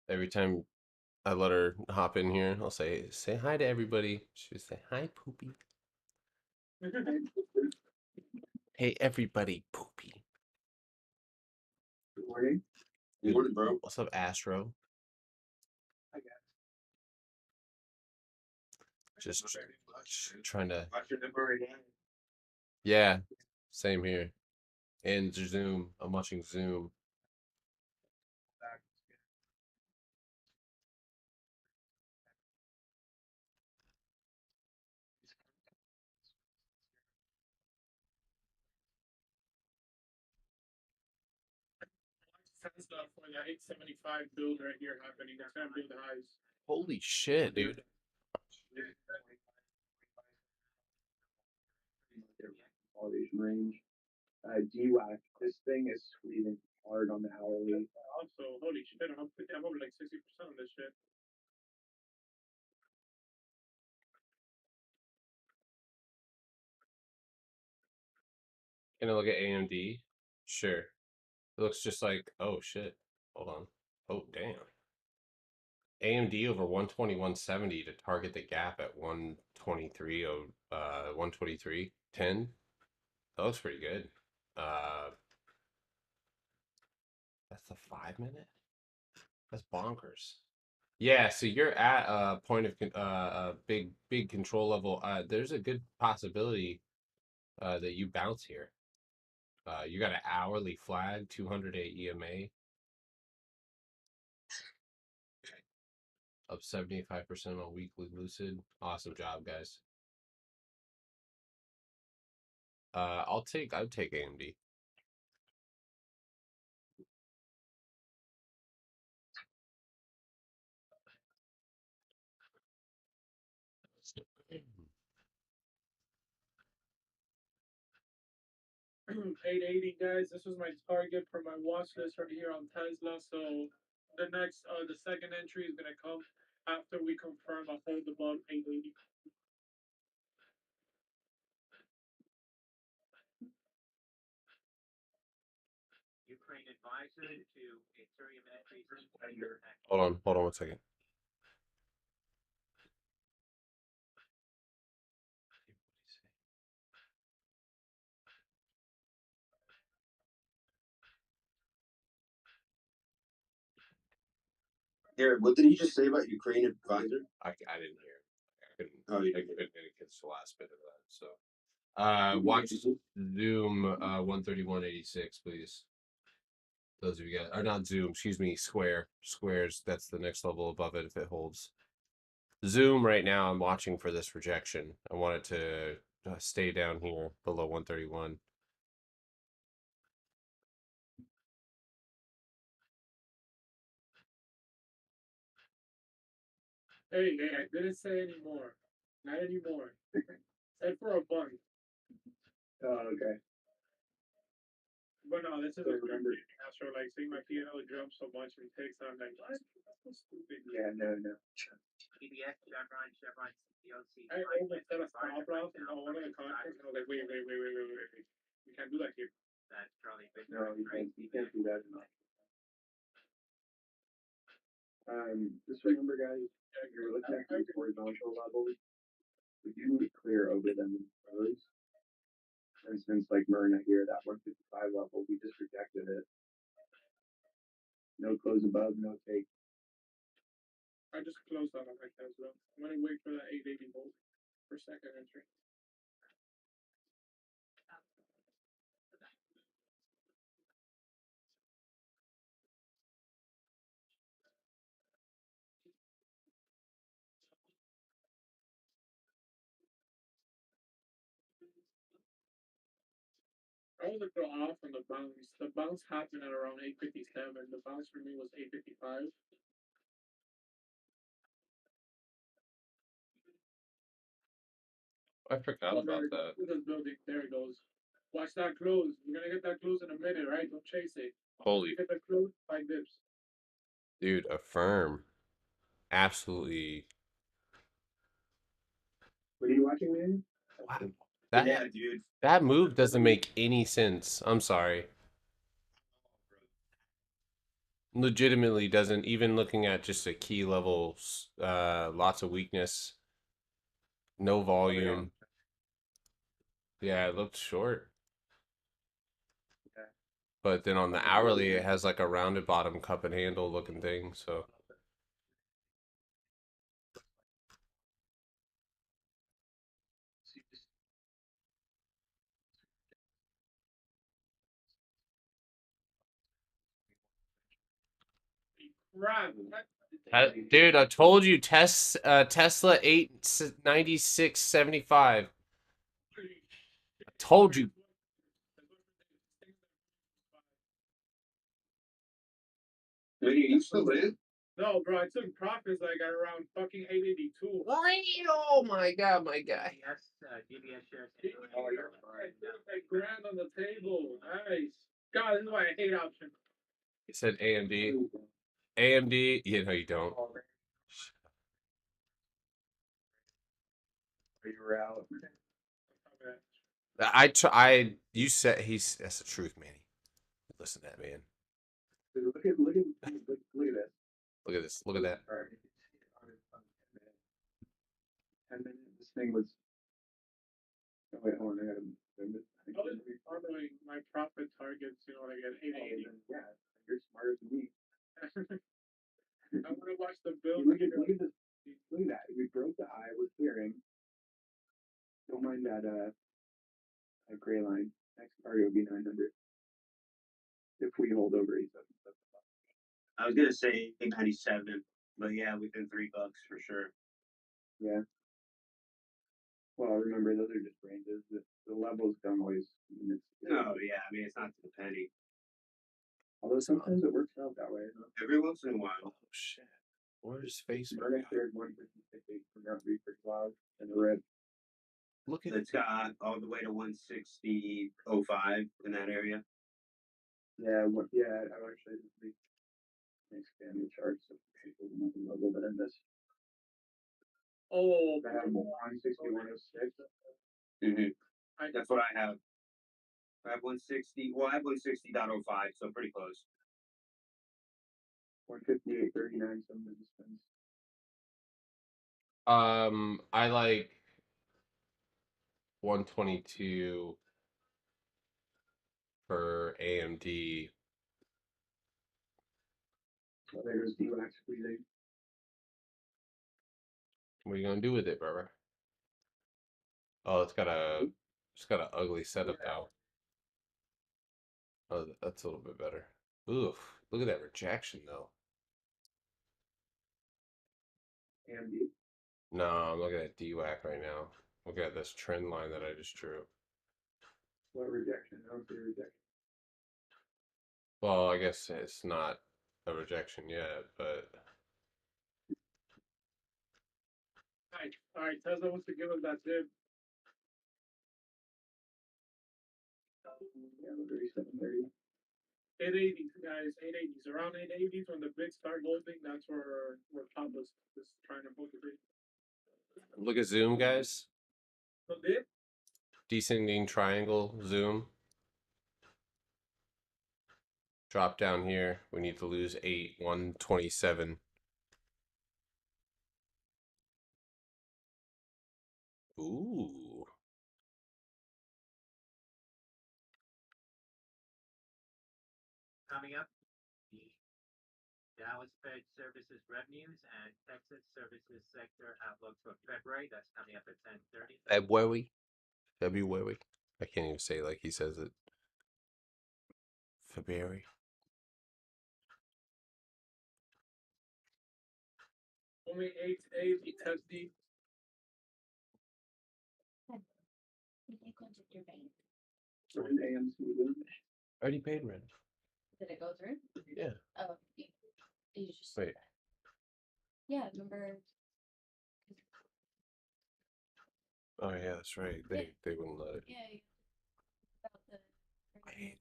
Every time I let her hop in here, I'll say hi to everybody. She would say, hi, poopy. Hey, everybody, poopy. Good morning. Good morning, bro. What's up, Astro? Just trying to. Yeah, same here. And Zoom. I'm watching Zoom. Tesla for the 875 build right here happening. It's gonna build the highs. Holy shit, dude. Consolidation range. DWAC, this thing is squeezing hard on the hourly. Also, holy shit, I'm over like 60% on this shit. Can I look at AMD? Sure. It looks just like, oh shit. Hold on. Oh, damn. AMD over 120, 170 to target the gap at 123, 123.10. That looks pretty good. That's the 5 minute? That's bonkers. Yeah, so you're at a point of a big control level. There's a good possibility that you bounce here. You got an hourly flag, 200 EMA. Up 75% on weekly lucid. Awesome job, guys. I'd take AMD. $880, guys. This was my target for my watch list right here on Tesla. So the next, the second entry is gonna come after we confirm a hold above 880. Ukraine advisor to Ethereum entries. Hold on 1 second. Here, what did he just say about Ukraine advisor? I didn't hear. I couldn't. Oh, you didn't. I couldn't catch the last bit of that. So, watch Zoom 131.86, please. Those of you guys, or not Zoom, excuse me, Square. Squares. That's the next level above it if it holds. Zoom right now. I'm watching for this rejection. I want it to stay down here below 131. Hey, I didn't say anymore. Not anymore. Said for a bun. Oh, okay. But no, this is So a good remember- Astro. Like, seeing my P&L jump so much and takes, I'm like, what? That's so stupid. Yeah, no. PBS, Chevron, COC. I almost set a stop loss in one of the contracts, and I was like, wait. We can't do that here. That's Charlie Victor. No, you can't do that. Just remember, guys, if you're looking at these horizontal levels, we do need to clear over them in rows. For instance, like Myrna here, that 155 level, we just rejected it. No close above, no take. I just closed out on my Tesla. I'm gonna wait for that 880 volt for second entry. I was a little off on the bounce. The bounce happened at around 857. The bounce for me was 855. I forgot about that. This building. There it goes. Watch that close. We're gonna get that close in a minute, right? Don't chase it. Holy Get the close, 5 dips. dude, affirm. Absolutely. What are you watching, man? Wow. That Yeah, dude. that move doesn't make any sense. I'm sorry. Legitimately doesn't. Even looking at just a key level, lots of weakness, no volume. Yeah, it looked short. Okay. But then on the hourly, it has like a rounded bottom cup and handle looking thing. So Crap. dude, I told you, Tesla 896.75. I told you. Wait, you still in? No, bro, I took profits like at around fucking 882. Oh my god, my guy. DBS shares. Oh, you're fine. $1 grand on the table. Nice. God, this is why I hate options. He said AMD. AMD. Yeah, no, you don't. You were out. You said that's the truth, Manny. Listen to that, man. Look at this. Look at this. Look at that. All right. 10 minutes. This thing was. Oh, wait, hold on. I gotta. Normally, my profit targets, you know, like at 880. Yeah, you're smarter than me. I want to watch the bill. Look at this. Look at that. We broke the high. We're clearing. Don't mind that gray line. Next target would be 900. If we hold over 87. I was gonna say 97. But yeah, within $3 for sure. Yeah. Well, remember those are just ranges. The levels don't always. No, yeah, I mean it's not to the penny. Although sometimes it works out that way. Huh? Every once in a while. Oh shit. Where's Facebook? Right there, 156 from out be pretty loud and the red. Look at It's got all the way to 160.05 in that area. Yeah, I actually just expand the charts so people know a little bit in this. Oh, I have 161.06. That's what I have. I have 160. Well, I have 160.05, so pretty close. 158.39 some of the spins. I like 122 for AMD. So there's D-Wax squeezing. What are you gonna do with it, brother? Oh, it's got an ugly setup now. Oh, that's a little bit better. Oof, look at that rejection though. AMD. No, I'm looking at DWAC right now. Look at this trend line that I just drew. What rejection? I don't see rejection. Well, I guess it's not a rejection yet, but all right. Tesla wants to give us that tip. Yeah, 37.30. 880s, guys. 880s. Around 880s, when the bids start holding, that's where Papa's is trying to motivate. look at Zoom, guys. So did Descending triangle, Zoom. Drop down here. We need to lose 8, 127. Ooh. Coming up, the Dallas Fed Services revenues and Texas Services sector outlook for February. That's coming up at 10:30. February. February. I can't even say it like he says it. February. only 880 testing. What did AMC do? I already paid rent. Did it go through? Yeah. Oh, you just Wait. yeah. Remember? Oh yeah, that's right. They wouldn't let it. Yeah. About the. Wait.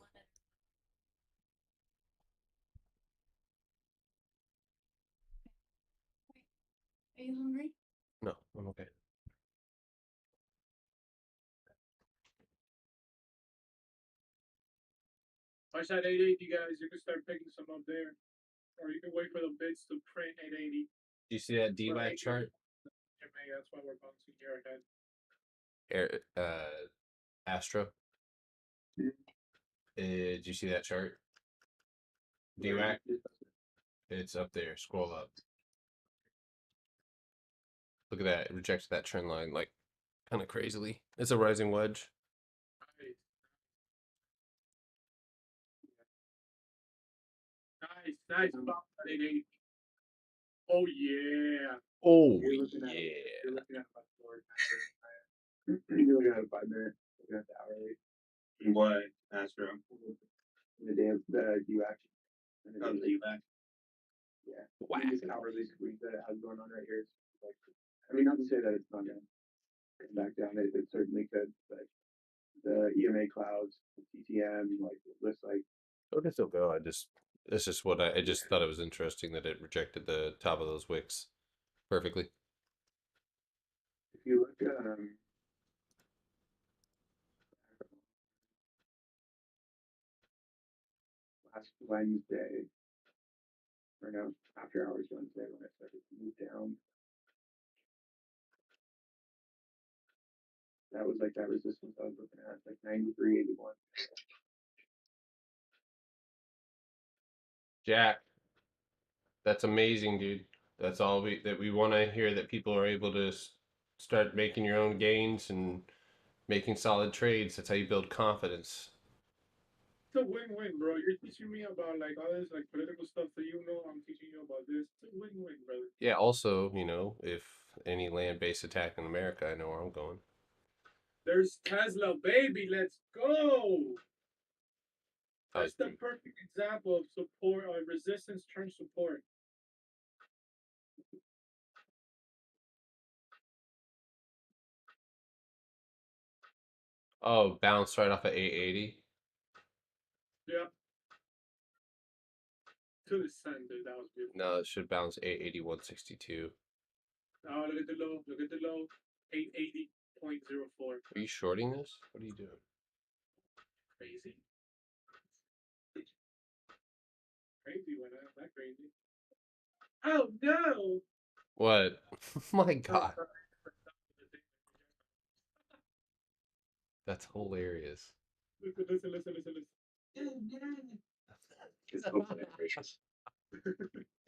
Are you hungry? No, I'm okay. I said 880, guys. You can start picking some up there, or you can wait for the bids to print 880. Do you see that DWAC chart? That's why we're bouncing here ahead. Astro. Did you see that chart? DWAC. It's up there. Scroll up. Look at that. It rejects that trend line like kind of crazily. It's a rising wedge. Nice. About 880. Oh yeah. Oh You're looking at yeah. You're looking at you're looking at a 5 minute. Looking at the hourly. What, Astro? The day of the DUAC. Oh, the back. Yeah. Whack. This hourly squeeze that it has going on right here. Like, I mean, not to say that it's not gonna come back down. It certainly could, but the EMA clouds, the TTM, like it looks like. It can still go. It's just what I just thought it was interesting that it rejected the top of those wicks perfectly. If you look last Wednesday, or no, after hours Wednesday when it started to move down. That was like that resistance I was looking at, like 93.81. Jack, that's amazing, dude. That's all we want to hear, that people are able to start making your own gains and making solid trades. That's how you build confidence. It's a win-win, bro. You're teaching me about like all this like political stuff that you know. I'm teaching you about this. It's a win-win, brother. Yeah. Also, if any land-based attack in America, I know where I'm going. There's Tesla, baby. Let's go. That's the Dude. perfect example of support or resistance turns support. Oh, bounced right off of 880. Yeah. To the sun, dude. That was beautiful. No, it should bounce 880 162. Oh, look at the low. Look at the low. 880.04. Are you shorting this? What are you doing? Crazy. Crazy when I'm that crazy. Oh no! What? My God, that's hilarious. Listen. It's so gracious.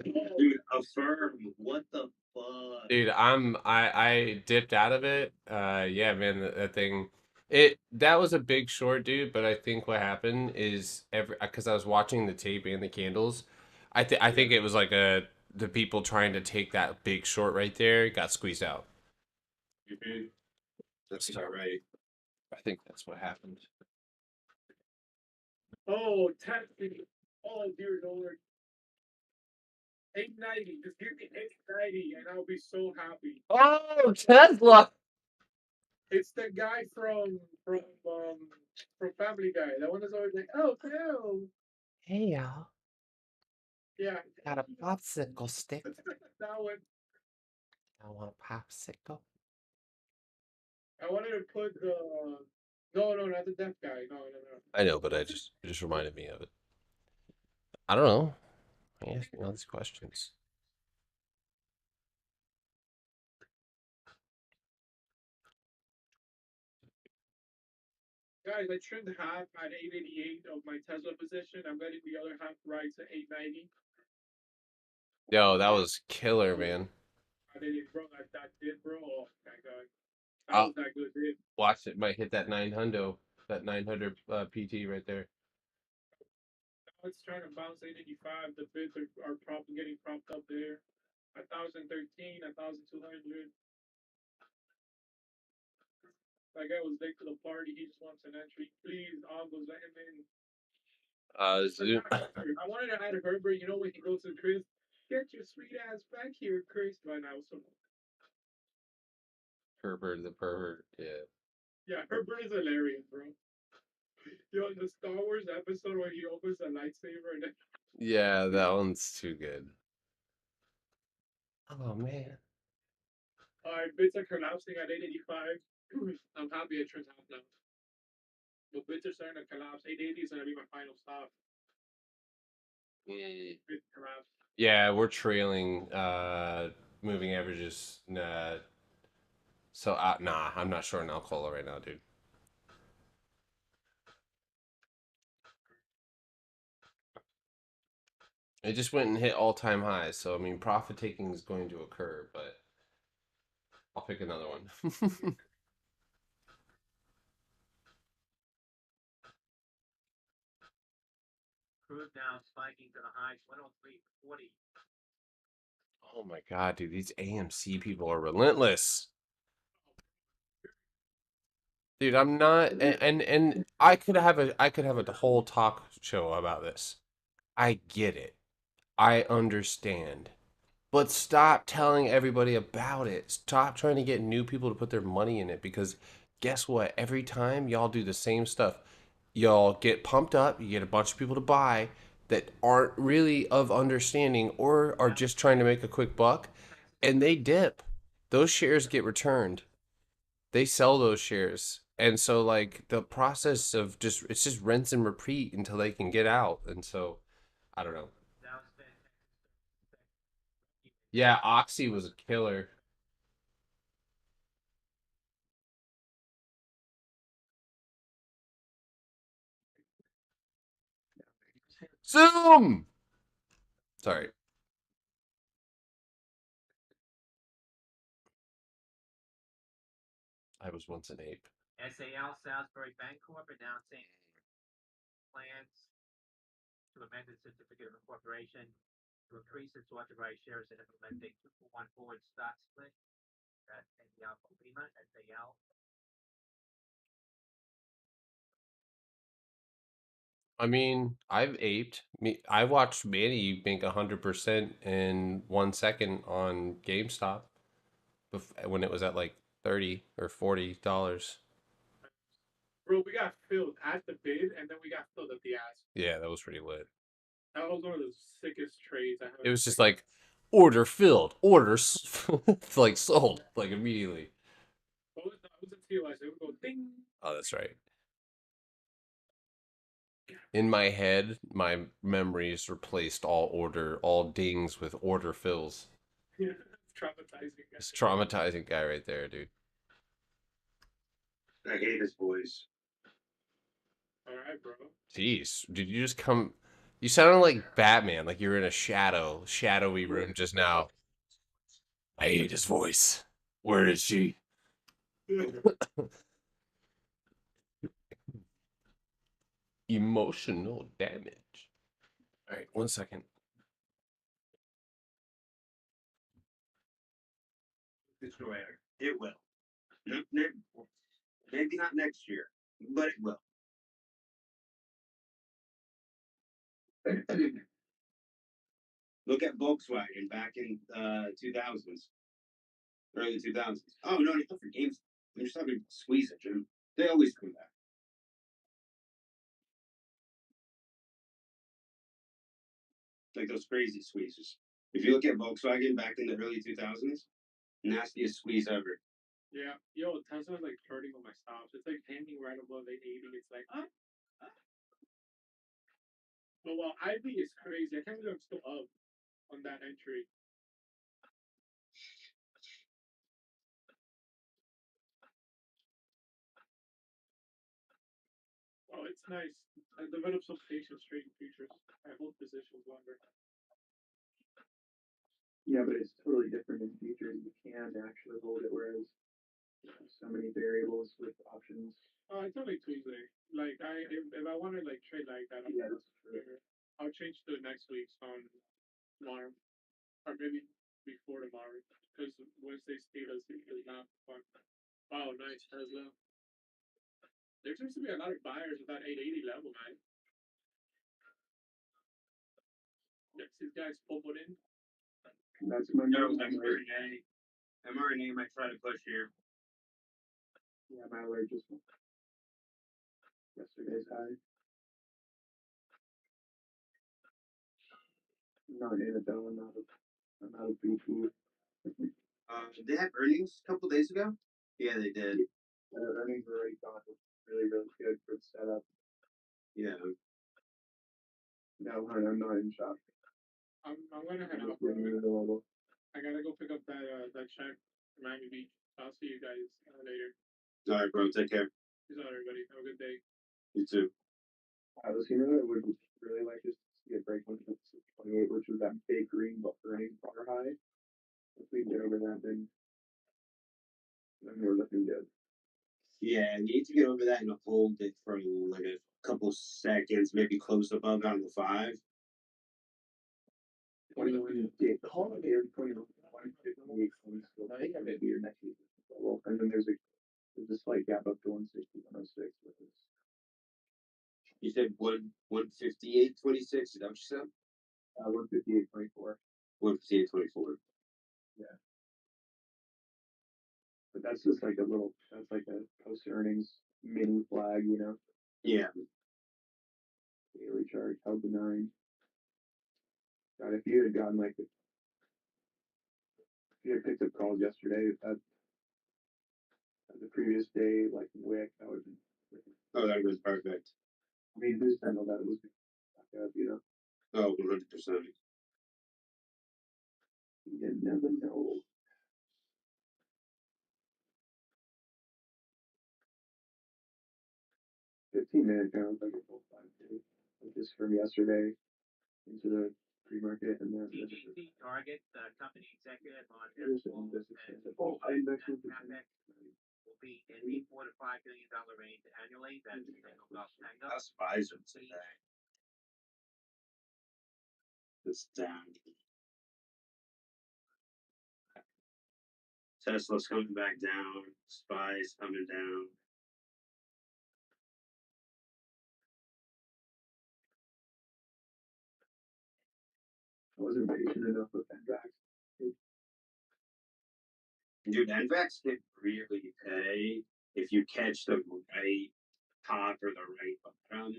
Dude, affirm. What the fuck? Dude, I dipped out of it. Yeah, man, that thing, that was a big short, dude. But I think what happened is because I was watching the tape and the candles, I think it was like the people trying to take that big short right there got squeezed out. That's not right. I think that's what happened. Oh, taxi. Oh, dear Lord. 890. Just give me 890 and I'll be so happy. Oh, Tesla! It's the guy from Family Guy. That one is always like, oh no. Hey y'all, Yeah. got a popsicle stick. That one. I want a popsicle. I wanted to put the no, not the deaf guy. No. I know, but it just reminded me of it. I don't know. I ask me all these questions. Guys, I trimmed half at 888 of my Tesla position. I'm letting the other half ride to 890. Yo, that was killer, man. I did it, bro. That did, bro. Oh my god. That Oh, was that good, dude. watch it. Might hit that 900, that 900 PT right there. Now it's trying to bounce 885. The bids are probably getting propped up there. 1,013, 1,200. That guy was late to the party. He just wants an entry. Please, August, let him in. Zoom. I wanted to add Herbert. You know when he goes to Chris, get your sweet ass back here, Chris. But now, so Herbert the pervert. Yeah. yeah, Herbert is hilarious, bro. Yo, in the Star Wars episode where he opens the lightsaber and then, Yeah, that one's too good. Oh man. all right, bits are collapsing at 885. I'm happy it turns out now. But bits are starting to collapse. 880 is gonna be my final stop. Bits collapse. Yeah, we're trailing moving averages. So nah, I'm not shorting Alcola right now, dude. It just went and hit all-time highs, so I mean, profit taking is going to occur, but I'll pick another one. Crude now spiking to the highs 103.40. Oh my god, dude, these AMC people are relentless. Dude, I'm not, and I could have a whole talk show about this. I get it. I understand. But stop telling everybody about it. Stop trying to get new people to put their money in it because guess what? Every time y'all do the same stuff, y'all get pumped up, you get a bunch of people to buy that aren't really of understanding or are just trying to make a quick buck, and they dip. Those shares get returned. They sell those shares. And so like the process of it's just rinse and repeat until they can get out. And so I don't know. Yeah, Oxy was a killer. Zoom! Sorry. I was once an ape. SAL Salisbury Bancorp announcing plans to amend its certificate of incorporation to increase its authorized shares and implement a 2-for-1 forward stock split at Lima, FCEL. I mean, I've aped. I watched Manny make 100% in 1 second on GameStop, when it was at like $30 or $40. Bro, we got filled at the bid, and then we got filled at the ask. Yeah, that was pretty lit. That was one of the sickest trades I have. It was just like order filled, like sold, like immediately. What was the TOS? It would go ding. Oh, that's right. In my head, my memories replaced all dings with order fills. Yeah, it's traumatizing. It's traumatizing guy right there, dude. I hate his voice. All right, bro. Jeez, did you just come? You sounded like Batman, like you were in a shadowy room just now. I hate his voice. Where is she? Emotional damage. All right, 1 second. It will. Maybe not next year, but it will. Look at Volkswagen back in 2000s, early 2000s. Oh no, not for games. I'm just talking about squeezing, Jim. They always come back. Like those crazy squeezes. If you look at Volkswagen back in the early 2000s, nastiest squeeze ever. Yeah, yo, Tesla's like hurting on my stops. It's like hanging right above 880. It's like, ah. But well, Ivy is crazy. I can't believe I'm still up on that entry. Oh, it's nice. I developed some patience trading futures. I hold positions longer. Yeah, but it's totally different in futures. You can actually hold it, whereas there's so many variables with options. It's only Tuesday. Like if I want to like trade like that, Yeah, that's true. I'll change to next week's on tomorrow, or maybe before tomorrow, because Wednesday status is not fun. Wow, nice Tesla. There seems to be a lot of buyers at that 880 level, man. Yes, these guys pumping in. That's my No, main mRNA. mRNA might try to push here. Yeah, my alert just went yesterday's high. I'm not in it though. I'm out of BP. They had earnings a couple days ago. Yeah, they did. Their earnings were already gone. It's really, really good for the setup. Yeah. No, I'm not in shock. I'm gonna head I'm out. just giving you the level. I gotta go pick up that check from Miami Beach. I'll see you guys later. All right, bro. Take care. Peace out, everybody. Have a good day. You too. I was here. I would really like to see a break on 28, which was that big green earnings bar high. If we can get over that, then we're looking good. Yeah, you need to get over that and hold it for like a couple seconds, maybe close above on the 5. 21 day, the holiday or 21, 158, I think that may be your next week. Well, and then there's a slight gap up to 160, 106 with this. You said 158.26. Is that what you said? 158.24. 158.24. Yeah. But that's just like that's like a post earnings mini flag, you know? Yeah. Daily chart held the 9. God, if you had gotten if you had picked up calls yesterday at the previous day, like wick, that would have been. Oh, that was perfect. I mean, who's to know that it was back up, you know? Oh, 100%. You never know. $15-minute count like a full 5 day, just from yesterday into the pre-market and then CGC target company executive on I index will be in the $4 to $5 billion range annually. That's single Gulf Tango. How's Pfizer today? It's down. Tesla's coming back down. Spies coming down. I wasn't patient enough with NVAX. Dude, NVAX can really pay if you catch the right top or the right bottom.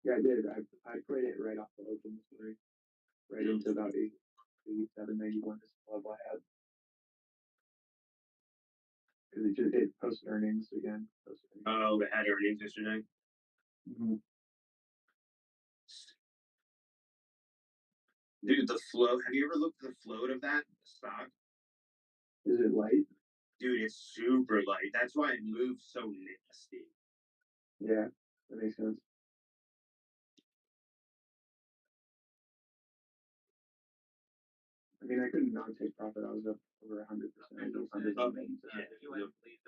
Yeah, I did. I played it right off the open this morning, right into about 87.91 is the level I had. Because it just hit post earnings again. Oh, it had earnings yesterday. Mm-hmm. Dude, the float. Have you ever looked at the float of that stock? Is it light? Dude, it's super light. That's why it moves so nasty. Yeah, that makes sense. I mean, I couldn't not take profit. I was up over 100%. Yeah,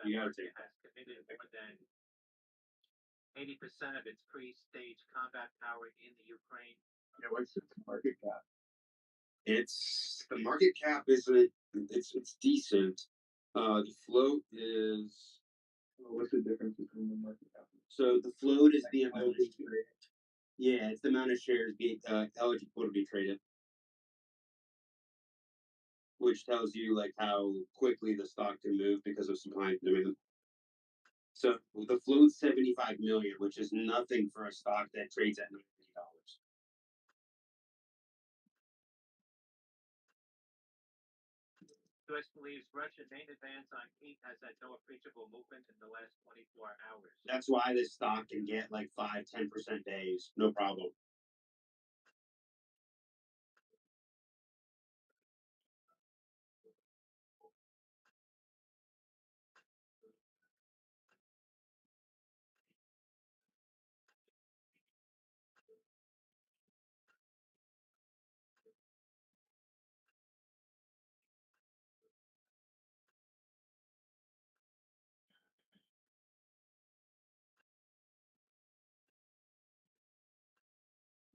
you gotta take has committed more than 80% of its pre-stage combat power in the Ukraine. Yeah, what's its market cap? It's the market cap isn't. It's decent. The float is. Well, what's the difference between the market cap? So the float is the amount. Yeah, it's the amount of shares being eligible to be traded, which tells you like how quickly the stock can move because of supply and demand. So the float's 75 million, which is nothing for a stock that trades at $90. U.S. believes Russia's main advance on Kyiv has had no appreciable movement in the last 24 hours. That's why this stock can get like 5-10% days, no problem.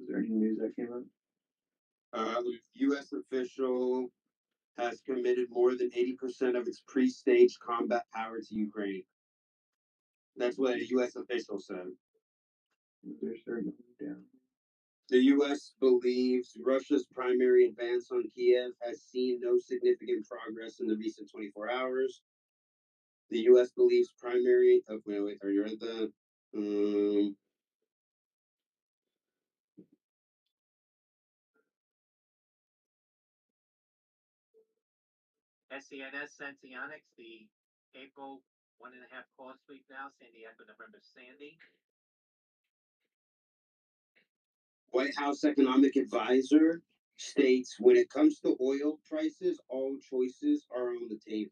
Is there any news that came out? U.S. official has committed more than 80% of its pre-staged combat power to Ukraine. That's what a U.S. official said. They're starting to move down. The U.S. believes Russia's primary advance on Kiev has seen no significant progress in the recent 24 hours. The U.S. believes primary. Oh, wait, are you at the? SCNS Senseonics, the April 1.5 call sweep now, San Diego, November Sandy. White House economic advisor states when it comes to oil prices, all choices are on the table.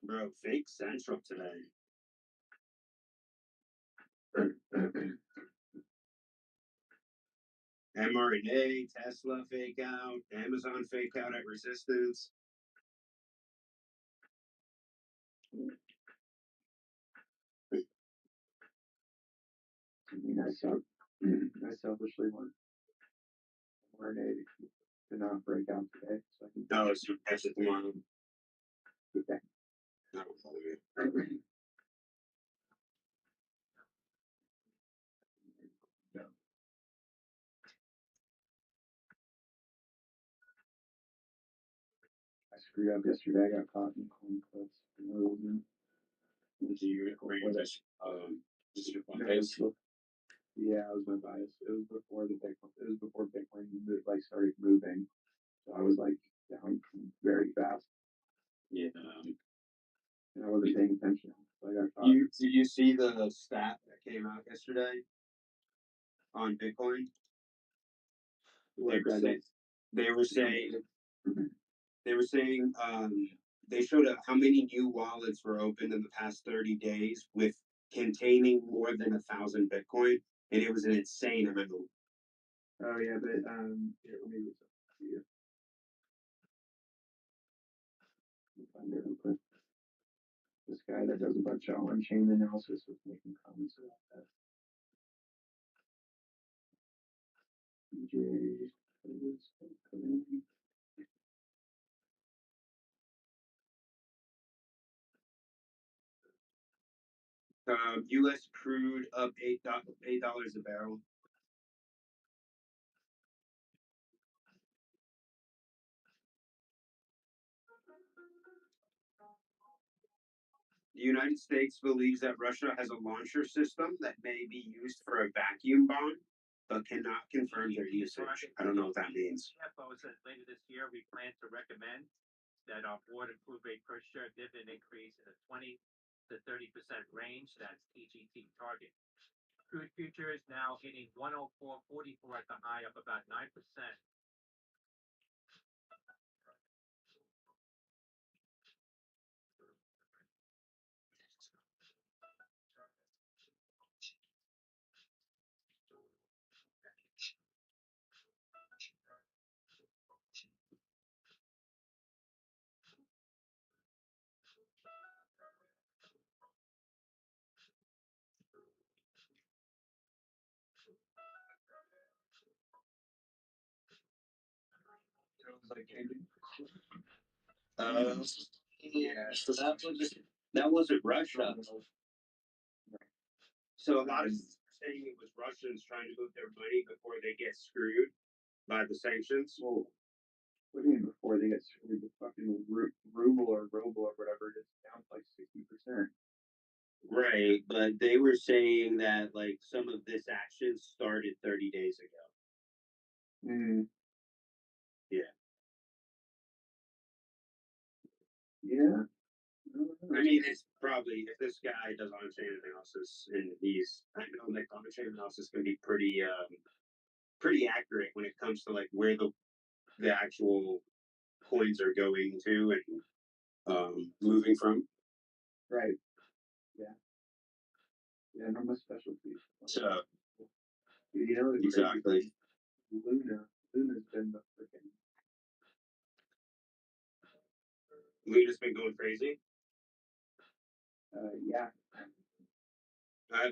Bro, fake Central today. mRNA, Tesla fake out, Amazon fake out at resistance. I mean, I selfishly want RNA to not break out today, so I can No, it's your catch it tomorrow. get that. That will follow you. I screwed up yesterday. I got caught in coin clips. Do you record this? This is your phone base? Yeah, it was my bias. It was before Bitcoin like started moving, so I was like down very fast. Yeah. And I wasn't paying attention. So I got caught. Did you see the stat that came out yesterday on Bitcoin? They were saying They were saying they showed how many new wallets were opened in the past 30 days with containing more than 1,000 Bitcoin, and it was an insane amount. Oh yeah, but here, let me look up for you. Let me find it real quick. This guy that does a bunch of on-chain analysis was making comments about that. DJ, U.S. crude up $8 a barrel. The United States believes that Russia has a launcher system that may be used for a vacuum bomb, but cannot confirm their usage. I don't know what that means. CFO says later this year, we plan to recommend that our board approve a per share dividend increase in the 20 to 30% range. That's TGT target. Crude futures now hitting 104.44 at the high, up about 9%. It was like changing. Yeah, so that wasn't Russia. So a lot of saying it was Russians trying to move their money before they get screwed by the sanctions. Well, what do you mean before they get screwed? The fucking ruble or whatever it is down to like 60%. Right, but they were saying that like some of this action started 30 days ago. Mm. Yeah. Yeah. I mean, it's probably if this guy does on-chain analysis and I know like on-chain analysis can be pretty accurate when it comes to like where the actual coins are going to and moving from. Right. Yeah. Yeah, not my specialty. So You know, exactly. Luna's been the freaking. Luna's been going crazy. Yeah.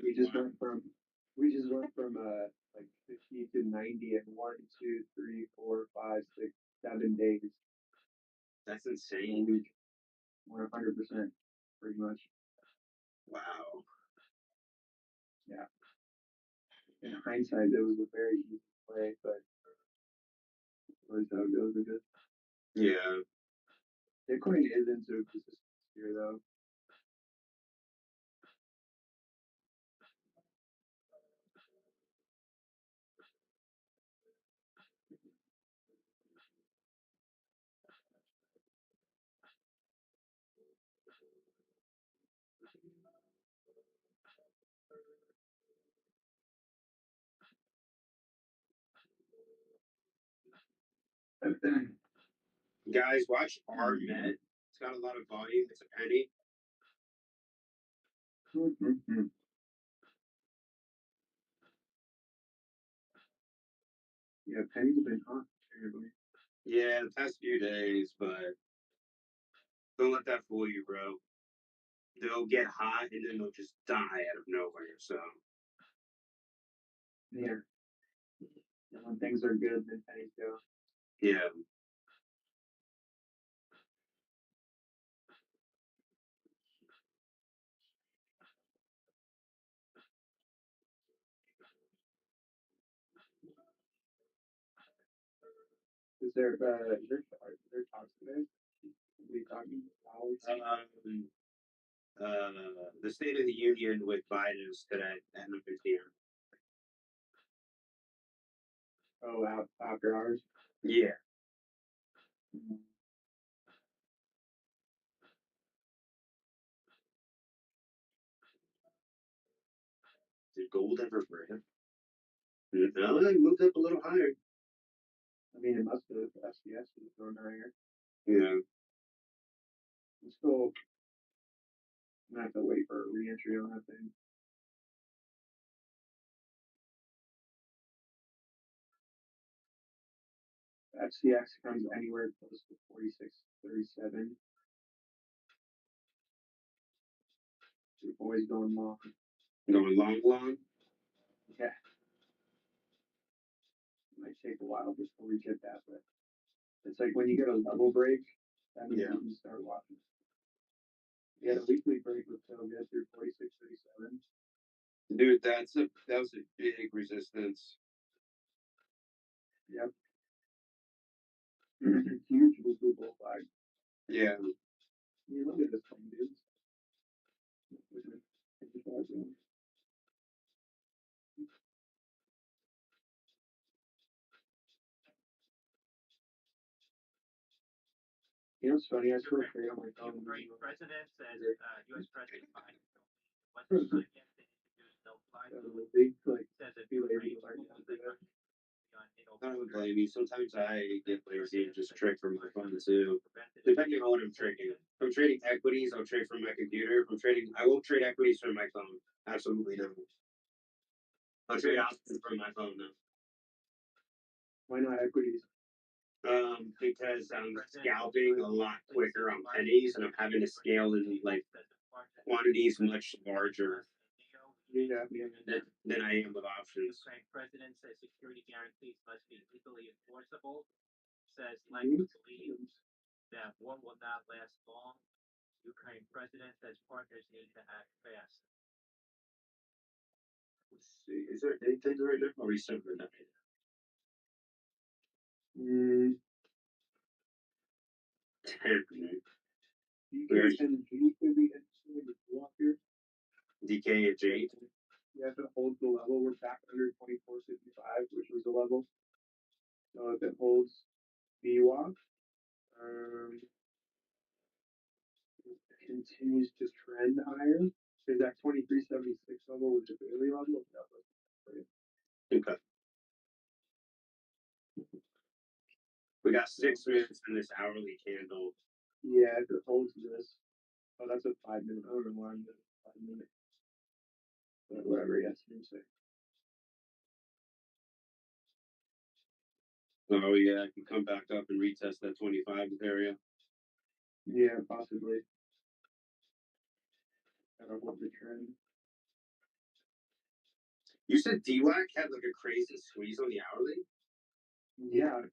We just went from like 50 to 90 in 1, 2, 3, 4, 5, 6, 7 days. That's A insane. week. 100%, pretty much. Wow. Yeah. In hindsight, it was a very easy play, but always how it goes, I guess. Yeah. Bitcoin is into a persistent sphere, though. Guys, watch RMed. It's got a lot of volume. It's a penny. Yeah, pennies have been hot, apparently. Yeah, the past few days, but don't let that fool you, bro. They'll get hot and then they'll just die out of nowhere. So Yeah. And when things are good, then pennies go. yeah. Is there talks today? Are we talking? The State of the Union with Biden is today at 9 p.m. Oh, after hours? Yeah. Did gold ever break? No, it moved up a little higher. mean, it must have. SDS was going higher. Yeah. I'm still gonna have to wait for a re-entry on that thing. FCX comes anywhere close to 46.37. We're always going long. Going long. Yeah. It might take a while before we get that, but it's like when you get a level break, that means Yeah. you can start watching. We had a weekly break with so good through 46.37. Dude, that was a big resistance. Yep. Huge blue bull flag. Yeah. I mean, look at this thing, dude. You know, it's funny. I still trade on my phone. President says U.S. President Biden wasn't time yet to introduce no fly. Big, like, Says it be lazy raised to learn how to do that. I don't blame you. Sometimes I get lazy and just trade from my phone too. Depending on what I'm trading. If I'm trading equities, I'll trade from my computer. If I'm trading, I won't trade equities from my phone. Absolutely not. I'll trade options from my phone though. Why not equities? Because I'm scalping a lot quicker on pennies, and I'm having to scale in like quantities much larger Yeah, than I am with options. Ukraine president says security guarantees must be legally enforceable. Says Lenin believes that war will not last long. Ukraine president says partners need to act fast. Let's see. Is there anything right now? Or are we something that? Mm, 10. DK and G could be interesting to go up here. DK at J. Yeah, if it holds the level, we're back under 24.55, which was the level. So if it holds VWAP, continues to trend higher, is that 23.76 level was the daily level? Okay. We got 6 minutes in this hourly candle. Yeah, if it holds this. Oh, that's a 5 minute. I don't know why I'm doing 5 minute. But whatever, yes, you say. Oh yeah, I can come back up and retest that 25 area. Yeah, possibly. I don't want the trend. You said DWAC had like a crazy squeeze on the hourly? Yeah.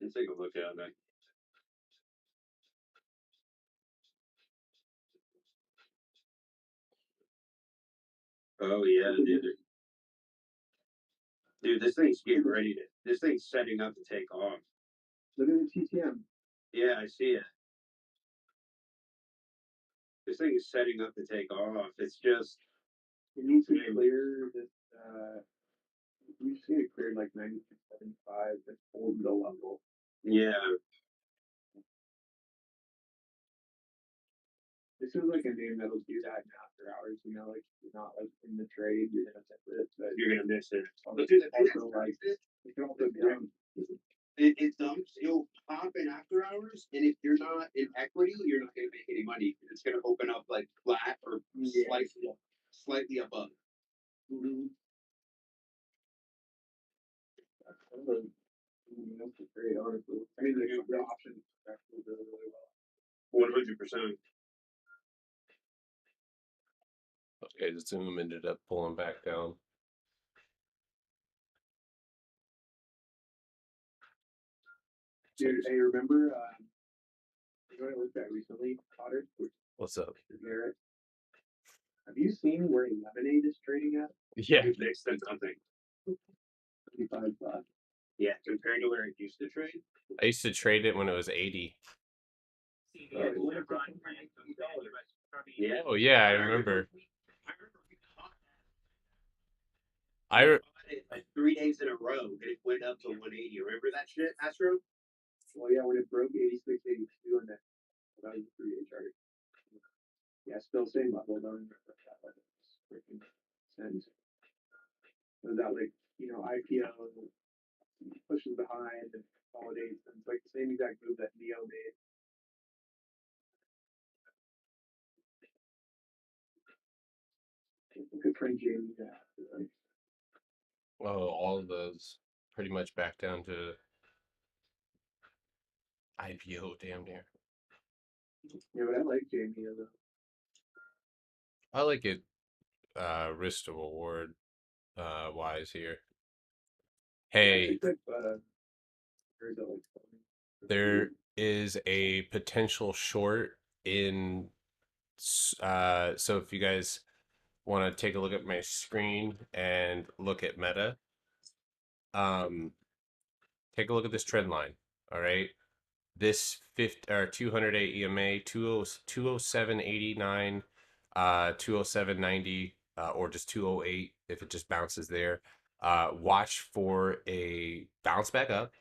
Let's take a look at that. Oh yeah, dude. Dude, this thing's getting ready to. This thing's setting up to take off. Look at the TTM. Yeah, I see it. This thing is setting up to take off. It's just. We need to clear this. We've seen it cleared like 92.75 and hold the level. Yeah. This is like a name that'll do that in after hours, you know, like you're not like in the trade, you're gonna miss it, but You're gonna miss it. but dude, also like it can also be It dumps. It'll pop in after hours, and if you're not in equity, you're not gonna make any money. It's gonna open up like flat or slightly above. Mm-hmm. That's kind of that's great, honestly. I mean, the options actually do really well. 100%. Okay, the Zoom ended up pulling back down. Dude, hey, remember, you know what I looked at recently, Potter? What's up? Garrett. Have you seen where 11.8 is trading at? Yeah. Next to nothing. 55 Yeah, compared to where it used to trade. I used to trade it when it was 80. CBS Chevron plans to expand U.S. Yeah. Oh yeah, I remember. I bought it like 3 days in a row, and it went up to 180. Remember that shit, Astro? Well, yeah, when it broke 86, 82 on that was a 3-day chart. Yeah, still same level, though. Freaking sense. Was that like, IPO pushes behind and consolidates, and it's like the same exact move that Neo made. Good friend Jamie. Yeah. Well, all of those pretty much back down to IPO, damn near. Yeah, but I like Jamie as a. I like it risk to reward wise here. Hey, there is a potential short in so if you guys want to take a look at my screen and look at meta, take a look at this trend line. All right, this 50 or 208 EMA 207.89, 207.90, or just 208 if it just bounces there. Watch for a bounce back up.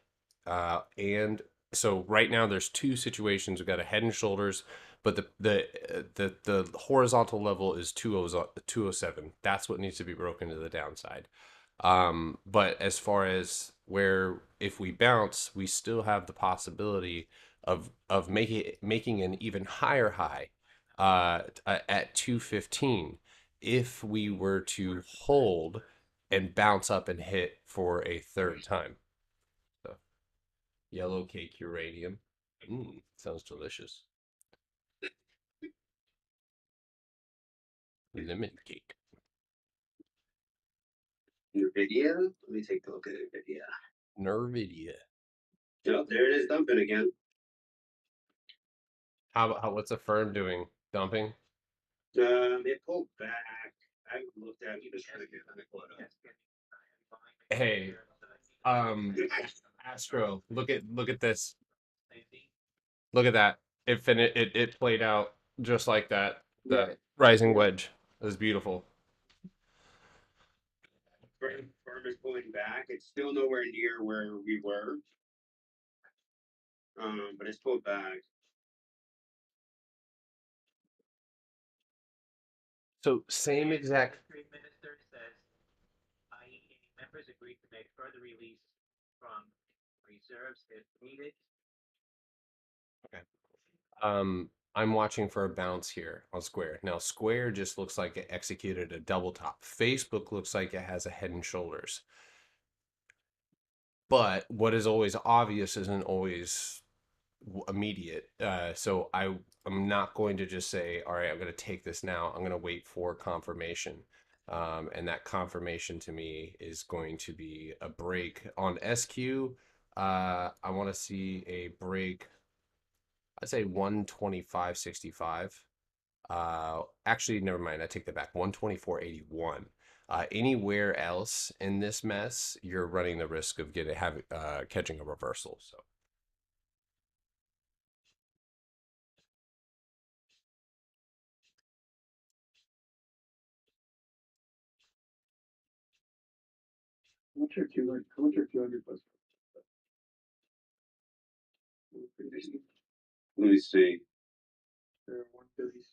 And so right now there's two situations. We've got a head and shoulders, but the horizontal level is 207. That's what needs to be broken to the downside. But as far as where if we bounce, we still have the possibility of making an even higher high at 215 if we were to hold and bounce up and hit for a third time. So, yellow cake uranium. Sounds delicious. Lemon cake. NVIDIA? Let me take a look at NVIDIA. Nervidia. Yep, there it is dumping again. What's the firm doing? Dumping? It pulled back. I haven't looked at it. I'm just trying to get on the quote. Hey, Astro, look at this. Look at that. It played out just like that. The rising wedge. It was beautiful. Firm is pulling back. It's still nowhere near where we were. But it's pulled back. So same exact. Minister says IEA members agreed to make further release from reserves if needed. Okay. I'm watching for a bounce here on Square. Now Square just looks like it executed a double top. Facebook looks like it has a head and shoulders. But what is always obvious isn't always immediate. So I'm not going to just say, all right, I'm going to take this now. I'm going to wait for confirmation. And that confirmation to me is going to be a break on SQ. I want to see a break. I'd say 125.65. Actually, never mind. I take that back. 124.81. Anywhere else in this mess, you're running the risk of catching a reversal. So. How much are 200? How much are 200 plus? Let me see. They're 130,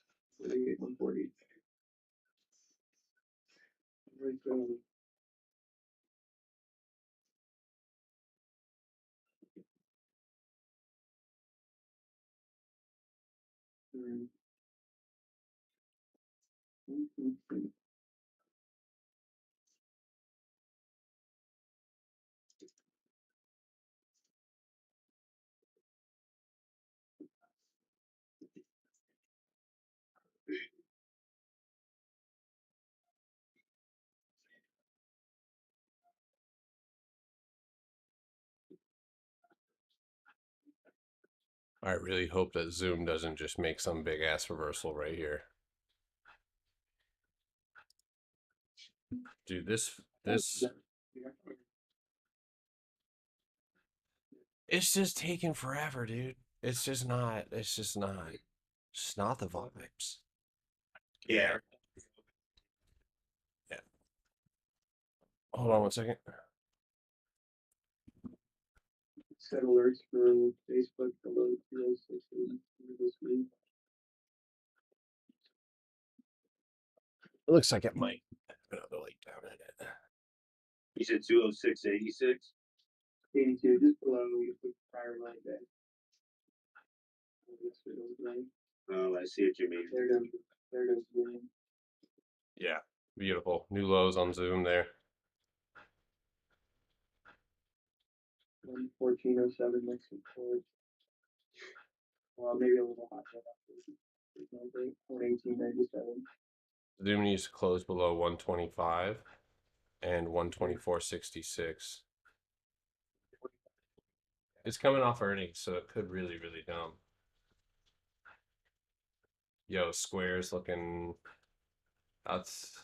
38, 140. Right, I really hope that Zoom doesn't just make some big ass reversal right here. Dude, this it's just taking forever, dude. It's just not the vibes. Yeah. Yeah. Hold on one second. set alerts for Facebook below 306 middle screen. It looks like it might have another light down in it. You said 206.86. 82, just below the prior line day. Oh, I see what you mean. There goes, there goes Zoom. Yeah, beautiful. New lows on Zoom there. 1407 next support. Well, maybe a little hot. 1897. Zoom needs to close below 125 and 124.66. It's coming off earnings, so it could really, really dumb. Yo, Square's looking. That's.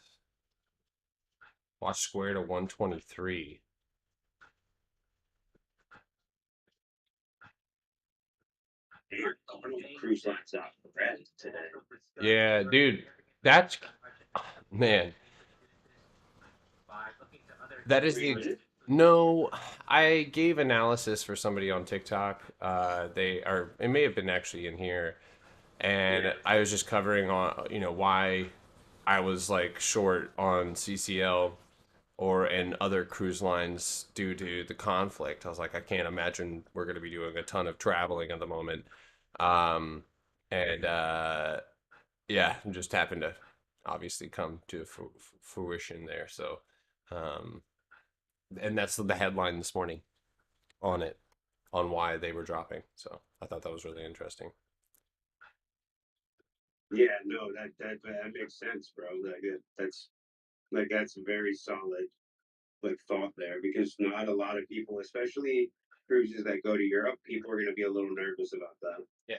Watch Square to 123. Cruise lines out red today. Yeah, dude. That's. Man. That is the. No, I gave analysis for somebody on TikTok. They are. It may have been actually in here, and I was just covering on why I was like short on CCL or and other cruise lines due to the conflict. I was like, I can't imagine we're going to be doing a ton of traveling at the moment, um, and yeah, just happened to obviously come to fruition there. So, um, and that's the headline this morning on it, on why they were dropping. So I thought that was really interesting. Yeah, no, that makes sense, bro. That's very solid like thought there because not a lot of people, especially cruises that go to Europe, people are going to be a little nervous about that. Yeah.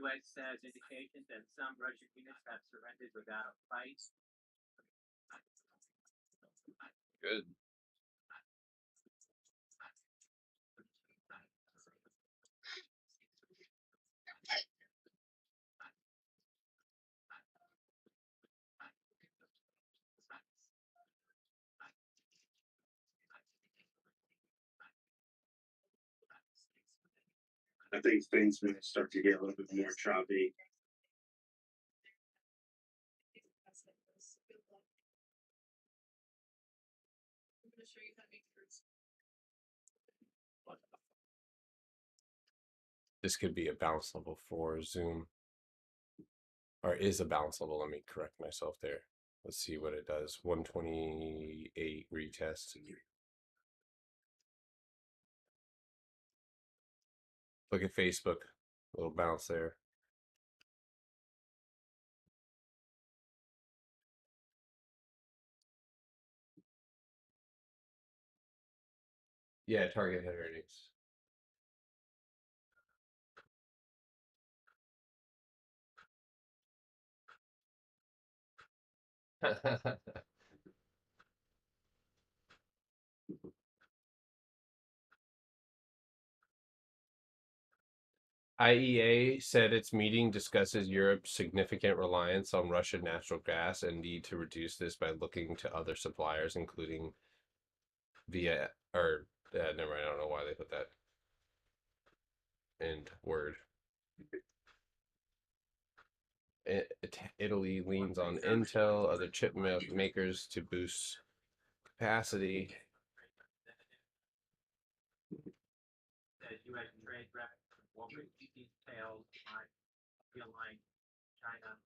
U.S. has indications that some Russian units have surrendered without a fight. Good. I think things might start to get a little bit more choppy. I'm gonna show you how to make fruits. This could be a bounce level for Zoom. Or is a bounce level. Let me correct myself there. Let's see what it does. 128 retest. Look at Facebook. Little bounce there. Yeah, target head earnings. IEA said its meeting discusses Europe's significant reliance on Russian natural gas and need to reduce this by looking to other suppliers, including via or never mind. I don't know why they put that in Word. Italy leans on Intel, other chip makers to boost capacity. The U.S. trade rep will details on realign China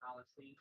policy.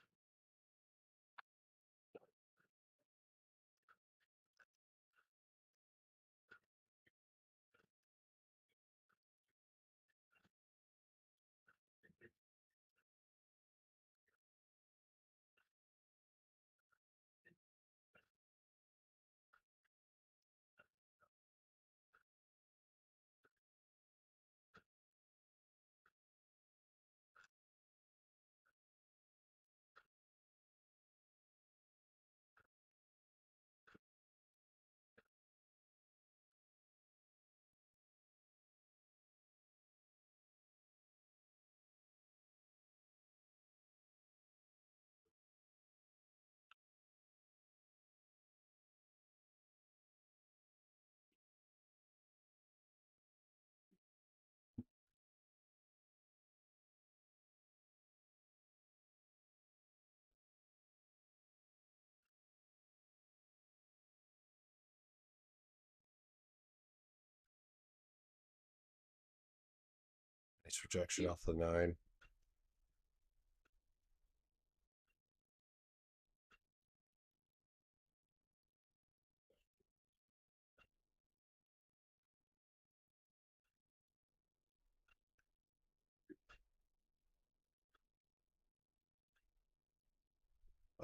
Nice rejection off the 9.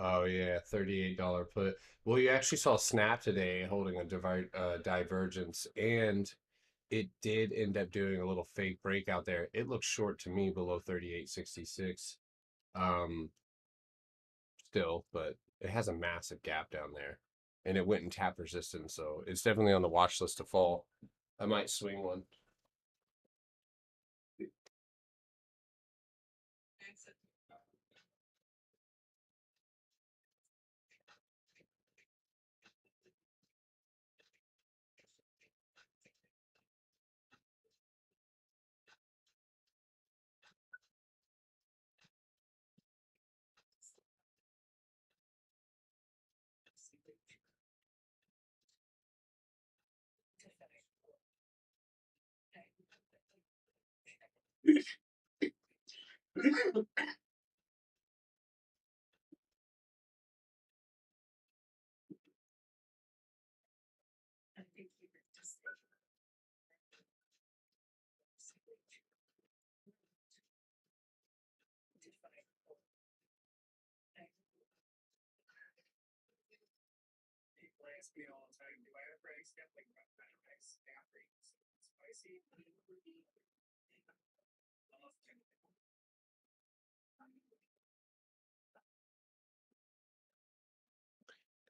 Oh yeah, $38 put. Well, you actually saw Snap today holding a divergence, and it did end up doing a little fake breakout there. It looks short to me below 38.66. Still, but it has a massive gap down there, and it went and tapped resistance, so it's definitely on the watch list to fall. I might swing one.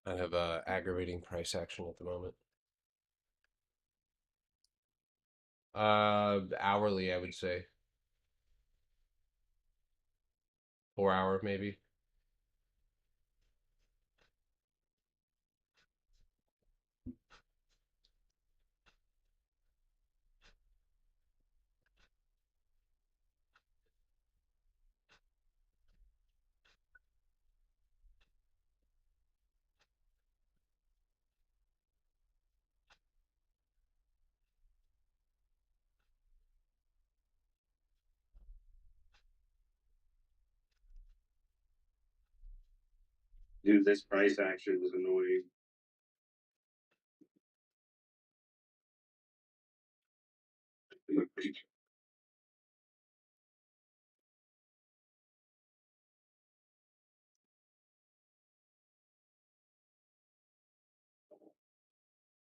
I have aggravating price action at the moment. Hourly, I would say. 4 hour, maybe. Dude, this price action was annoying.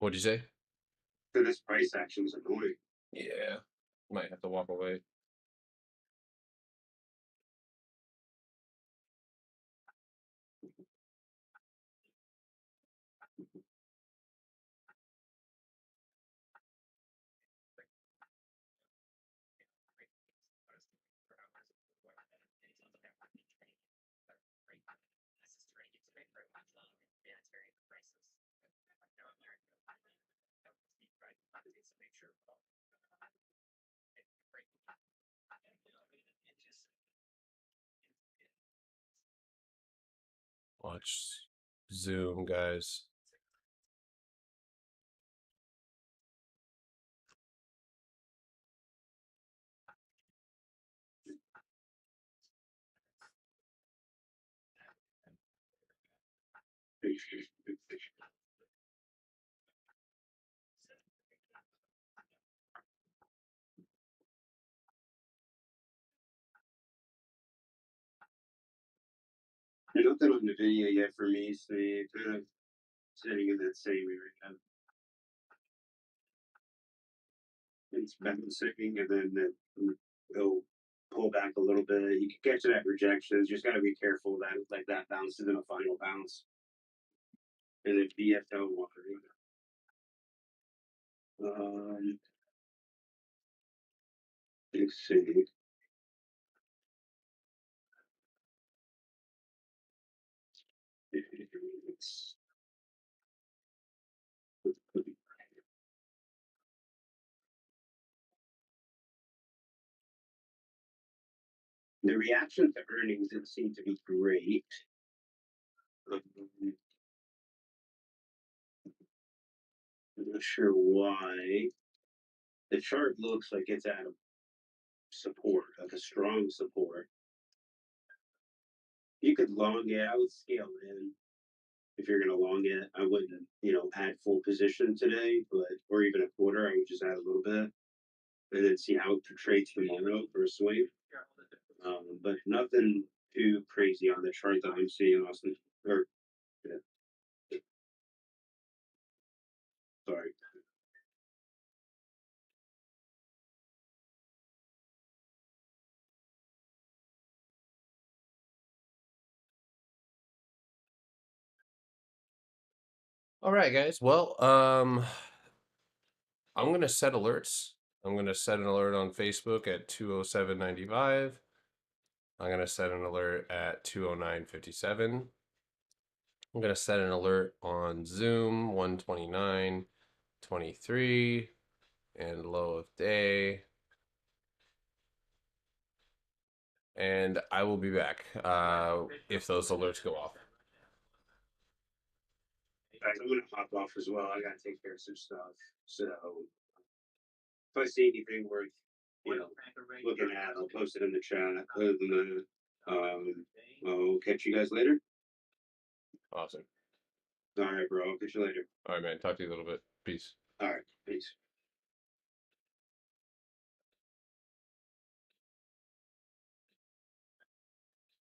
What'd you say? This price action is annoying. Yeah, might have to walk away. Watch Zoom, guys. Nothing on the video yet for me, so you're kind of sitting in that same area. It's bouncing, and then it'll pull back a little bit. You can catch it at rejections. Just got to be careful that like that bounces in a final bounce. And then BFL water. Let's see. It's, the reaction to earnings didn't seem to be great. I'm not sure why. The chart looks like it's at a support, like a strong support. You could long it. I would scale it in if you're gonna long it. I wouldn't, add full position today, but or even a quarter. I would just add a little bit and then see how it trades tomorrow for a swing. But nothing too crazy on the chart that I'm seeing, Austin. Or yeah, sorry. All right, guys. Well, I'm gonna set alerts. I'm gonna set an alert on Facebook at 207.95. I'm gonna set an alert at 209.57. I'm gonna set an alert on Zoom 129.23 and low of day. And I will be back if those alerts go off. Guys, I'm gonna hop off as well. I gotta take care of some stuff. So if I see anything worth, looking at, I'll post it in the chat. Other than that, I'll catch you guys later. Awesome. All right, bro. I'll catch you later. All right, man. Talk to you a little bit. Peace. All right. Peace.